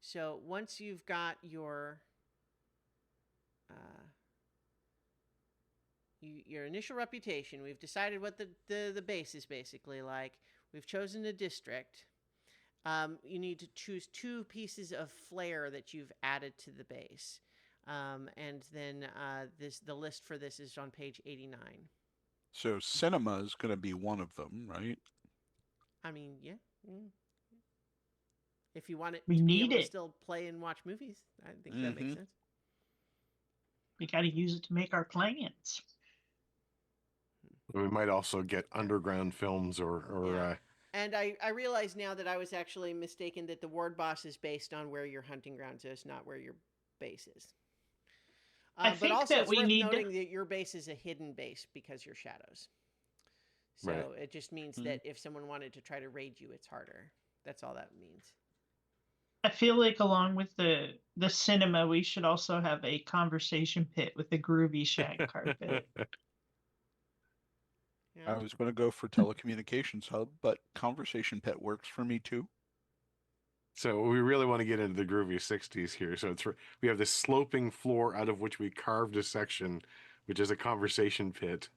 So once you've got your your initial reputation, we've decided what the base is basically like. We've chosen a district. You need to choose 2 pieces of flair that you've added to the base. And then the list for this is on page 89.
So cinema is going to be one of them, right?
I mean, yeah. If you want it
We
to be
need
able to
it.
still play and watch movies, I think that makes
Mhm.
sense.
We got to use it to make our plans.
We might also get underground films or
Yeah. And I realize now that I was actually mistaken that the ward boss is based on where your hunting grounds is, not where your base is.
I
But
think
also,
that
it's
we
worth
need
noting that your base is a hidden base because you're shadows. So
Right.
it just means
Mhm.
that if someone wanted to try to raid you, it's harder. That's all that means.
I feel like along with the cinema, we should also have a conversation pit with a groovy shag carpet.
I
Yeah.
was going to go for telecommunications hub, but conversation pet works for me too.
So we really want to get into the groovy 60s here. So we have this sloping floor out of which we carved a section, which is a conversation pit,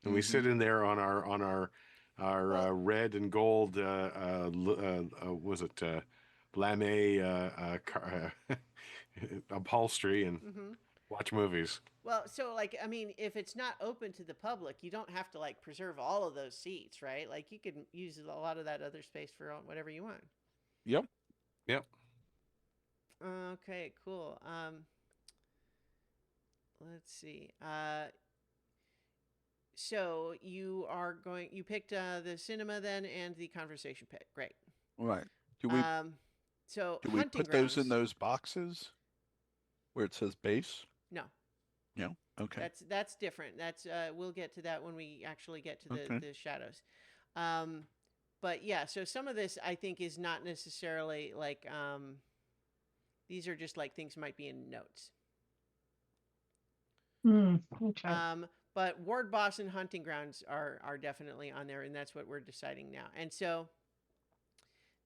and we sit
Mhm.
in there on our
Well-
red and gold was it lame upholstery and
Mm-hmm.
watch movies.
Well, so like, I mean, if it's not open to the public, you don't have to like preserve all of those seats, right? Like you could use a lot of that other space for whatever you want.
Yep.
Yep.
Okay, cool. Let's see. So you picked the cinema then and the conversation pit. Great.
Right. Do we
So
do we
hunting
put those in
grounds.
those boxes where it says base?
No,
No. Okay.
that's different. That's we'll get to that when we actually get to
Okay.
the shadows. But yeah, so some of this I think is not necessarily like these are just like things might be in notes.
Okay.
But ward boss and hunting grounds are definitely on there, and that's what we're deciding now. And so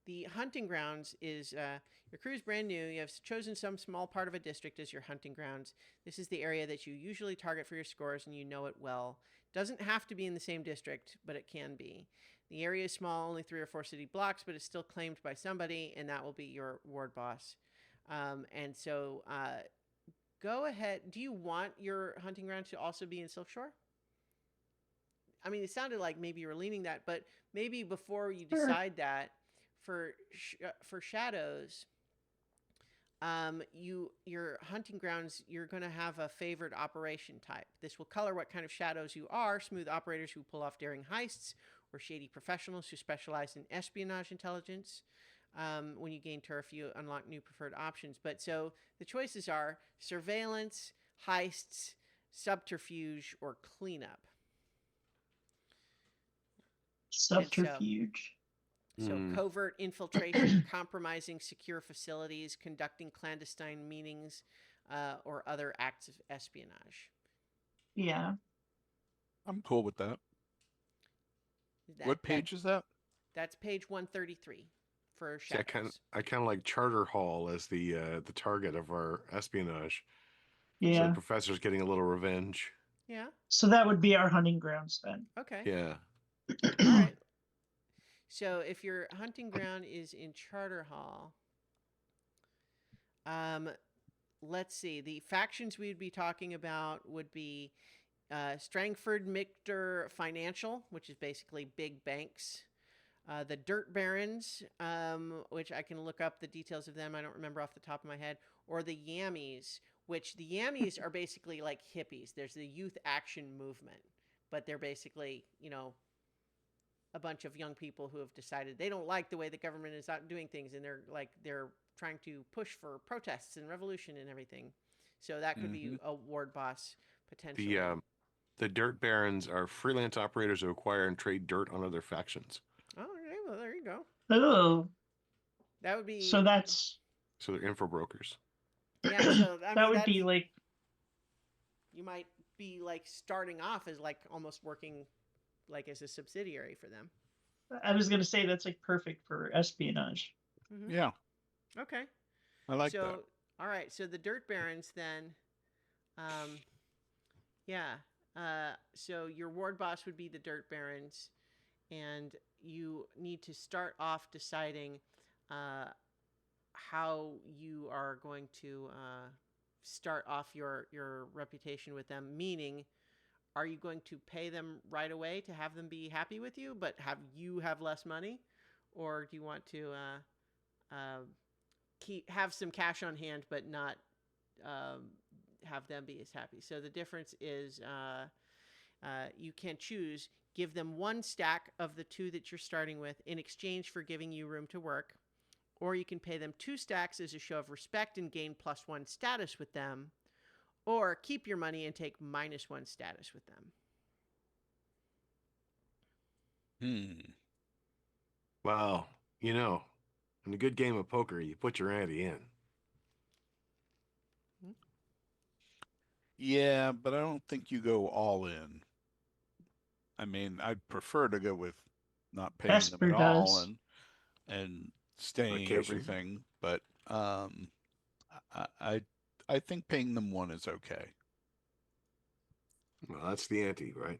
the hunting grounds is your crew's brand new. You have chosen some small part of a district as your hunting grounds. This is the area that you usually target for your scores, and you know it well. Doesn't have to be in the same district, but it can be. The area is small, only 3 or 4 city blocks, but it's still claimed by somebody, and that will be your ward boss. And so go ahead. Do you want your hunting ground to also be in Silk Shore? I mean, it sounded like maybe you were leaning that, but maybe before you
Sure.
decide that, for shadows, your hunting grounds, you're going to have a favored operation type. This will color what kind of shadows you are: smooth operators who pull off daring heists, or shady professionals who specialize in espionage intelligence. When you gain turf, you unlock new preferred options. But so the choices are surveillance, heists, subterfuge, or cleanup.
Subterfuge.
So covert infiltration, compromising secure facilities, conducting clandestine meetings, or other acts of espionage.
Yeah.
I'm cool with that. What page is that?
That's page 133 for
See,
shadows.
I kind of like Charter Hall as the target of our espionage. So
Yeah.
the professor's getting a little revenge.
Yeah.
So that would be our hunting grounds then.
Okay.
Yeah.
All right. So if your hunting ground is in Charter Hall, let's see. The factions we'd be talking about would be Strangford Michter Financial, which is basically big banks. The Dirt Barons, which I can look up the details of them. I don't remember off the top of my head. Or the Yammies, which the Yammies are basically like hippies. There's the Youth Action Movement, but they're basically, a bunch of young people who have decided they don't like the way the government is out doing things, and they're trying to push for protests and revolution and everything. So that could be a ward boss potentially.
The Dirt Barons are freelance operators who acquire and trade dirt on other factions.
Oh, okay, well there you go.
Oh.
That would be
So that's
So they're info brokers.
yeah. So I
that
mean,
would be like
you might be like starting off as like almost working like as a subsidiary for them.
I was gonna say that's like perfect for espionage.
Hmm.
Yeah,
Okay.
I like
So,
that.
all right. So the Dirt Barons then, um, yeah. So your ward boss would be the Dirt Barons, and you need to start off deciding uh, how you are going to start off your reputation with them. Meaning, are you going to pay them right away to have them be happy with you, but have less money, or do you want to have some cash on hand, but not um, have them be as happy? So the difference is you can choose give them one stack of the two that you're starting with in exchange for giving you room to work, or you can pay them two stacks as a show of respect and gain +1 status with them, or keep your money and take -1 status with them.
Hmm.
Well, you know, in a good game of poker, you put your ante in.
Yeah, but I don't think you go all in. I mean, I'd prefer to go with not paying them
Vesper
at all
does.
and staying
Vacation.
everything, but I I I think paying them one is okay.
Well, that's the ante, right?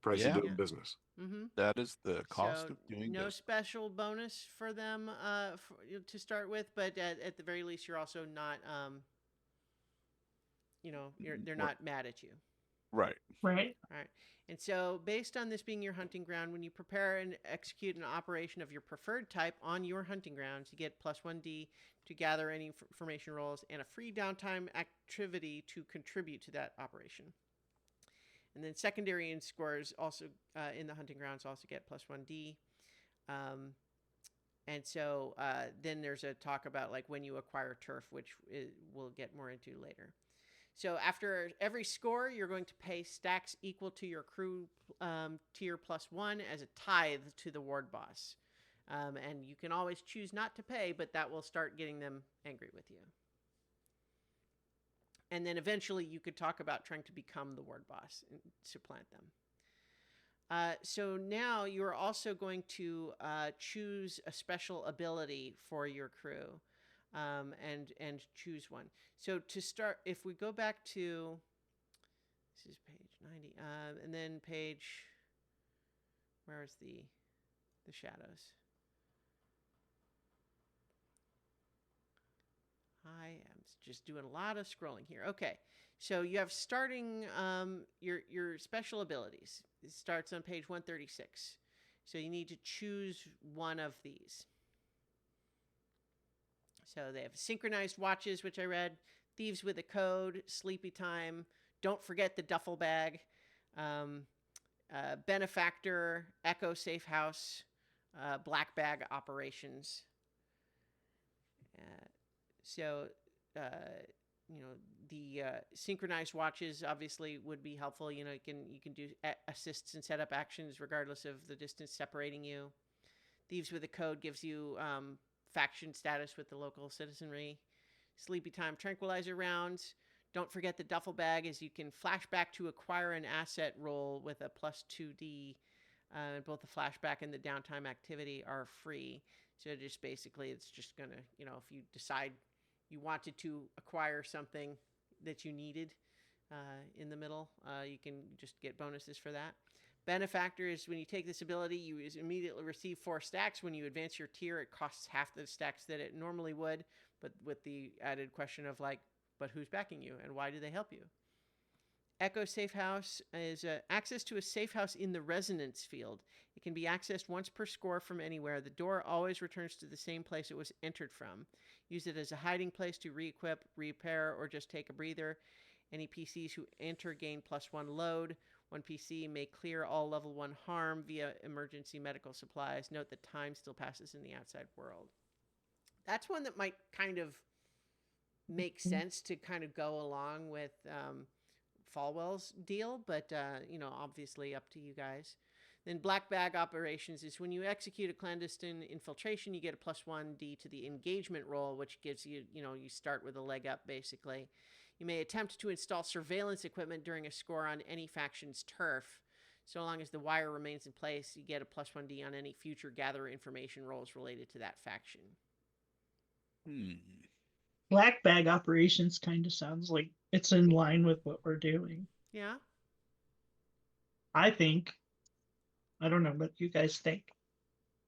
Price of
Yeah,
doing
Yeah.
business.
Mm-hmm.
that is the cost
So
of doing
no
business.
special bonus for them to start with, but at the very least, you're also not, they're
Right.
not mad at you.
Right.
Right.
All right. And so, based on this being your hunting ground, when you prepare and execute an operation of your preferred type on your hunting grounds, you get +1D to gather any information rolls and a free downtime activity to contribute to that operation. And then secondary and scores also in the hunting grounds also get +1D. Um, and so then there's a talk about like when you acquire turf, which we'll get more into later. So after every score, you're going to pay stacks equal to your crew tier +1 as a tithe to the ward boss. And you can always choose not to pay, but that will start getting them angry with you. And then eventually you could talk about trying to become the ward boss and supplant them. So now you're also going to choose a special ability for your crew, and choose one. So to start, if we go back to this is page 90, and then page where is the shadows? I am just doing a lot of scrolling here. Okay, so you have starting your special abilities. It starts on page 136. So you need to choose one of these. So they have synchronized watches, which I read, thieves with a code, sleepy time, don't forget the duffel bag, um, benefactor, echo safe house, black bag operations. Uh, So, uh, the synchronized watches obviously would be helpful. You can do assists and setup actions regardless of the distance separating you. Thieves with a code gives you faction status with the local citizenry. Sleepy time tranquilizer rounds. Don't forget the duffel bag, as you can flashback to acquire an asset roll with a +2D. Both the flashback and the downtime activity are free. So just basically, it's just gonna, if you decide you wanted to acquire something that you needed in the middle, you can just get bonuses for that. Benefactor is when you take this ability, you immediately receive 4 stacks. When you advance your tier, it costs half the stacks that it normally would, but with the added question of like, but who's backing you and why do they help you? Echo Safe House is access to a safe house in the resonance field. It can be accessed once per score from anywhere. The door always returns to the same place it was entered from. Use it as a hiding place to re-equip, repair, or just take a breather. Any PCs who enter gain +1 load. One PC may clear all level 1 harm via emergency medical supplies. Note that time still passes in the outside world. That's one that might kind of make sense to kind of go along with Falwell's deal, but obviously up to you guys. Then black bag operations is when you execute a clandestine infiltration, you get a +1D to the engagement roll, which gives you, you start with a leg up basically. You may attempt to install surveillance equipment during a score on any faction's turf. So long as the wire remains in place, you get a +1d on any future gather information rolls related to that faction.
Black bag operations kind of sounds like it's in line with what we're doing.
Yeah.
I think. I don't know what you guys think.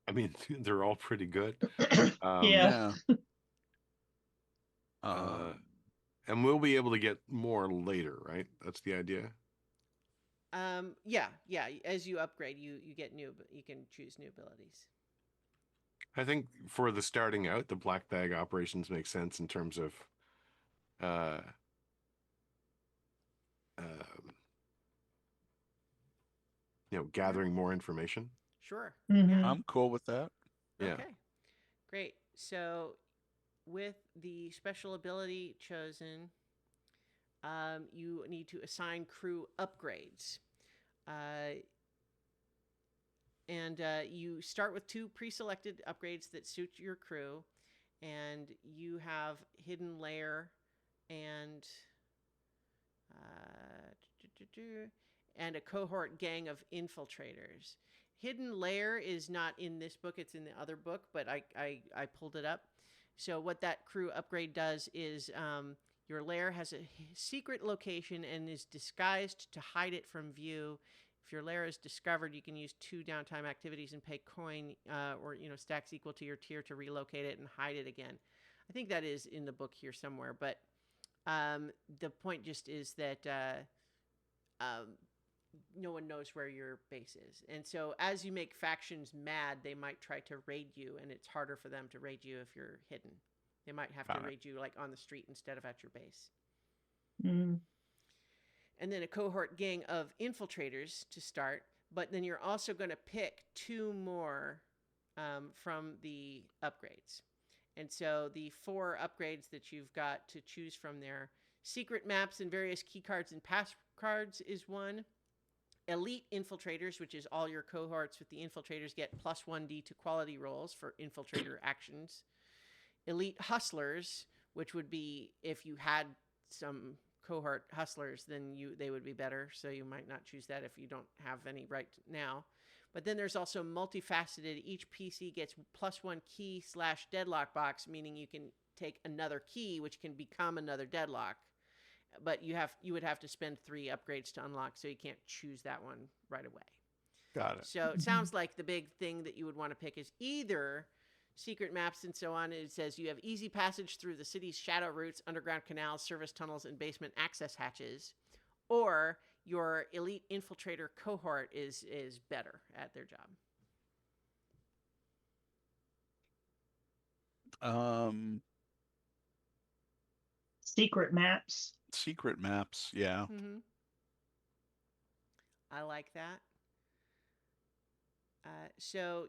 I mean, they're all pretty good.
Yeah.
And we'll be able to get more later, right? That's the idea.
Yeah. As you upgrade, you get new. You can choose new abilities.
I think for the starting out, the black bag operations make sense in terms of, gathering more information.
Sure.
Mhm.
I'm cool with that.
Yeah.
Okay. Great. So, with the special ability chosen, you need to assign crew upgrades. And you start with 2 pre-selected upgrades that suit your crew, and you have hidden layer and and a cohort gang of infiltrators. Hidden layer is not in this book; it's in the other book, but I pulled it up. So what that crew upgrade does is your lair has a secret location and is disguised to hide it from view. If your lair is discovered, you can use 2 downtime activities and pay coin or stacks equal to your tier to relocate it and hide it again. I think that is in the book here somewhere, but the point just is that no one knows where your base is. And so as you make factions mad, they might try to raid you, and it's harder for them to raid you if you're hidden. They might have to raid you like on the street instead of at your base.
Mm.
And then a cohort gang of infiltrators to start, but then you're also going to pick 2 more from the upgrades. And so the 4 upgrades that you've got to choose from there, secret maps and various key cards and pass cards is one. Elite infiltrators, which is all your cohorts with the infiltrators get +1d to quality rolls for infiltrator actions. Elite hustlers, which would be if you had some cohort hustlers, then they would be better. So you might not choose that if you don't have any right now. But then there's also multifaceted. Each PC gets +1 key / deadlock box, meaning you can take another key, which can become another deadlock. But you would have to spend 3 upgrades to unlock, so you can't choose that one right away.
Got it.
So it sounds like the big thing that you would want to pick is either secret maps and so on. It says you have easy passage through the city's shadow routes, underground canals, service tunnels, and basement access hatches, or your elite infiltrator cohort is better at their job.
Secret maps.
Secret maps, yeah.
Mm-hmm. I like that. So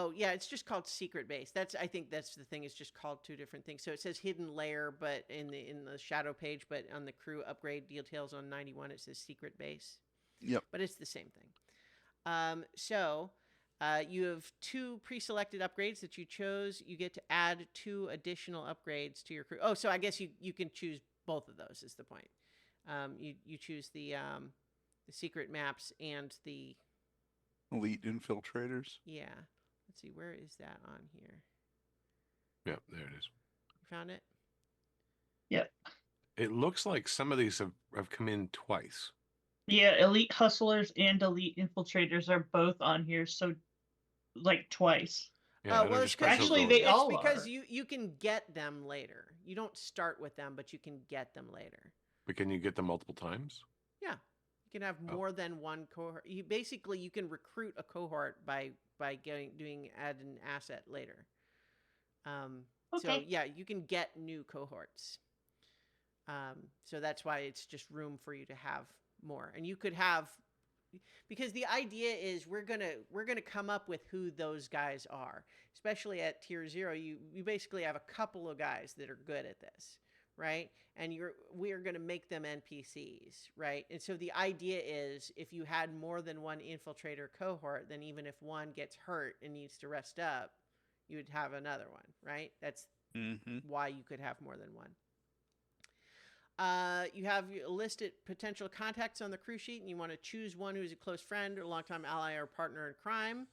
it's just called secret base. I think that's the thing. It's just called 2 different things. So it says hidden layer, but in the shadow page, but on the crew upgrade details on 91, it says secret base.
Yep.
But it's the same thing. You have 2 pre-selected upgrades that you chose. You get to add 2 additional upgrades to your crew. Oh, so I guess you can choose both of those is the point. You choose the secret maps and the
Elite infiltrators.
Yeah. Let's see, where is that on here?
Yeah, there it is.
You found it?
Yep.
It looks like some of these have come in twice.
Yeah, elite hustlers and elite infiltrators are both on here, so like twice.
Yeah,
well, it's
Actually, they all
because
are.
you can get them later. You don't start with them, but you can get them later.
But can you get them multiple times?
Yeah, you can have more than one cohort. You can recruit a cohort by add an asset later.
Okay.
So yeah, you can get new cohorts. So that's why it's just room for you to have more, and you could have, because the idea is we're gonna come up with who those guys are. Especially at tier 0, you basically have a couple of guys that are good at this, right? And we're gonna make them NPCs, right? And so the idea is if you had more than one infiltrator cohort, then even if one gets hurt and needs to rest up, you would have another one, right? That's why you could have more than one. You have listed potential contacts on the crew sheet, and you want to choose one who's a close friend, or longtime ally, or partner in crime.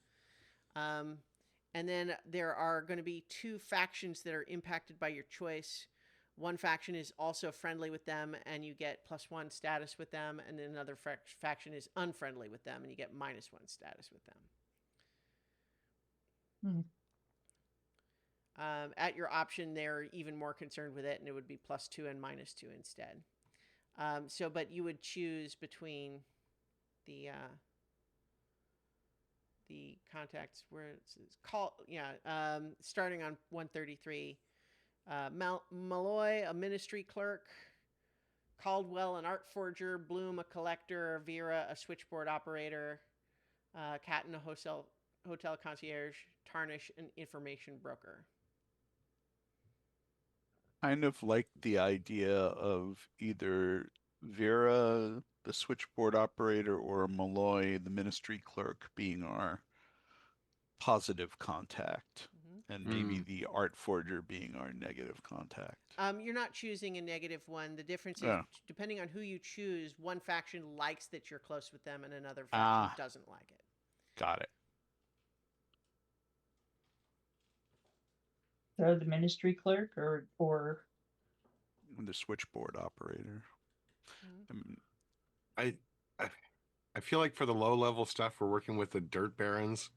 And then there are going to be 2 factions that are impacted by your choice. One faction is also friendly with them, and you get +1 status with them. And then another faction is unfriendly with them, and you get -1 status with them. At your option, they're even more concerned with it, and it would be +2 and -2 instead. But you would choose between the contacts where it's called, starting on 133. Malloy, a ministry clerk. Caldwell, an art forger. Bloom, a collector. Vera, a switchboard operator. Catton, a hotel concierge. Tarnish, an information broker.
Kind of like the idea of either Vera, the switchboard operator, or Malloy, the ministry clerk, being our positive contact, and maybe the art forger being our negative contact.
You're not choosing a -1. The difference is, depending on who you choose, one faction likes that you're close with them, and another faction doesn't like it.
Got it.
So the ministry clerk or
The switchboard operator.
I feel like for the low level stuff, we're working with the dirt barons.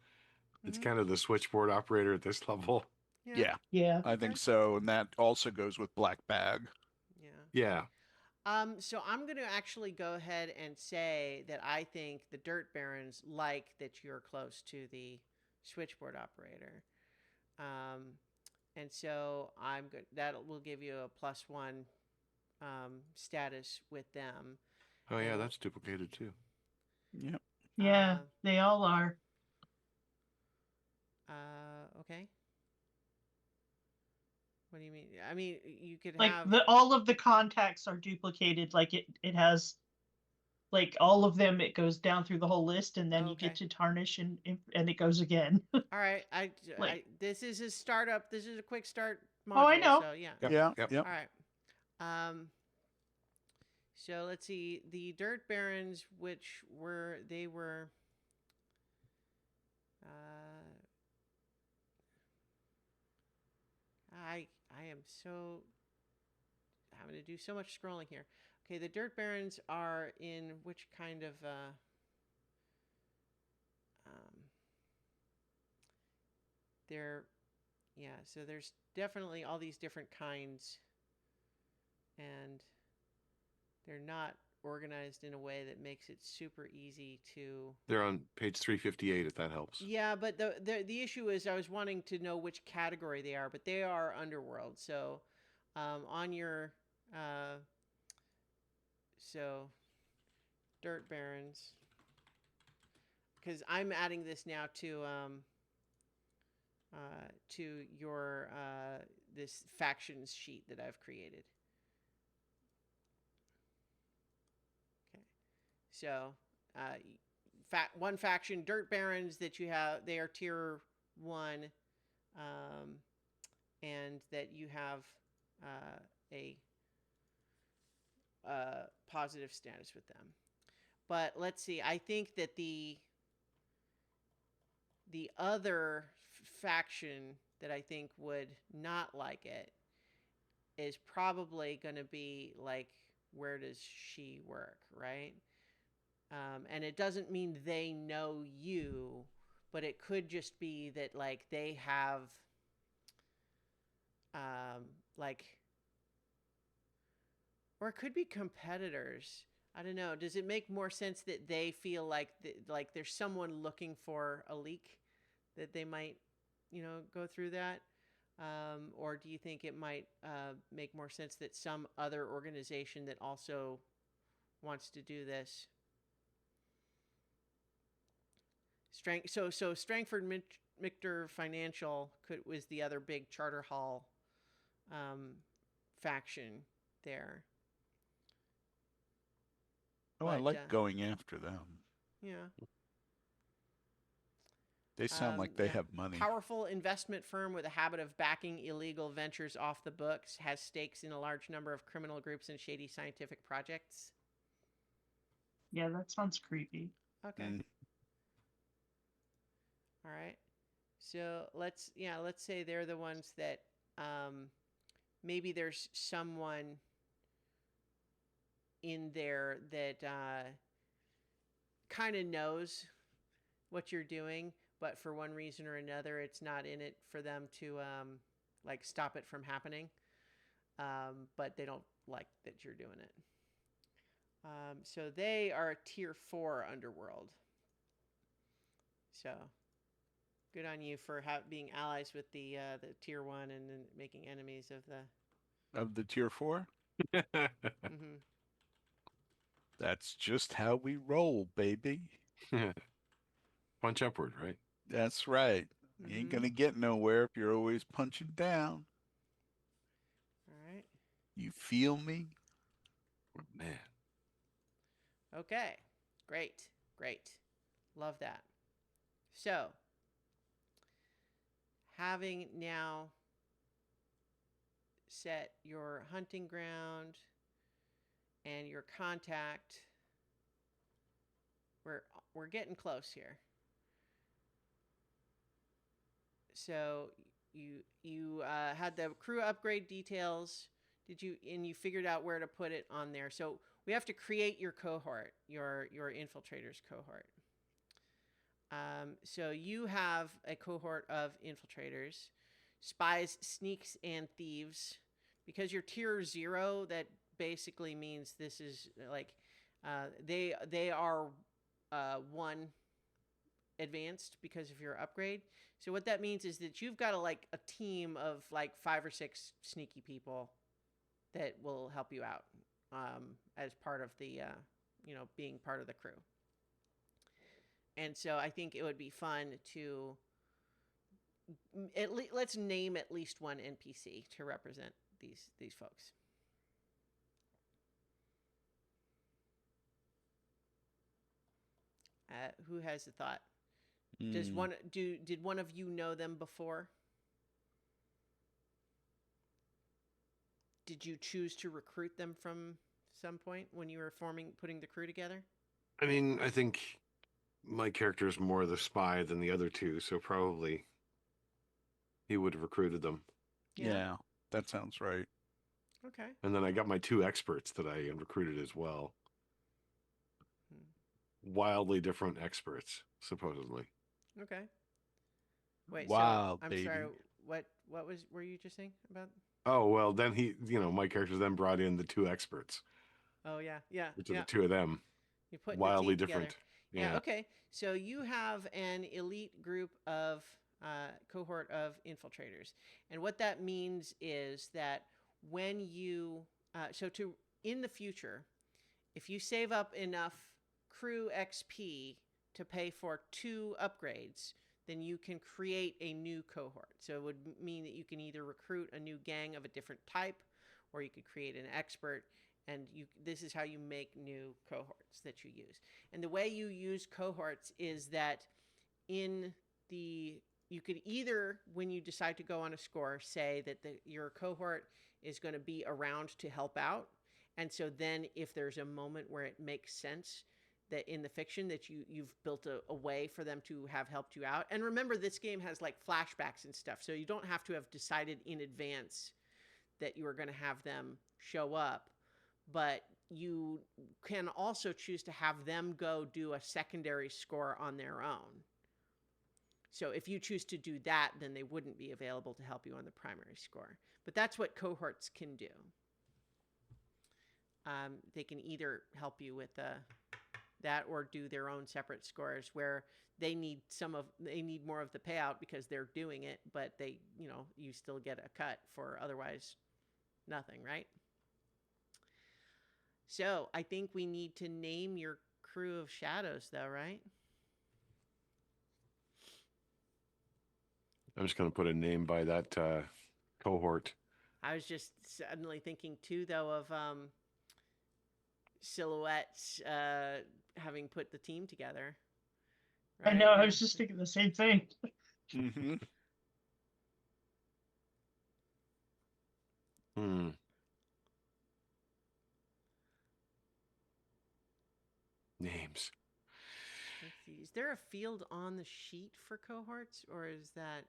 It's kind of the switchboard operator at this level.
Yeah. I think so, and that also goes with black bag.
Yeah.
So I'm going to actually go ahead and say that I think the dirt barons like that you're close to the switchboard operator. And so I'm good. That will give you a +1 status with them.
Oh yeah, that's duplicated too.
Yep.
Yeah, they all are.
Okay. What do you mean? I mean, you could
Like
have
all of the contacts are duplicated. Like it has, like all of them. It goes down through the whole list, and then you get to Tarnish, and it goes again.
All right. This is a startup. This is a quick start module.
Oh, I know.
So yeah.
Yep.
All right. So let's see. The Dirt Barons, which were I am so having to do so much scrolling here. Okay, the Dirt Barons are in which kind of so there's definitely all these different kinds, and they're not organized in a way that makes it super easy to.
They're on page 358 if that helps.
Yeah, but the issue is I was wanting to know which category they are, but they are underworld. So on your so Dirt Barons, because I'm adding this now to your this factions sheet that I've created. Okay, so one faction, Dirt Barons, that you have, they are tier 1, and that you have a positive status with them. But let's see, I think that the other faction that I think would not like it is probably going to be like, where does she work, right? And it doesn't mean they know you, but it could just be that like they have or it could be competitors. I don't know. Does it make more sense that they feel like there's someone looking for a leak, that they might, go through that? Or do you think it might make more sense that some other organization that also wants to do this? So Strangford Michter Financial was the other big Charter Hall faction there.
Oh, I like going after them.
Yeah.
They sound like they have money.
Powerful investment firm with a habit of backing illegal ventures off the books, has stakes in a large number of criminal groups and shady scientific projects.
Yeah, that sounds creepy.
Okay.
Mm.
All right. So let's say they're the ones that maybe there's someone in there that kind of knows what you're doing, but for one reason or another, it's not in it for them to like stop it from happening. But they don't like that you're doing it. So they are a tier 4 underworld. So good on you for being allies with the tier 1 and then making enemies of the
tier 4.
Mm-hmm.
That's just how we roll, baby.
Punch upward, right?
That's right. You ain't gonna get nowhere if you're always punching down.
All right.
You feel me?
Man.
Okay. Great. Love that. So, having now set your hunting ground and your contact, we're getting close here. So you had the crew upgrade details. Did you? And you figured out where to put it on there. So we have to create your cohort, your infiltrators cohort. So you have a cohort of infiltrators, spies, sneaks, and thieves. Because you're tier 0, that basically means this is like they are 1 advanced because of your upgrade. So what that means is that you've got a team of 5 or 6 sneaky people that will help you out as part of the being part of the crew. And so I think it would be fun to let's name at least 1 NPC to represent these folks. Who has the thought? Did one of you know them before? Did you choose to recruit them from some point when you were putting the crew together?
I mean, I think my character is more the spy than the other 2, so probably he would have recruited them.
Yeah, that sounds right.
Okay.
And then I got my 2 experts that I recruited as well. Wildly different experts, supposedly.
Okay. Wait,
wow,
so I'm
baby.
sorry. What were you just saying about?
Oh, well, then my character then brought in the 2 experts.
Oh, yeah.
Which are the 2 of them.
You put
wildly
the team
different.
Together. Yeah. Okay. So you have an elite group of cohort of infiltrators, and what that means is that when you in the future, if you save up enough crew XP to pay for 2 upgrades, then you can create a new cohort. So it would mean that you can either recruit a new gang of a different type, or you could create an expert. And this is how you make new cohorts that you use. And the way you use cohorts is that you could either, when you decide to go on a score, say that your cohort is going to be around to help out. And so then if there's a moment where it makes sense that in the fiction that you've built a way for them to have helped you out. And remember, this game has flashbacks and stuff. So you don't have to have decided in advance that you are going to have them show up. But you can also choose to have them go do a secondary score on their own. So if you choose to do that, then they wouldn't be available to help you on the primary score. But that's what cohorts can do. They can either help you with that or do their own separate scores where they need more of the payout because they're doing it, but you still get a cut for otherwise nothing, right? So I think we need to name your crew of shadows, though, right?
I'm just going to put a name by that cohort.
I was just suddenly thinking, too, though, of Silhouette's having put the team together,
I
right?
know. I
Yeah.
was just thinking the same thing.
Mm-hmm.
Hmm. Names.
Let's see. Is there a field on the sheet for cohorts, or is that?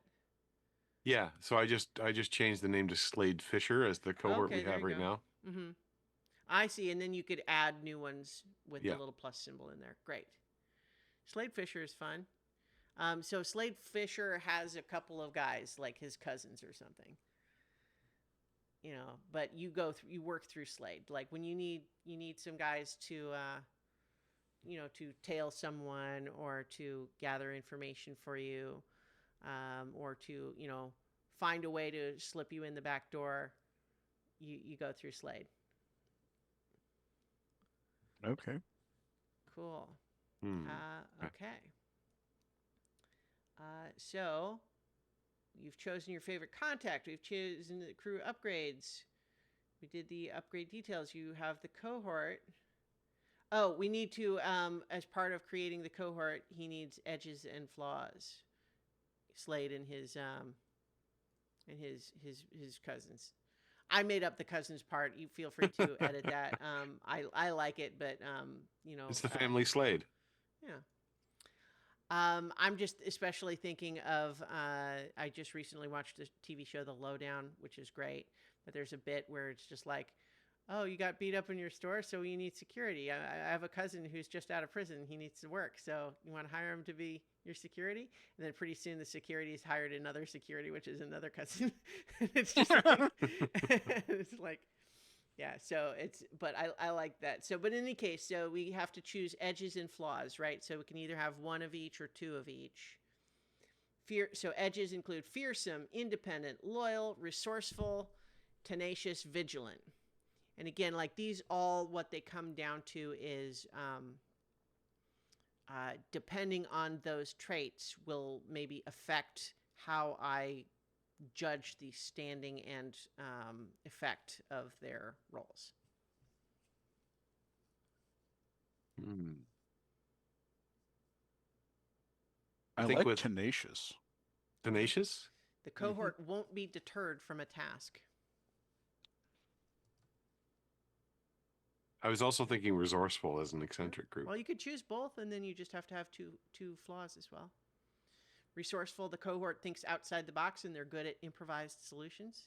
Yeah. So I just changed the name to Slade Fisher as the cohort
Okay,
we
there
have
you
right
go.
now.
Mm-hmm. I see, and then you could add new ones with the
Yeah.
little plus symbol in there. Great. Slade Fisher is fun. So Slade Fisher has a couple of guys, like his cousins or something, but you work through Slade. Like when you need some guys to tail someone or to gather information for you, or to, find a way to slip you in the back door. You go through Slade.
Okay.
Cool.
Hmm. Okay.
Okay. So you've chosen your favorite contact. We've chosen the crew upgrades. We did the upgrade details. You have the cohort. Oh, we need to, as part of creating the cohort, he needs edges and flaws. Slade and his cousins. I made up the cousins part. You feel free to edit that. I like it, but
It's the family Slade.
yeah. I'm just especially thinking of, I just recently watched the TV show The Lowdown, which is great. But there's a bit where it's just like, oh, you got beat up in your store, so you need security. I have a cousin who's just out of prison. He needs to work. So you want to hire him to be your security? And then pretty soon the security's hired another security, which is another cousin. It's just like, it's like, yeah, so but I like that. So, but in any case, so we have to choose edges and flaws, right? So we can either have one of each or two of each. So edges include fearsome, independent, loyal, resourceful, tenacious, vigilant. And again, like these all, what they come down to is, depending on those traits will maybe affect how I judge the standing and, effect of their roles.
Hmm.
I
think
like
with-
tenacious.
Tenacious.
The cohort won't be deterred from a task.
I was also thinking resourceful as an eccentric group.
Well, you could choose both, and then you just have to have two flaws as well. Resourceful, the cohort thinks outside the box, and they're good at improvised solutions.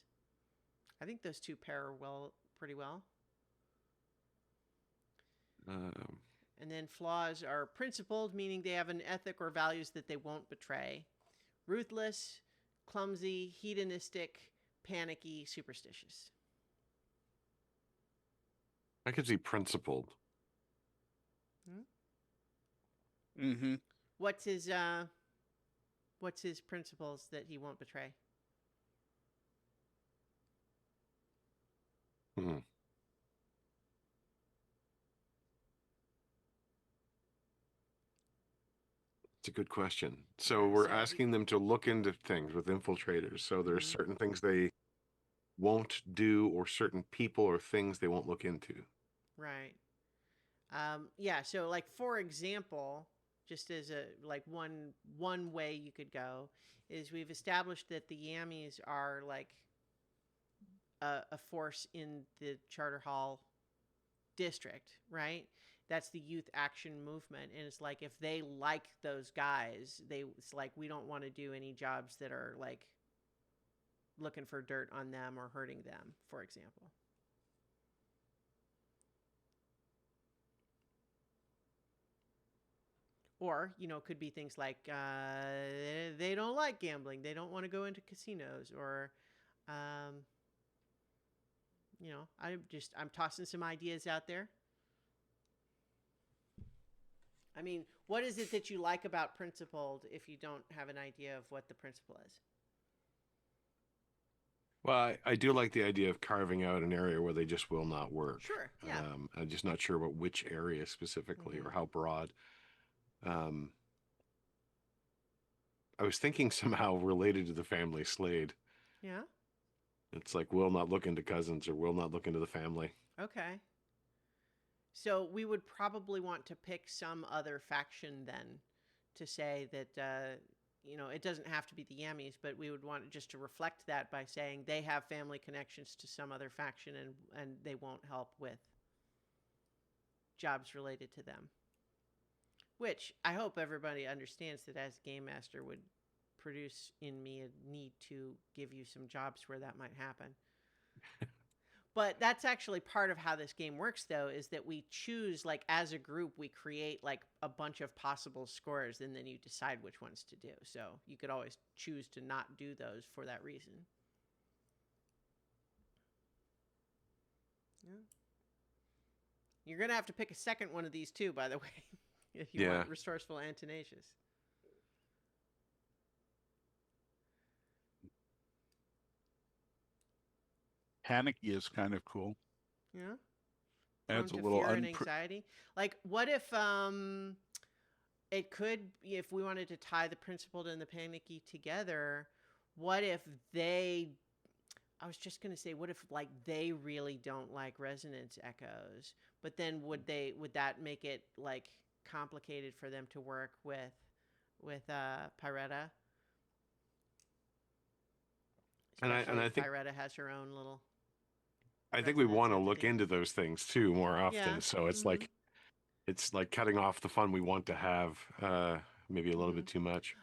I think those two pair pretty well. And then flaws are principled, meaning they have an ethic or values that they won't betray. Ruthless, clumsy, hedonistic, panicky, superstitious.
I could see principled.
Mm-hmm.
What's his principles that he won't betray?
Hmm. It's a good question. So
Yeah,
we're
so
asking them to look into things with infiltrators. So there's
Mhm.
certain things they won't do, or certain people or things they won't look into.
Right. Yeah. So, like, for example, just as a like one way you could go is we've established that the Yammies are like a force in the Charter Hall district, right? That's the youth action movement, and it's like if they like those guys, it's like we don't want to do any jobs that are like looking for dirt on them or hurting them, for example. Or, could be things like they don't like gambling. They don't want to go into casinos. Or, um, I'm tossing some ideas out there. I mean, what is it that you like about principled if you don't have an idea of what the principle is?
Well, I do like the idea of carving out an area where they just will not work.
Sure, yeah.
I'm just not sure about which area specifically or how broad. I was thinking somehow related to the family Slade.
Yeah.
It's like will not look into cousins or will not look into the family.
Okay. So we would probably want to pick some other faction then to say that it doesn't have to be the Yammies, but we would want just to reflect that by saying they have family connections to some other faction and they won't help with jobs related to them. Which I hope everybody understands that as game master would produce in me a need to give you some jobs where that might happen. But that's actually part of how this game works, though, is that we choose, like, as a group, we create, like, a bunch of possible scores, and then you decide which ones to do. So you could always choose to not do those for that reason. Yeah. You're going to have to pick a second one of these, too, by the way, if you want resourceful and tenacious.
Panicky is kind of cool.
Yeah.
Adds a
Prone to
little
fear and anxiety. Like, what if it could, if we wanted to tie the principled and the panicky together, what if they, I was just going to say, what if, like, they really don't like resonance echoes, but then would that make it, like, complicated for them to work with Pyretta?
And I think
Pyretta has her own little.
I think we want to look
entity.
into those things too more often.
Yeah.
So it's like cutting off the fun we want to have, maybe a little bit too much.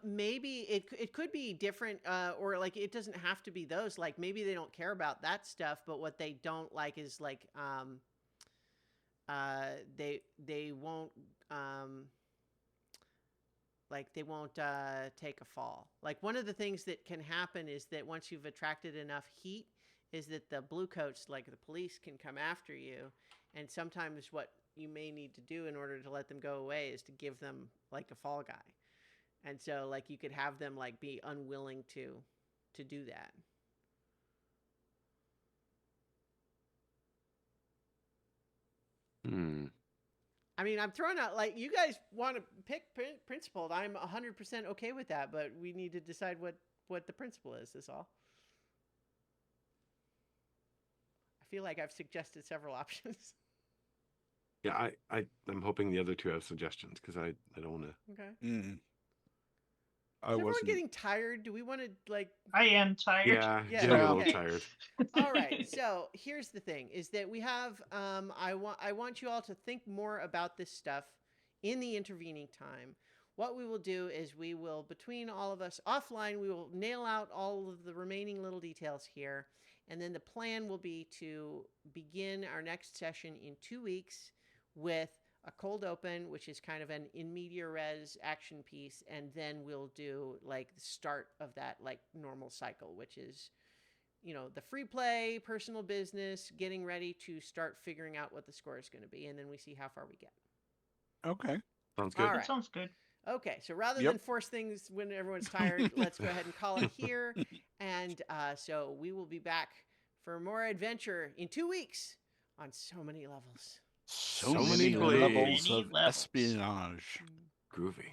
Maybe it could be different, or like it doesn't have to be those. Like maybe they don't care about that stuff, but what they don't like is like they won't take a fall. Like one of the things that can happen is that once you've attracted enough heat, is that the blue coats, like the police, can come after you, and sometimes what you may need to do in order to let them go away is to give them like a fall guy. And so like you could have them like be unwilling to do that. I mean, I'm throwing out, like, you guys want to pick principled. I'm 100% okay with that, but we need to decide what the principle is all. I feel like I've suggested several options.
Yeah, I'm hoping the other two have suggestions because I don't want to.
Okay.
Mm.
Is everyone getting tired? Do we want to, like...
I am tired.
Yeah, getting a little tired.
All right, so here's the thing, is that we have, I want you all to think more about this stuff in the intervening time. What we will do is we will, between all of us offline, we will nail out all of the remaining little details here, and then the plan will be to begin our next session in 2 weeks with a cold open, which is kind of an in media res action piece, and then we'll do like the start of that like normal cycle, which is, the free play, personal business, getting ready to start figuring out what the score is going to be, and then we see how far we get.
Okay.
Sounds good.
All right.
That sounds good.
Okay, so rather than force things when everyone's tired, let's go ahead and call it here. And so we will be back for more adventure in 2 weeks on so many levels.
So many levels of
levels.
espionage.
Groovy.